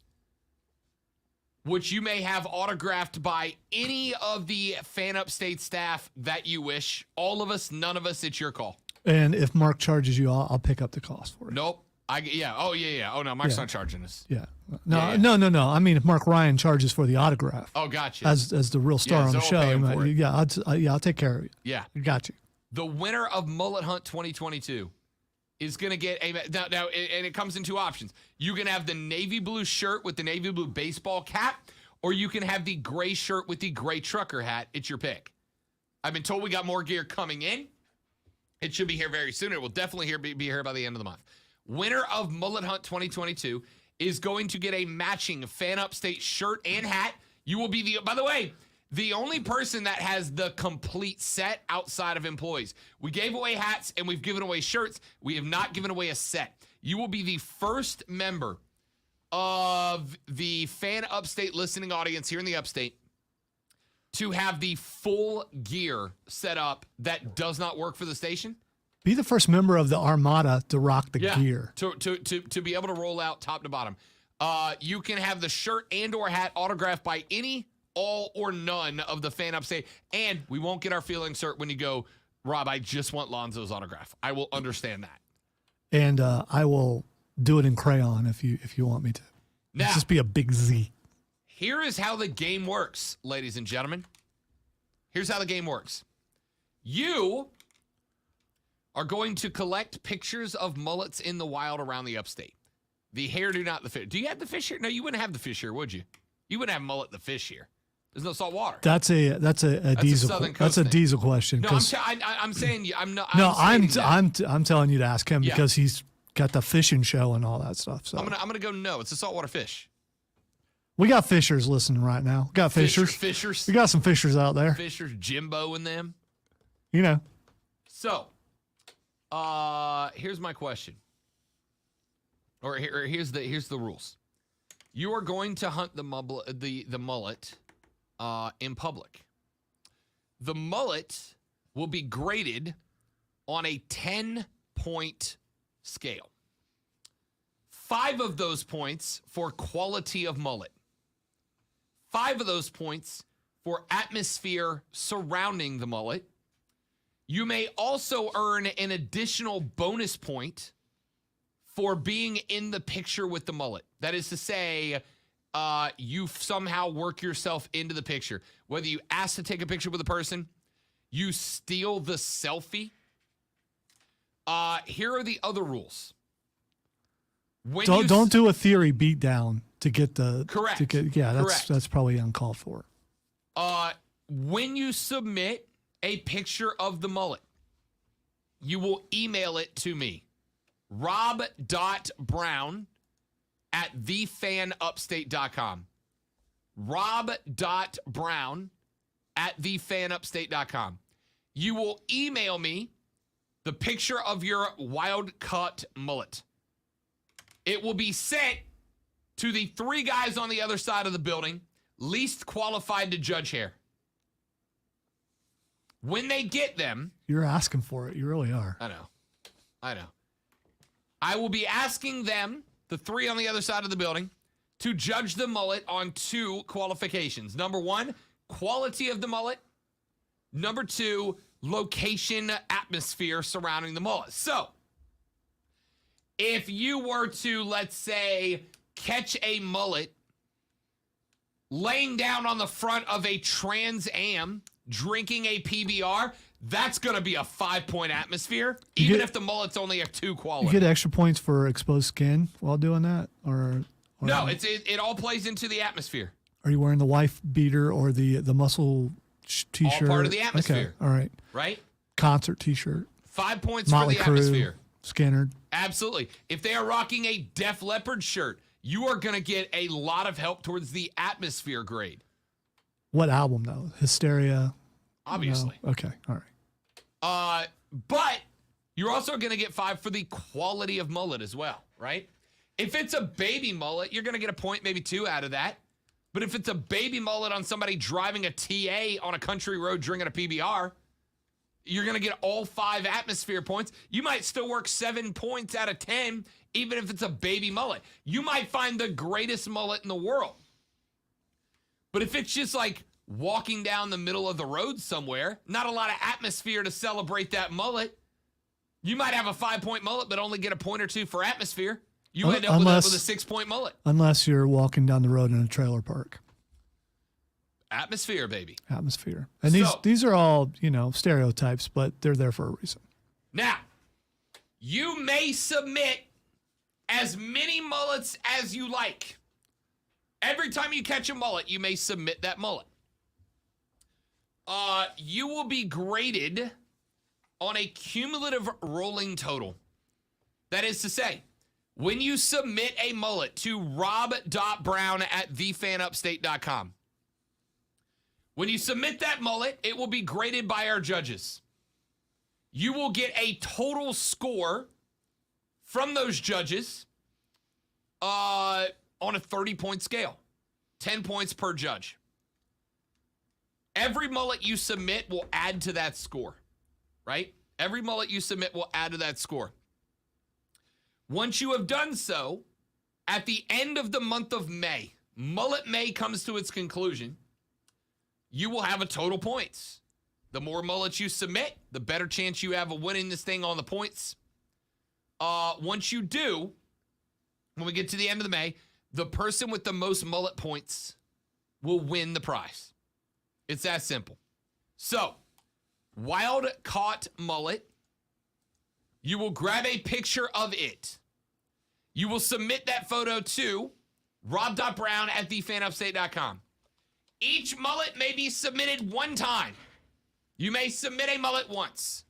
which you may have autographed by any of the Fan Upstate staff that you wish. All of us, none of us, it's your call. And if Mark charges you, I'll pick up the cost for it. Nope. Oh, no, Mark's not charging us. Yeah. No. I mean, if Mark Ryan charges for the autograph. Oh, gotcha. As the real star on the show. I'll take care of you. Yeah. Got you. The winner of Mullet Hunt 2022 is going to get now, and it comes in two options. You can have the navy blue shirt with the navy blue baseball cap, or you can have the gray shirt with the gray trucker hat. It's your pick. I've been told we got more gear coming in. It should be here very soon. It will definitely be here by the end of the month. Winner of Mullet Hunt 2022 is going to get a matching Fan Upstate shirt and hat. You will be by the way, the only person that has the complete set outside of employees. We gave away hats and we've given away shirts. We have not given away a set. You will be the first member of the Fan Upstate listening audience here in the Upstate to have the full gear set up that does not work for the station. Be the first member of the Armada to rock the gear. To be able to roll out top to bottom. You can have the shirt and or hat autographed by any, all, or none of the Fan Upstate. And we won't get our feelings hurt when you go, Rob, I just want Lonzo's autograph. I will understand that. And I will do it in crayon if you want me to. Now, just be a big Z. Here is how the game works, ladies and gentlemen. Here's how the game works. You are going to collect pictures of mullets in the wild around the Upstate. The hairdo, not the fish. Do you have the fish here? No, you wouldn't have the fish here, would you? You wouldn't have mullet the fish here. There's no salt water. That's a diesel. That's a diesel question. No, I'm saying you. I'm not. No, I'm telling you to ask him because he's got the fishing show and all that stuff. So I'm gonna go. No, it's a saltwater fish. We got fishers listening right now. Got fishers. Fishers. We got some fishers out there. Fishers, Jimbo and them. You know. So, here's my question. Or here's the rules. You are going to hunt the mullet in public. The mullet will be graded on a 10-point scale. 5 of those points for quality of mullet. 5 of those points for atmosphere surrounding the mullet. You may also earn an additional bonus point for being in the picture with the mullet. That is to say, you somehow work yourself into the picture. Whether you ask to take a picture with a person, you steal the selfie. Here are the other rules. Don't do a theory beat down to get the correct. That's probably uncalled for. When you submit a picture of the mullet, you will email it to me, rob.brown@thefanupstate.com. rob.brown@thefanupstate.com. You will email me the picture of your wild cut mullet. It will be sent to the 3 guys on the other side of the building, least qualified to judge hair. When they get them... You're asking for it. You really are. I know. I will be asking them, the 3 on the other side of the building, to judge the mullet on 2 qualifications. Number 1, quality of the mullet. Number 2, location, atmosphere surrounding the mullet. So, if you were to, let's say, catch a mullet laying down on the front of a Trans Am drinking a PBR, that's going to be a 5-point atmosphere, even if the mullet's only a 2 quality. You get extra points for exposed skin while doing that? Or no, it all plays into the atmosphere. Are you wearing the wife beater or the muscle t-shirt? All part of the atmosphere. Okay, all right. Right? Concert t-shirt. 5 points Motley for the atmosphere. Skinner. Absolutely. If they are rocking a Def Leppard shirt, you are going to get a lot of help towards the atmosphere grade. What album, though? Hysteria? Obviously. No? Okay, all right. But you're also going to get 5 for the quality of mullet as well, right? If it's a baby mullet, you're going to get a point, maybe 2 out of that. But if it's a baby mullet on somebody driving a TA on a country road drinking a PBR, you're going to get all 5 atmosphere points. You might still work 7 points out of 10, even if it's a baby mullet. You might find the greatest mullet in the world. But if it's just like walking down the middle of the road somewhere, not a lot of atmosphere to celebrate that mullet, you might have a 5-point mullet, but only get a point or 2 for atmosphere. You end up with a 6-point mullet. Unless you're walking down the road in a trailer park. Atmosphere, baby. Atmosphere. And these are all, stereotypes, but they're there for a reason. Now, you may submit as many mullets as you like. Every time you catch a mullet, you may submit that mullet. You will be graded on a cumulative rolling total. That is to say, when you submit a mullet to rob.brown@thefanupstate.com, when you submit that mullet, it will be graded by our judges. You will get a total score from those judges on a 30-point scale, 10 points per judge. Every mullet you submit will add to that score, right? Every mullet you submit will add to that score. Once you have done so, at the end of the month of May, Mullet May comes to its conclusion, you will have a total points. The more mullets you submit, the better chance you have of winning this thing on the points. Once you do, when we get to the end of the May, the person with the most mullet points will win the prize. It's that simple. So, wild caught mullet, you will grab a picture of it. You will submit that photo to rob.brown@thefanupstate.com. Each mullet may be submitted 1 time. You may submit a mullet once.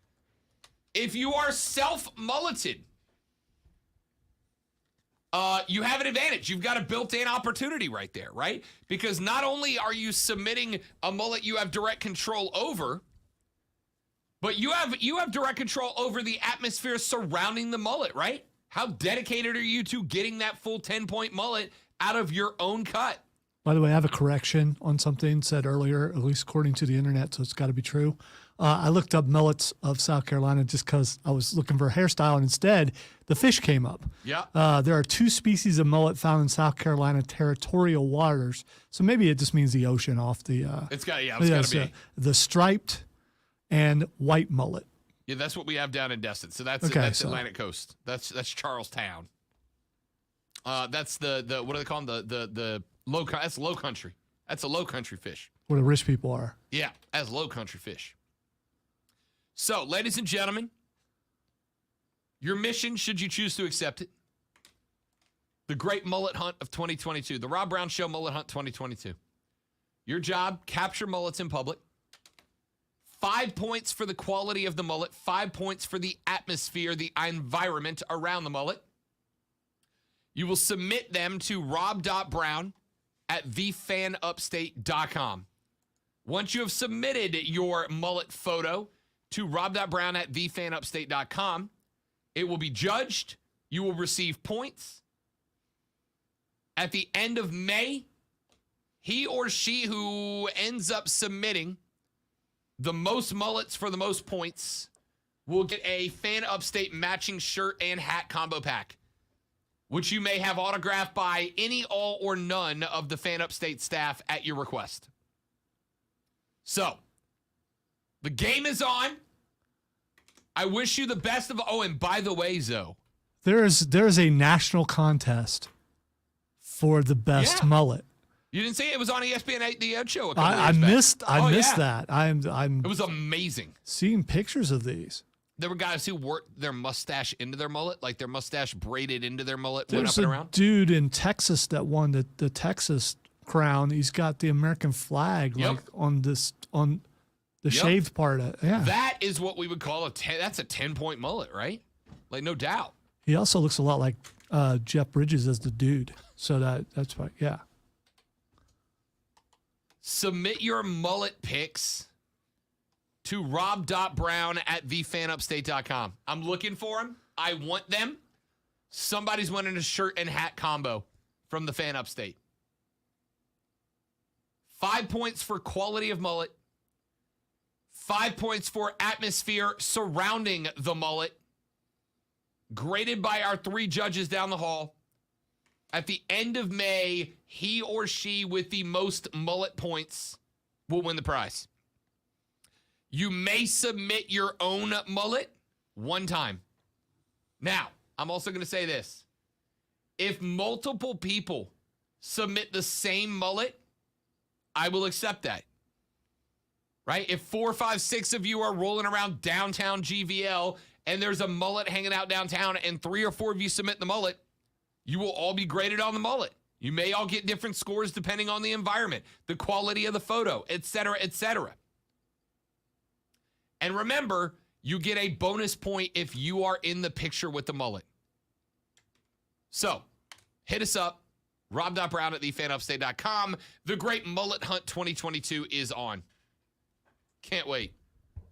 If you are self-mulleted, you have an advantage. You've got a built-in opportunity right there, right? Because not only are you submitting a mullet you have direct control over, but you have direct control over the atmosphere surrounding the mullet, right? How dedicated are you to getting that full 10-point mullet out of your own cut? By the way, I have a correction on something said earlier, at least according to the internet, so it's got to be true. I looked up mullets of South Carolina just because I was looking for a hairstyle, and instead, the fish came up. Yeah. There are 2 species of mullet found in South Carolina territorial waters, so maybe it just means the ocean off the... it's got to be. The striped and white mullet. Yeah, that's what we have down in Destin. So that's Atlantic Coast. That's Charlestown. That's the what do they call them? That's low country. That's a low country fish. Where the rich people are. Yeah, that's low country fish. So, ladies and gentlemen, your mission, should you choose to accept it, the great mullet hunt of 2022, the Rob Brown Show Mullet Hunt 2022. Your job, capture mullets in public. 5 points for the quality of the mullet, 5 points for the atmosphere, the environment around the mullet. You will submit them to rob.brown@thefanupstate.com. Once you have submitted your mullet photo to rob.brown@thefanupstate.com, it will be judged. You will receive points. At the end of May, he or she who ends up submitting the most mullets for the most points will get a Fan Upstate matching shirt and hat combo pack, which you may have autographed by any, all, or none of the Fan Upstate staff at your request. So, the game is on. I wish you the best of. Oh, and by the way, Zoe, There's a national contest for the best mullet. You didn't see it? It was on ESPN the Ed Show. I missed that. It was amazing. Seeing pictures of these. There were guys who worked their mustache into their mullet, like their mustache braided into their mullet, There's went up and around. Dude in Texas that won the Texas crown. He's got the American flag like on the shaved part of it. Yeah. That is what we would call that's a 10-point mullet, right? Like, no doubt. He also looks a lot like Jeff Bridges as the dude. So that's why, yeah. Submit your mullet pics to rob.brown@thefanupstate.com. I'm looking for them. I want them. Somebody's winning a shirt and hat combo from the Fan Upstate. 5 points for quality of mullet. 5 points for atmosphere surrounding the mullet. Graded by our 3 judges down the hall. At the end of May, he or she with the most mullet points will win the prize. You may submit your own mullet one time. Now, I'm also going to say this. If multiple people submit the same mullet, I will accept that. Right? If 4, 5, 6 of you are rolling around downtown GVL and there's a mullet hanging out downtown and 3 or 4 of you submit the mullet, you will all be graded on the mullet. You may all get different scores depending on the environment, the quality of the photo, etc., etc. And remember, you get a bonus point if you are in the picture with the mullet. So, hit us up, rob.brown@thefanupstate.com. The Great Mullet Hunt 2022 is on. Can't wait.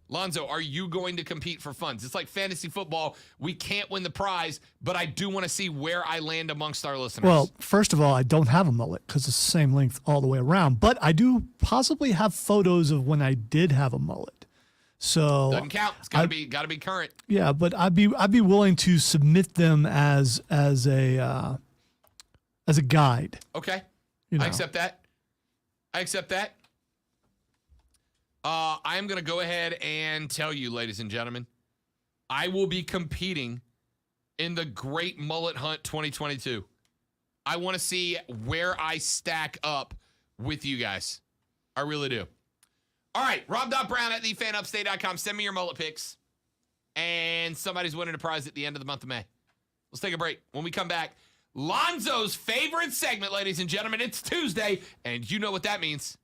Lonzo, are you going to compete for funds? It's like fantasy football. We can't win the prize, but I do want to see where I land amongst our listeners. Well, first of all, I don't have a mullet because it's the same length all the way around. But I do possibly have photos of when I did have a mullet. So doesn't count. It's gotta be current. Yeah, but I'd be willing to submit them as a guide. Okay. You know. I accept that. I am going to go ahead and tell you, ladies and gentlemen, I will be competing in the Great Mullet Hunt 2022. I want to see where I stack up with you guys. I really do. All right, rob.brown@thefanupstate.com. Send me your mullet pics. And somebody's winning a prize at the end of the month of May. Let's take a break. When we come back, Lonzo's favorite segment, ladies and gentlemen. It's Tuesday, and you know what that means.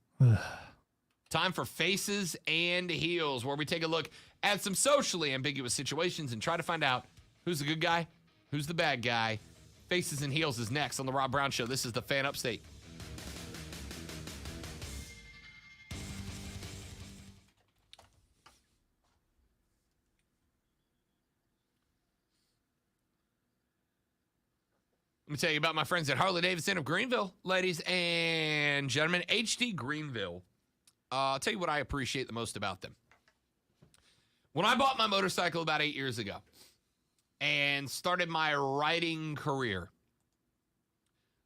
Time for Faces and Heels, where we take a look at some socially ambiguous situations and try to find out who's the good guy, who's the bad guy. Faces and Heels is next on The Rob Brown Show. This is the Fan Upstate. Let me tell you about my friends at Harley-Davidson of Greenville, ladies and gentlemen. HD Greenville. I'll tell you what I appreciate the most about them. When I bought my motorcycle about 8 years ago and started my riding career,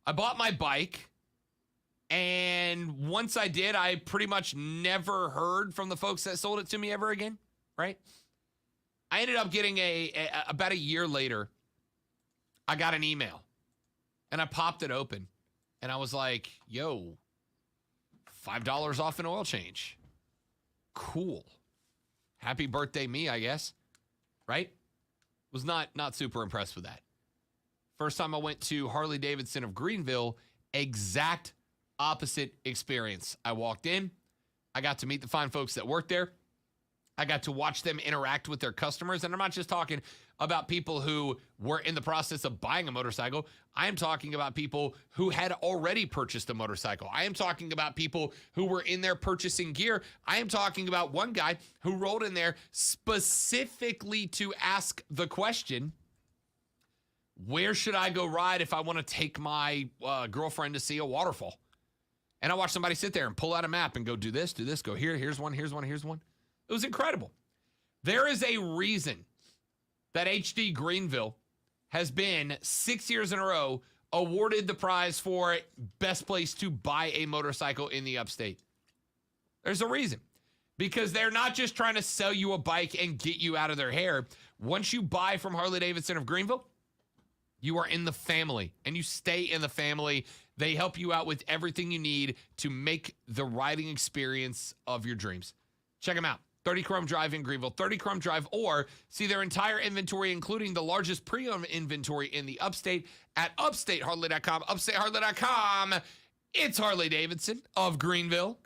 I bought my bike, and once I did, I pretty much never heard from the folks that sold it to me ever again, right? I ended up getting about a year later, I got an email, and I popped it open, And I was like, yo, $5 off an oil change. Cool. Happy birthday me, I guess. Right? Was not super impressed with that. First time I went to Harley-Davidson of Greenville, exact opposite experience. I walked in. I got to meet the fine folks that work there. I got to watch them interact with their customers. And I'm not just talking about people who were in the process of buying a motorcycle. I am talking about people who had already purchased a motorcycle. I am talking about people who were in there purchasing gear. I am talking about one guy who rolled in there specifically to ask the question, where should I go ride if I want to take my girlfriend to see a waterfall? And I watched somebody sit there and pull out a map and go, do this, go here, here's one. It was incredible. There is a reason that HD Greenville has been 6 years in a row awarded the prize for best place to buy a motorcycle in the upstate. There's a reason. Because they're not just trying to sell you a bike and get you out of their hair. Once you buy from Harley-Davidson of Greenville, you are in the family and you stay in the family. They help you out with everything you need to make the riding experience of your dreams. Check them out. 30 Chrome Drive in Greenville, 30 Chrome Drive, or see their entire inventory, including the largest pre-owned inventory in the upstate at upstateharley.com. Upstateharley.com. It's Harley-Davidson of Greenville.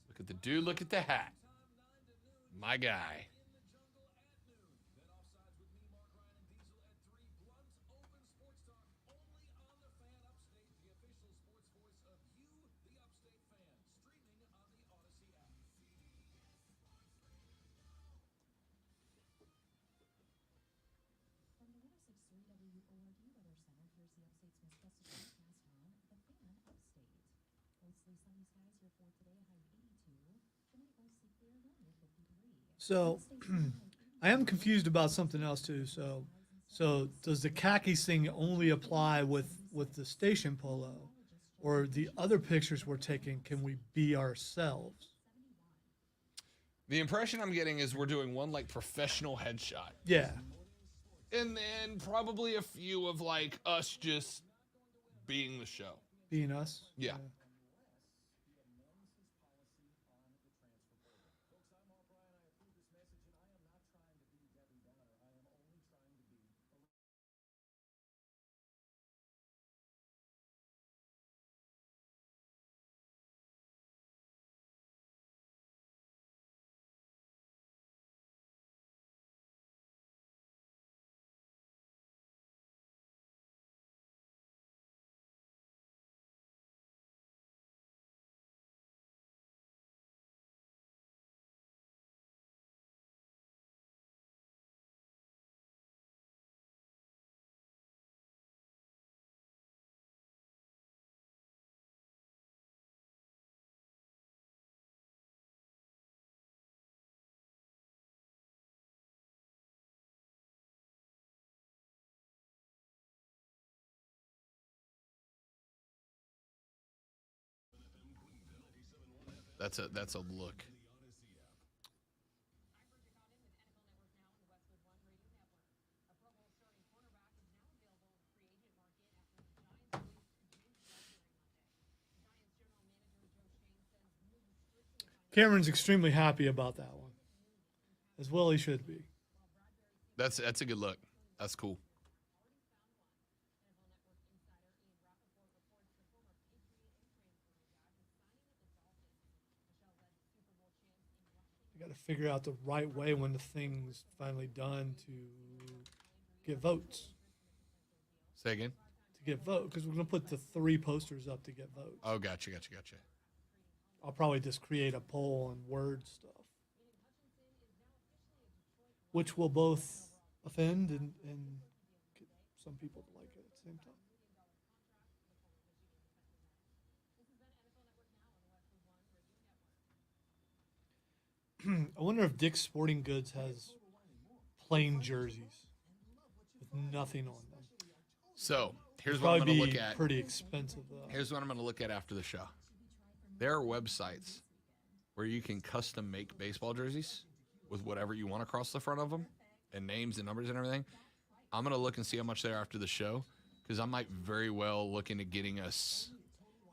Look at the dude, look at the hat. My guy. So I am confused about something else too. So does the khakis thing only apply with the station polo, or the other pictures we're taking, can we be ourselves? The impression I'm getting is we're doing one like professional headshot. Yeah. And then probably a few of like us just being the show. Being us? Yeah. That's a look. Cameron's extremely happy about that one. As well he should be. That's a good look. That's cool. You got to figure out the right way when the thing's finally done to get votes. Say again? To get vote, because we're going to put the 3 posters up to get votes. Oh, gotcha. I'll probably just create a poll and word stuff, which will both offend and get some people to like it at the same time. I wonder if Dick's Sporting Goods has plain jerseys with nothing on them. So here's It'd what I'm probably going to be look at. pretty expensive though. Here's what I'm going to look at after the show. There are websites where you can custom make baseball jerseys with whatever you want across the front of them and names and numbers and everything. I'm going to look and see how much they are after the show because I might very well look into getting us.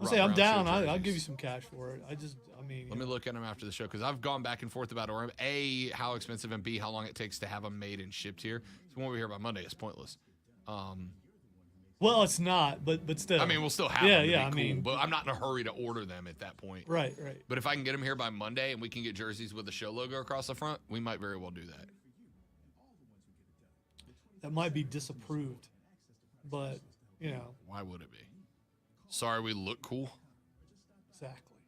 I'll say I'm down. I'll give you some cash for it. Let me look at them after the show because I've gone back and forth about order. A, how expensive, and B, how long it takes to have them made and shipped here. So when we hear about Monday, it's pointless. Well, it's not, but still. I mean, we'll still have them. To be cool, but I'm not in a hurry to order them at that point. Right. But if I can get them here by Monday and we can get jerseys with the show logo across the front, we might very well do that. That might be disapproved, but, Why would it be? Sorry, we look cool. Exactly.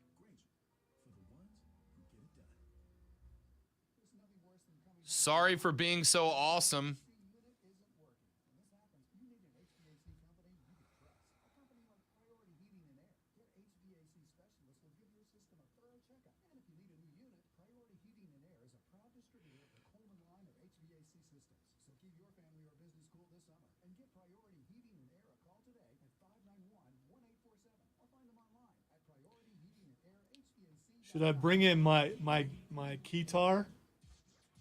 Sorry for being so awesome. Should I bring in my keytar,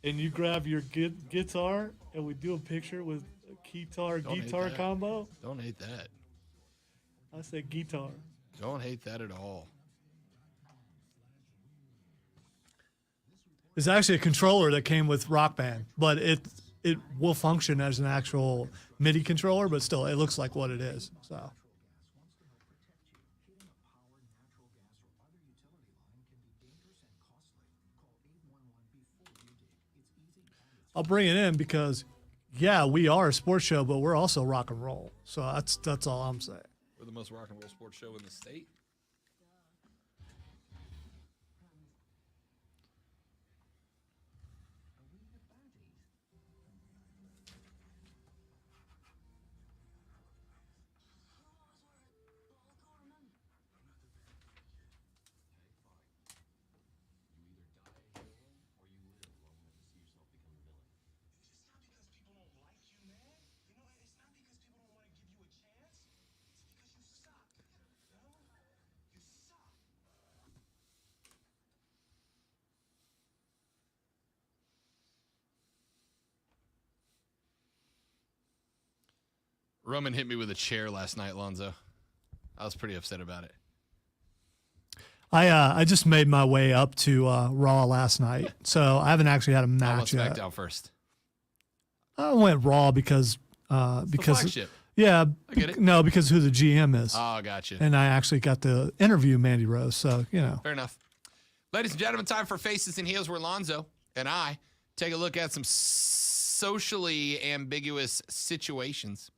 and you grab your guitar, and we do a picture with a guitar combo? Don't hate that. I said guitar. Don't hate that at all. It's actually a controller that came with Rock Band, but it will function as an actual MIDI controller, but still, it looks like what it is. So. I'll bring it in because, yeah, we are a sports show, but we're also rock and roll. So that's all I'm saying. We're the most rock and roll sports show in the state. Roman hit me with a chair last night, Lonzo. I was pretty upset about it. I just made my way up to Raw last night, so I haven't actually had a match yet. What's SmackDown first? I went Raw because the flagship. Yeah, I get it. No, because who the GM is. Oh, gotcha. And I actually got to interview Mandy Rose, so Fair enough. Ladies and gentlemen, time for Faces and Heels, where Lonzo and I take a look at some socially ambiguous situations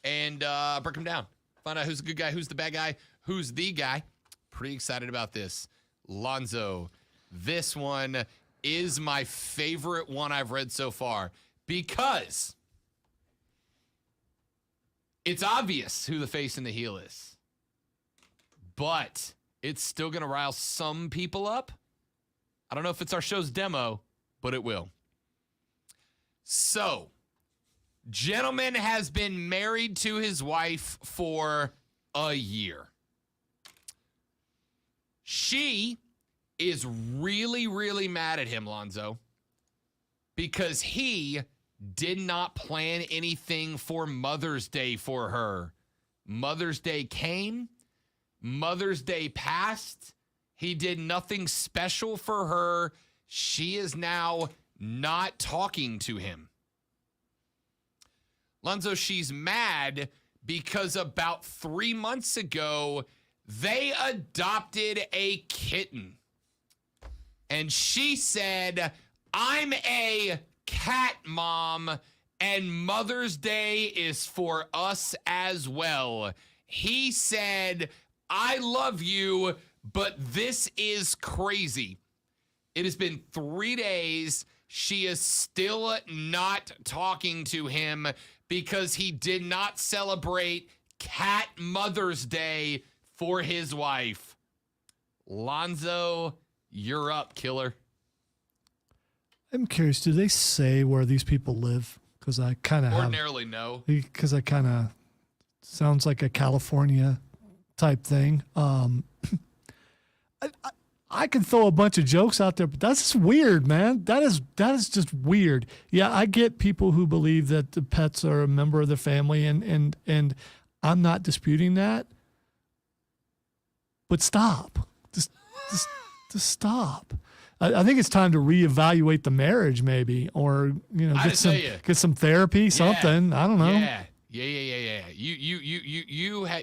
and break them down. Find out who's the good guy, who's the bad guy, who's the guy. Pretty excited about this. Lonzo, this one is my favorite one I've read so far because it's obvious who the face and the heel is. But it's still going to rile some people up. I don't know if it's our show's demo, but it will. So, gentleman has been married to his wife for a year. She is really, really mad at him, Lonzo, because he did not plan anything for Mother's Day for her. Mother's Day came. Mother's Day passed. He did nothing special for her. She is now not talking to him. Lonzo, she's mad because about 3 months ago, they adopted a kitten. And she said, I'm a cat mom, and Mother's Day is for us as well. He said, I love you, but this is crazy. It has been 3 days. She is still not talking to him because he did not celebrate Cat Mother's Day for his wife. Lonzo, you're up, killer. I'm curious, do they say where these people live? Because I kind of ordinarily no. Because I kind of sounds like a California type thing. I can throw a bunch of jokes out there, but that's just weird, man. That is just weird. Yeah, I get people who believe that the pets are a member of the family, and I'm not disputing that. But stop. Just stop. I think it's time to reevaluate the marriage, maybe, or get some therapy, something. I don't know. Yeah.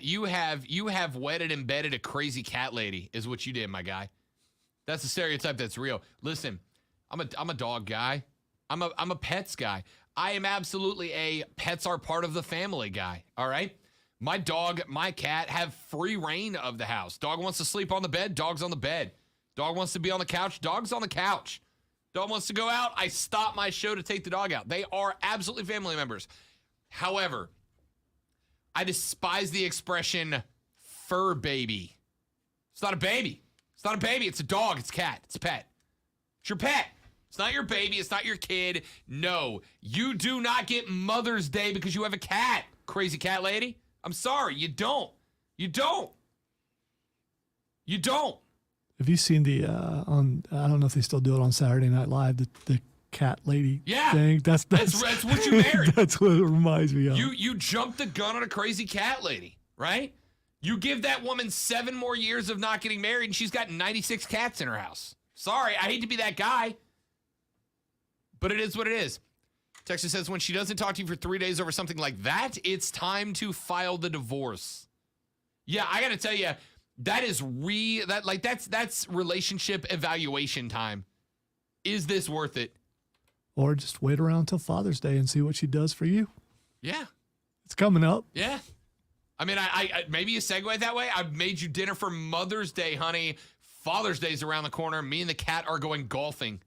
You have wedded and bedded a crazy cat lady, is what you did, my guy. That's a stereotype that's real. Listen, I'm a dog guy. I'm a pets guy. I am absolutely a pets are part of the family guy. All right. My dog, my cat have free reign of the house. Dog wants to sleep on the bed, dog's on the bed. Dog wants to be on the couch, dog's on the couch. Dog wants to go out, I stop my show to take the dog out. They are absolutely family members. However, I despise the expression fur baby. It's not a baby. It's not a baby. It's a dog. It's a cat. It's a pet. It's your pet. It's not your baby. It's not your kid. No, you do not get Mother's Day because you have a cat, crazy cat lady. I'm sorry. You don't. You don't. You don't. Have you seen the on? I don't know if they still do it on Saturday Night Live. The cat lady thing. That's what you married. That's what it reminds me of. You jumped the gun on a crazy cat lady, right? You give that woman 7 more years of not getting married, and she's got 96 cats in her house. Sorry, I hate to be that guy, but it is what it is. Texas says when she doesn't talk to you for 3 days over something like that, it's time to file the divorce. Yeah, I got to tell you, that is that's relationship evaluation time. Is this worth it? Or just wait around till Father's Day and see what she does for you. Yeah. It's coming up. Yeah. I mean, I maybe you segue that way. I've made you dinner for Mother's Day, honey. Father's Day's around the corner. Me and the cat are going golfing,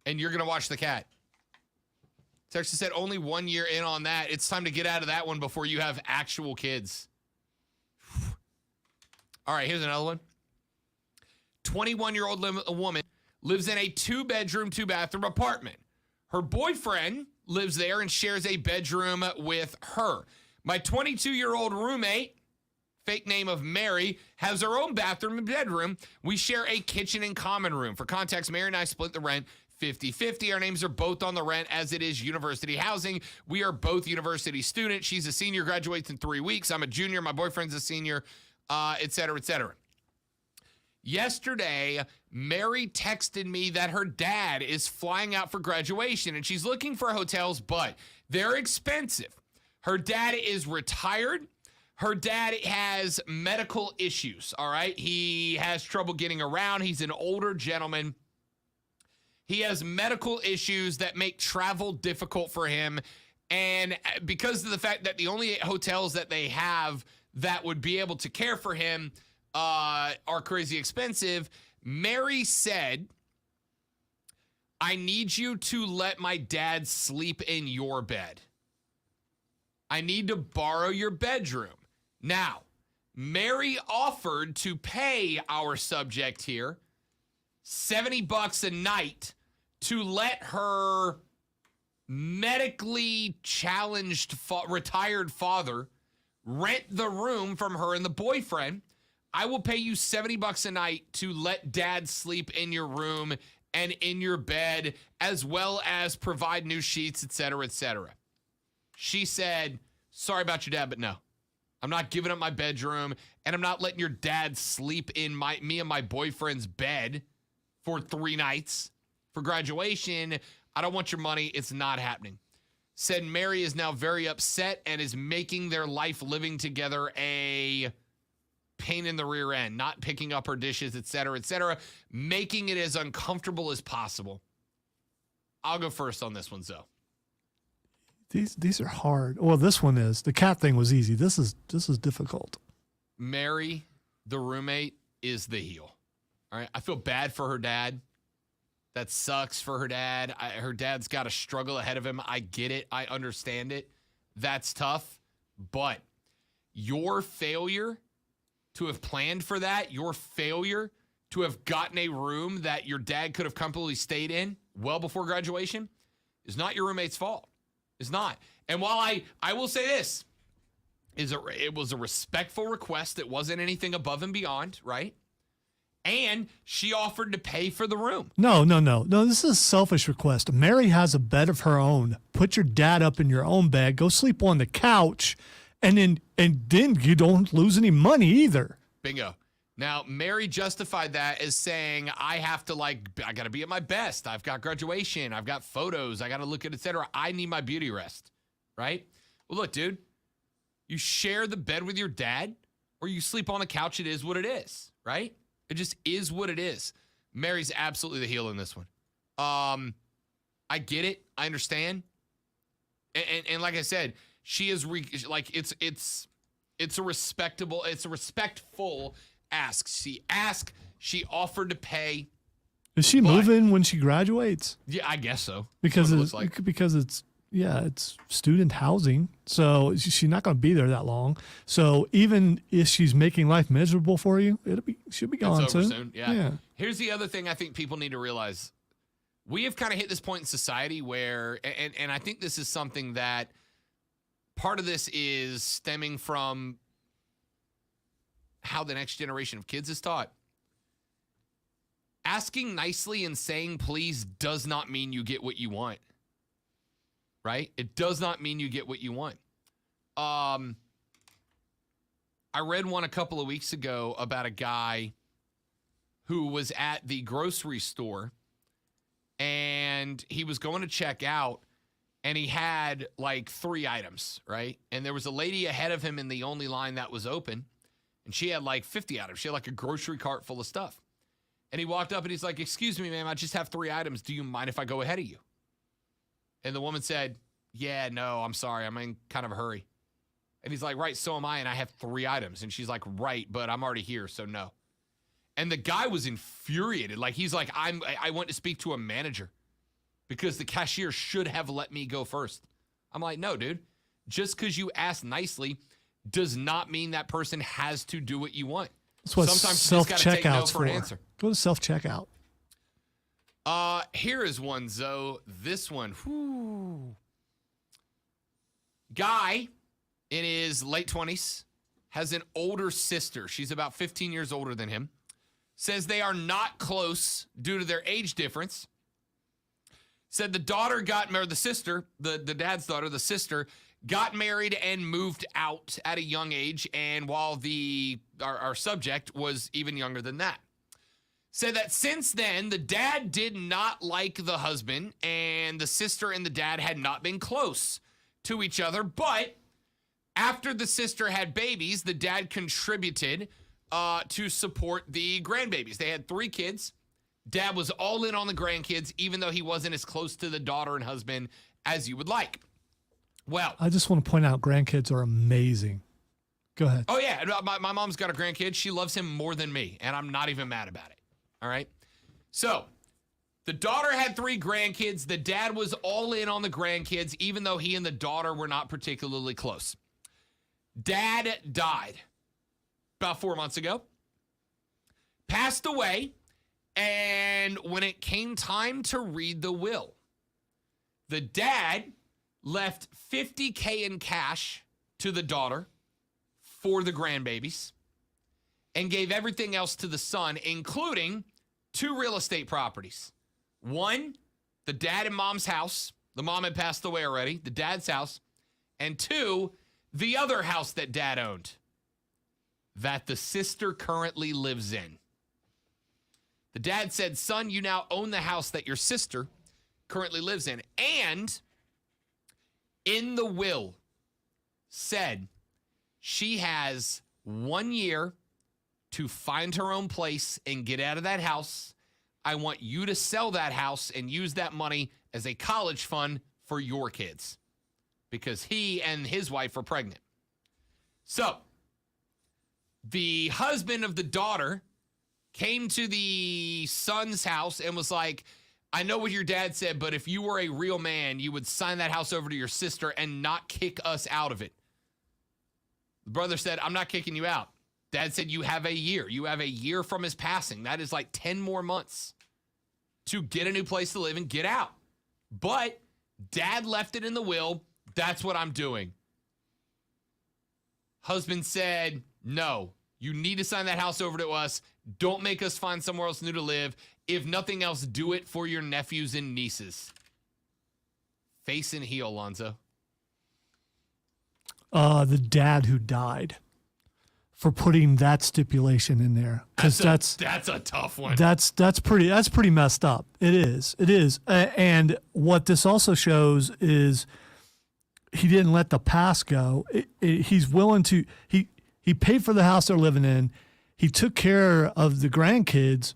and you're going to watch the cat. Texas said only 1 year in on that. It's time to get out of that one before you have actual kids. All right, here's another one. 21-year-old woman lives in a 2-bedroom, 2-bathroom apartment. Her boyfriend lives there and shares a bedroom with her. My 22-year-old roommate, fake name of Mary, has her own bathroom and bedroom. We share a kitchen and common room. For context, Mary and I split the rent 50-50. Our names are both on the rent as it is university housing. We are both university students. She's a senior, graduates in 3 weeks. I'm a junior. My boyfriend's a senior, et cetera, et cetera. Yesterday, Mary texted me that her dad is flying out for graduation and she's looking for hotels, but they're expensive. Her dad is retired. Her dad has medical issues, all right? He has trouble getting around. He's an older gentleman. He has medical issues that make travel difficult for him. And because of the fact that the only hotels that they have that would be able to care for him are crazy expensive, Mary said, I need you to let my dad sleep in your bed. I need to borrow your bedroom. Now, Mary offered to pay our subject here $70 a night to let her medically challenged retired father rent the room from her and the boyfriend. I will pay you $70 a night to let dad sleep in your room and in your bed, as well as provide new sheets, et cetera, et cetera. She said, sorry about your dad, but no. I'm not giving up my bedroom, and I'm not letting your dad sleep in me and my boyfriend's bed for 3 nights. For graduation, I don't want your money. It's not happening. Said Mary is now very upset and is making their life living together a pain in the rear end, not picking up her dishes, et cetera, making it as uncomfortable as possible. I'll go first on this one, Zoe. These are hard. Well, this one is. The cat thing was easy. This is difficult. Mary, the roommate, is the heel. All right. I feel bad for her dad. That sucks for her dad. Her dad's got a struggle ahead of him. I get it. I understand it. That's tough. But your failure to have planned for that, your failure to have gotten a room that your dad could have comfortably stayed in well before graduation is not your roommate's fault. It's not. And while I will say this, it was a respectful request. It wasn't anything above and beyond, right? And she offered to pay for the room. No. This is a selfish request. Mary has a bed of her own. Put your dad up in your own bed. Go sleep on the couch, and then you don't lose any money either. Bingo. Now, Mary justified that as saying, I got to be at my best. I've got graduation. I've got photos. I got to look at, et cetera. I need my beauty rest, right? Well, look, dude, you share the bed with your dad or you sleep on the couch. It is what it is, right? It just is what it is. Mary's absolutely the heel in this one. I get it. I understand. And like I said, she is it's a respectful ask. She offered to pay. Is she moving when she graduates? Yeah, I guess so. Because it's it's student housing, so she's not going to be there that long. So even if she's making life miserable for you, she'll be gone soon. Yeah. Here's the other thing I think people need to realize. We have kind of hit this point in society where, and I think this is something that part of this is stemming from how the next generation of kids is taught. Asking nicely and saying please does not mean you get what you want. Right? It does not mean you get what you want. I read one a couple of weeks ago about a guy who was at the grocery store and he was going to check out and he had like 3 items, right? And there was a lady ahead of him in the only line that was open. And she had like 50 items. She had like a grocery cart full of stuff. And he walked up and he's like, excuse me, ma'am, I just have 3 items. Do you mind if I go ahead of you? And the woman said, yeah, no, I'm sorry. I'm in kind of a hurry. And he's like, right, so am I. And I have 3 items. And she's like, right, but I'm already here, so no. And the guy was infuriated. Like, he's like, I went to speak to a manager because the cashier should have let me go first. I'm like, no, dude. Just because you ask nicely does not mean that person has to do what you want. That's what sometimes you just got to take no for an answer. Go to self-checkout. Here is one, Zoe. This one, whoo. Guy in his late 20s has an older sister. She's about 15 years older than him. Says they are not close due to their age difference. Said the daughter got married, the sister, the dad's daughter, the sister, got married and moved out at a young age. And while our subject was even younger than that. Said that since then, the dad did not like the husband and the sister and the dad had not been close to each other. But after the sister had babies, the dad contributed to support the grandbabies. They had 3 kids. Dad was all in on the grandkids, even though he wasn't as close to the daughter and husband as you would like. Well, I just want to point out grandkids are amazing. Go ahead. Oh, yeah. My mom's got a grandkid. She loves him more than me, and I'm not even mad about it. All right. So the daughter had 3 grandkids. The dad was all in on the grandkids, even though he and the daughter were not particularly close. Dad died about 4 months ago, passed away. And when it came time to read the will, the dad left $50K in cash to the daughter for the grandbabies and gave everything else to the son, including 2 real estate properties. One, the dad and mom's house. The mom had passed away already, the dad's house. And 2, the other house that dad owned that the sister currently lives in. The dad said, son, you now own the house that your sister currently lives in. And in the will said she has 1 year to find her own place and get out of that house. I want you to sell that house and use that money as a college fund for your kids because he and his wife are pregnant. So the husband of the daughter came to the son's house and was like, I know what your dad said, but if you were a real man, you would sign that house over to your sister and not kick us out of it. The brother said, I'm not kicking you out. Dad said, you have a year. You have a year from his passing. That is like 10 more months to get a new place to live and get out. But dad left it in the will. That's what I'm doing. Husband said, no, you need to sign that house over to us. Don't make us find somewhere else new to live. If nothing else, do it for your nephews and nieces. Face and heel, Lonzo. The dad who died for putting that stipulation in there, because that's a tough one. That's pretty messed up. It is. And what this also shows is he didn't let the past go. He's willing to. He paid for the house they're living in. He took care of the grandkids.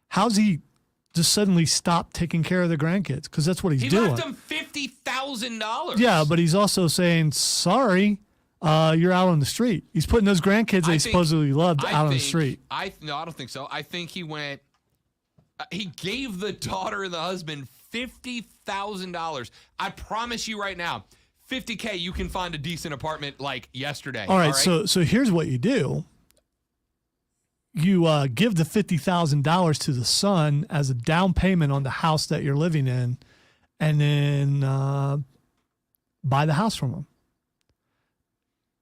How's he just suddenly stop taking care of the grandkids? Because that's what he's doing. He left them $50,000. Yeah, but he's also saying, sorry, you're out on the street. He's putting those grandkids they supposedly loved out on the street. No, I don't think so. I think he went, he gave the daughter and the husband $50,000. I promise you right now, $50K, you can find a decent apartment like yesterday. All right? So here's what you do. You give the $50,000 to the son as a down payment on the house that you're living in, and then buy the house from him.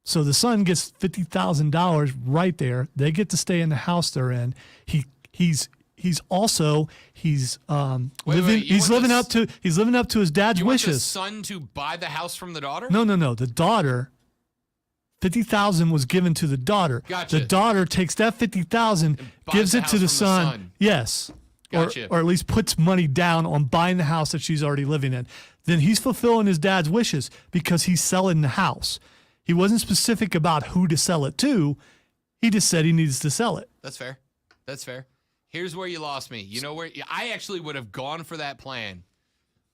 So the son gets $50,000 right there. They get to stay in the house they're in. He's living up to his dad's wishes. Want the son to buy the house from the daughter? No. The daughter. $50,000 was given to the daughter. Gotcha. The daughter takes that $50,000, gives it to the son. Yes. Gotcha. Or at least puts money down on buying the house that she's already living in. Then he's fulfilling his dad's wishes because he's selling the house. He wasn't specific about who to sell it to. He just said he needs to sell it. That's fair. Here's where you lost me. You know where I actually would have gone for that plan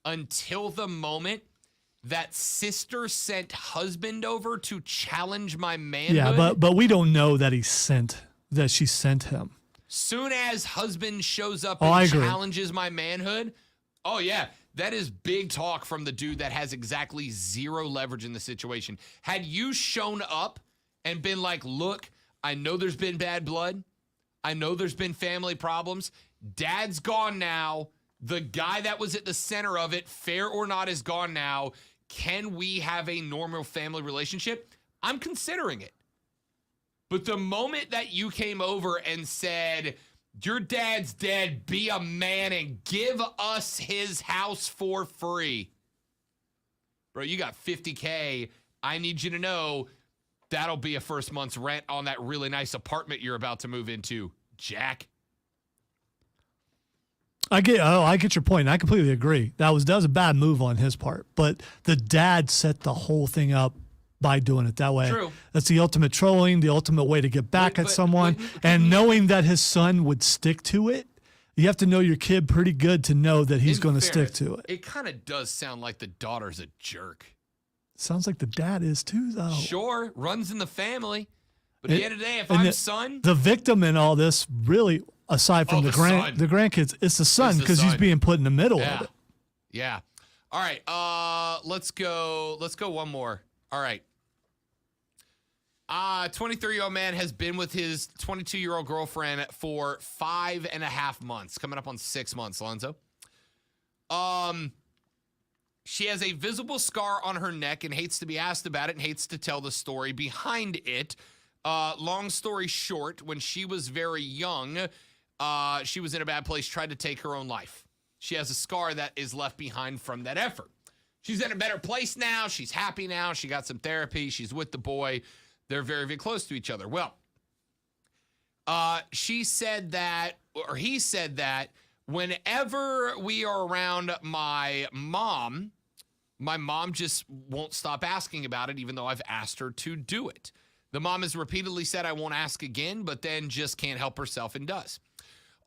until the moment that sister sent husband over to challenge my manhood. Yeah, but we don't know that she sent him. Soon as husband shows up and challenges my manhood, oh yeah, that is big talk from the dude that has exactly zero leverage in the situation. Had you shown up and been like, look, I know there's been bad blood. I know there's been family problems. Dad's gone now. The guy that was at the center of it, fair or not, is gone now. Can we have a normal family relationship? I'm considering it. But the moment that you came over and said, your dad's dead, be a man and give us his house for free. Bro, you got $50K. I need you to know that'll be a first month's rent on that really nice apartment you're about to move into, Jack. I get your point. I completely agree. That was a bad move on his part, but the dad set the whole thing up by doing it that way. True. That's the ultimate trolling, the ultimate way to get back at someone. And knowing that his son would stick to it, you have to know your kid pretty good to know that he's going to stick to it. It kind of does sound like the daughter's a jerk. Sounds like the dad is too, though. Sure, runs in the family. But at the end of the day, if I'm son. The victim in all this, really, aside from the grandkids, it's the son because he's being put in the middle of it. Yeah. All right. Let's go one more. All right. 23-year-old man has been with his 22-year-old girlfriend for 5.5 months, coming up on 6 months, Lonzo. She has a visible scar on her neck and hates to be asked about it and hates to tell the story behind it. Long story short, when she was very young, she was in a bad place, tried to take her own life. She has a scar that is left behind from that effort. She's in a better place now. She's happy now. She got some therapy. She's with the boy. They're very, very close to each other. Well, he said that whenever we are around my mom just won't stop asking about it, even though I've asked her to do it. The mom has repeatedly said, I won't ask again, but then just can't help herself and does.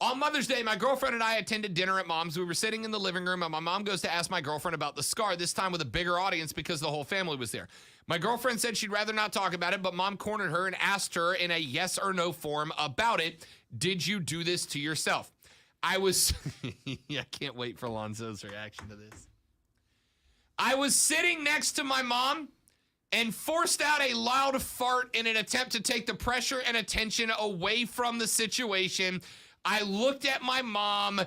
On Mother's Day, my girlfriend and I attended dinner at mom's. We were sitting in the living room, and my mom goes to ask my girlfriend about the scar, this time with a bigger audience because the whole family was there. My girlfriend said she'd rather not talk about it, but mom cornered her and asked her in a yes or no form about it. Did you do this to yourself? I can't wait for Lonzo's reaction to this. I was sitting next to my mom and forced out a loud fart in an attempt to take the pressure and attention away from the situation. I looked at my mom,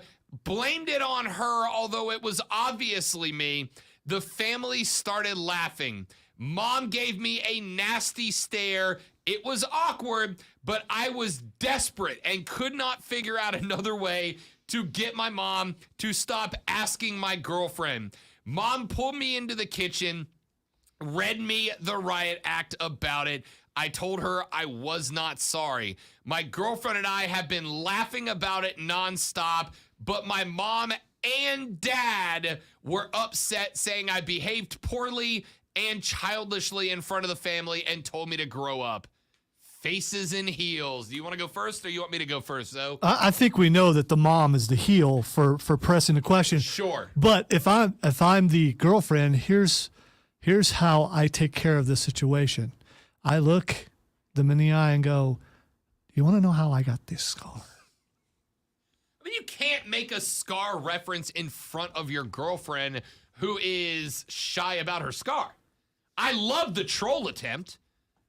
blamed it on her, although it was obviously me. The family started laughing. Mom gave me a nasty stare It was awkward, but I was desperate and could not figure out another way to get my mom to stop asking my girlfriend. Mom pulled me into the kitchen, read me the riot act about it. I told her I was not sorry. My girlfriend and I have been laughing about it nonstop, but my mom and dad were upset, saying I behaved poorly and childishly in front of the family and told me to grow up. Faces and heels. Do you want to go first or you want me to go first, though? I think we know that the mom is the heel for pressing the question. Sure. But if I'm the girlfriend, here's how I take care of this situation. I look them in the eye and go, "You want to know how I got this scar?" I mean, you can't make a scar reference in front of your girlfriend who is shy about her scar. I love the troll attempt,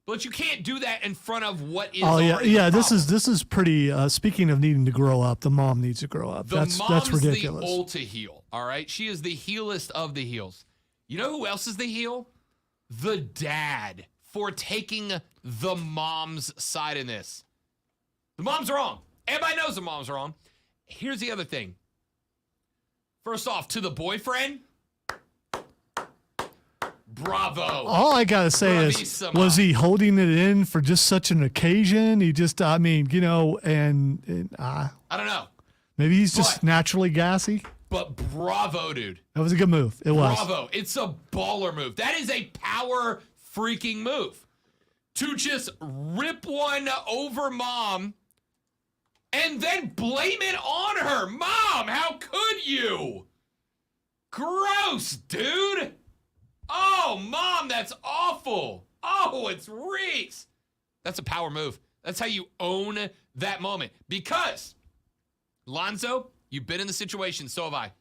but you can't do that in front of what is. Oh yeah, already yeah. the This problem. is pretty. Speaking of needing to grow up, the mom needs to grow up. The That's mom's ridiculous. the ulta heel. All right, she is the heelest of the heels. You know who else is the heel? The dad, for taking the mom's side in this. The mom's wrong. Everybody knows the mom's wrong. Here's the other thing. First off, to the boyfriend, bravo. All I gotta say is, Bravissima. was he holding it in for just such an occasion? He just, I mean, you know, and I don't know, maybe he's just But- naturally gassy. but bravo, dude. That was a good move. It was. Bravo. It's a baller move. That is a power freaking move. To just rip one over mom and then blame it on her. Mom, how could you? Gross, dude. Oh, mom, that's awful. Oh, it's Reese. That's a power move. That's how you own that moment. Because, Lonzo, you've been in the situation, so have I.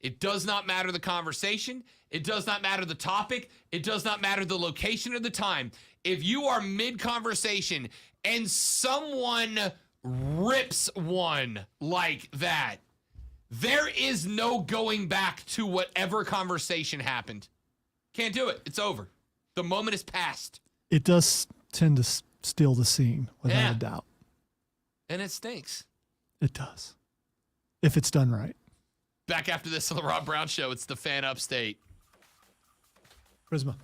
It does not matter the conversation. It does not matter the topic. It does not matter the location or the time. If you are mid-conversation and someone rips one like that, there is no going back to whatever conversation happened. Can't do it. It's over. The moment is past. It does tend to steal the scene, without Yeah. a doubt. And it stinks. It does, if it's done right. Back after this on the Rob Brown Show, it's the Fan Upstate. Prisma.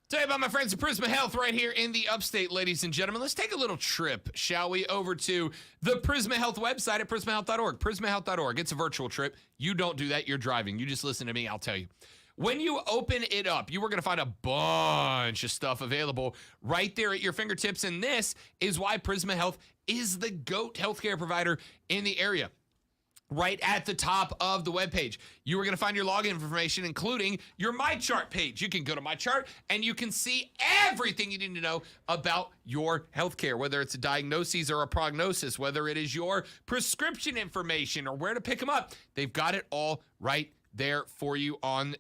Tell you about my friends at Prisma Health right here in the Upstate, ladies and gentlemen. Let's take a little trip, shall we, over to the Prisma Health website at prismahealth.org. Prismahealth.org. It's a virtual trip. You don't do that. You're driving. You just listen to me. I'll tell you. When you open it up, you are going to find a bunch of stuff available right there at your fingertips. And this is why Prisma Health is the GOAT healthcare provider in the area. Right at the top of the webpage, you are going to find your login information, including your My Chart page. You can go to My Chart and you can see everything you need to know about your healthcare, whether it's a diagnosis or a prognosis, whether it is your prescription information or where to pick them up. They've got it all right there for you on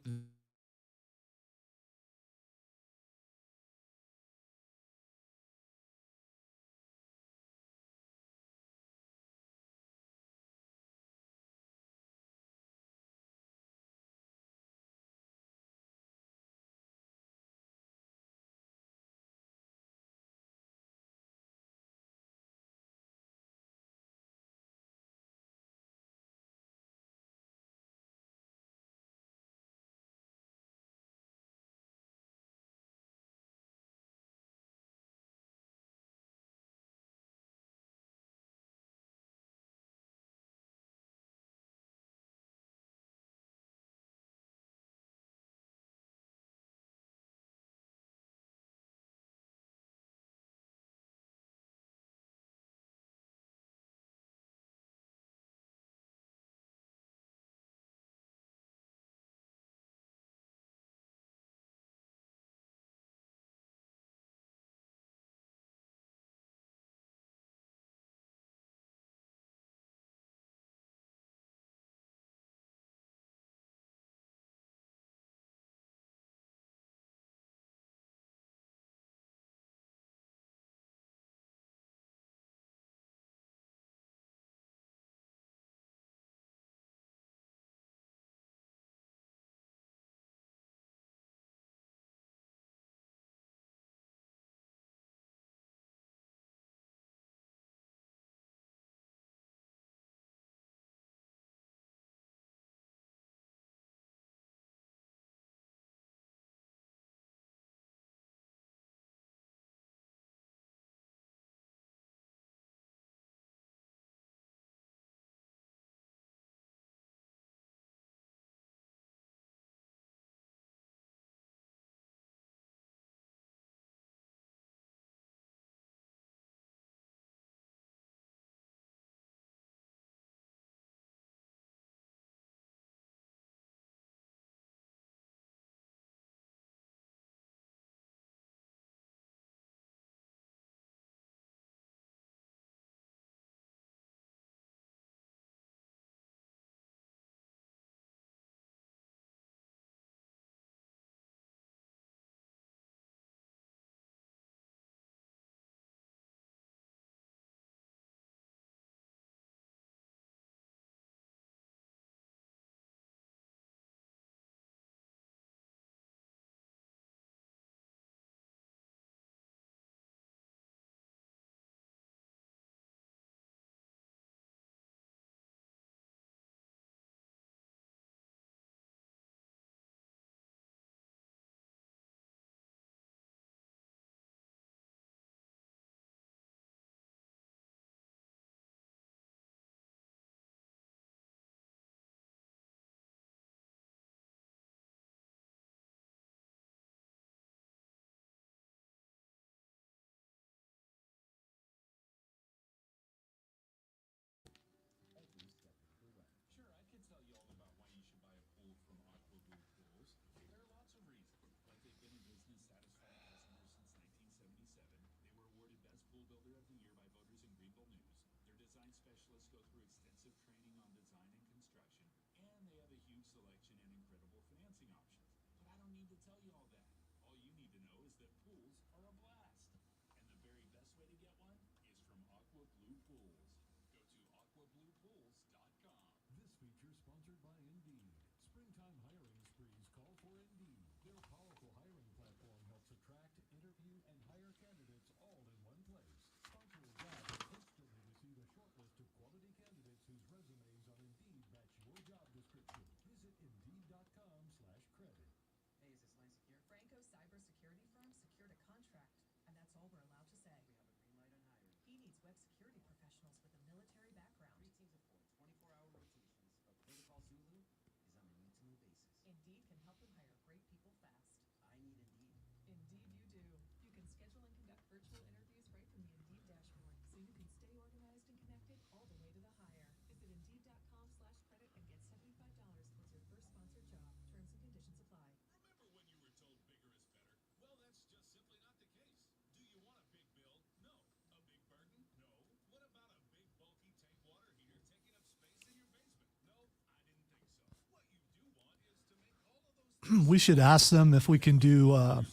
we should ask them if we can do a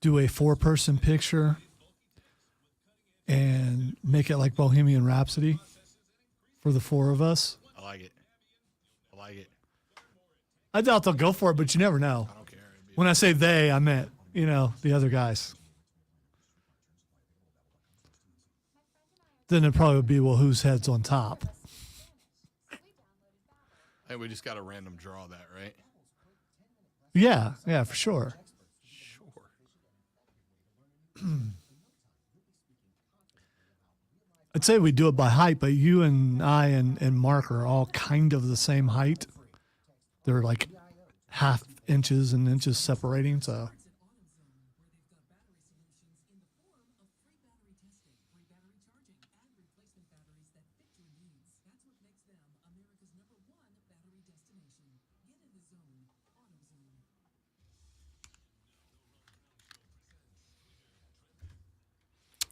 4-person picture and make it like Bohemian Rhapsody for the 4 of us. I like it. I doubt they'll go for it, but you never know. I don't care. When I say they, I meant, the other guys. Then it probably would be, well, whose head's on top? Hey, we just got to random draw that, right? Yeah, for sure. Sure. I'd say we do it by height, but you and I and Mark are all kind of the same height. They're like half inches and inches separating, so.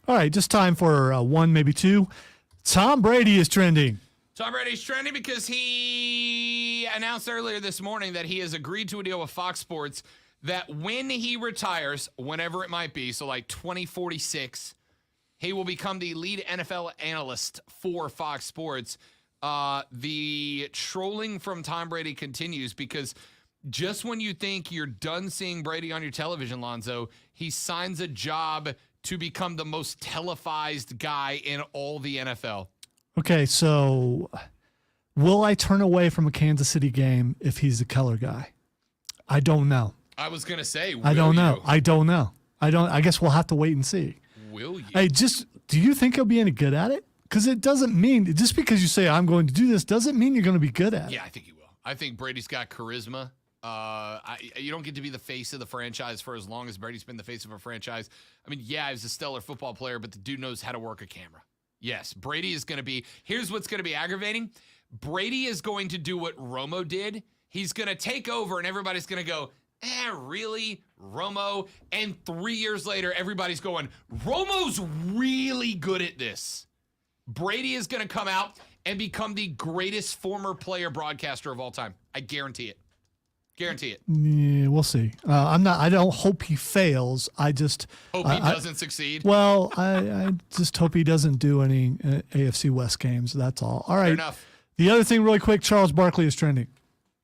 All right, just time for 1, maybe 2. Tom Brady is trending. Tom Brady's trending because he announced earlier this morning that he has agreed to a deal with Fox Sports that when he retires, whenever it might be, so like 2046, he will become the lead NFL analyst for Fox Sports. The trolling from Tom Brady continues because just when you think you're done seeing Brady on your television, Lonzo, he signs a job to become the most televised guy in all the NFL. Okay, so will I turn away from a Kansas City game if he's the color guy? I don't know. I was going to say, I don't know. I guess we'll have to wait and see. Will you? Hey, do you think he'll be any good at it? Because it doesn't mean, just because you say I'm going to do this, doesn't mean you're going to be good at it. Yeah, I think he will. I think Brady's got charisma. You don't get to be the face of the franchise for as long as Brady's been the face of a franchise. I mean, yeah, he's a stellar football player, but the dude knows how to work a camera. Yes, Brady is going to be, here's what's going to be aggravating. Brady is going to do what Romo did. He's going to take over and everybody's going to go, really? Romo? And 3 years later, everybody's going, Romo's really good at this. Brady is going to come out and become the greatest former player broadcaster of all time. I guarantee it. Guarantee it. Yeah, we'll see. I don't hope he fails. I just hope he doesn't succeed. Well, I just hope he doesn't do any AFC West games. That's all. All right. Fair enough. The other thing, really quick, Charles Barkley is trending.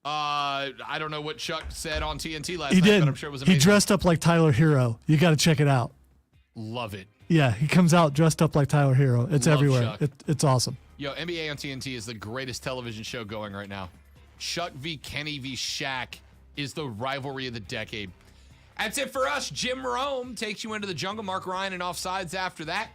I don't know what Chuck said on TNT last He night, did. but I'm sure it was amazing. He dressed up like Tyler Hero. You got to check it out. Love it. Yeah, he comes out dressed up like Tyler Hero. It's Love everywhere. Chuck. It's awesome. Yo, NBA on TNT is the greatest television show going right now. Chuck v. Kenny v. Shaq is the rivalry of the decade. That's it for us. Jim Rome takes you into the jungle. Mark Ryan and Offsides after that.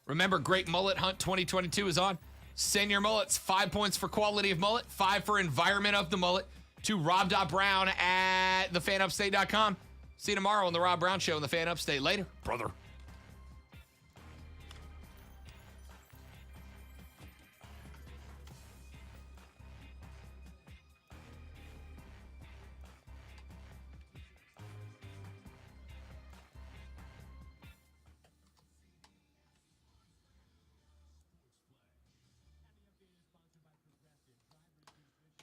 Remember, Great Mullet Hunt 2022 is on. Send your mullets. 5 points for quality of mullet, 5 for environment of the mullet, to Rob.Brown at thefanupstate.com. See you tomorrow on the Rob Brown Show on the Fan Upstate. Later, brother.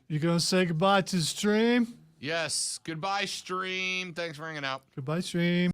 You going to say goodbye to the stream? Yes. Goodbye, stream. Thanks for hanging out. Goodbye, stream.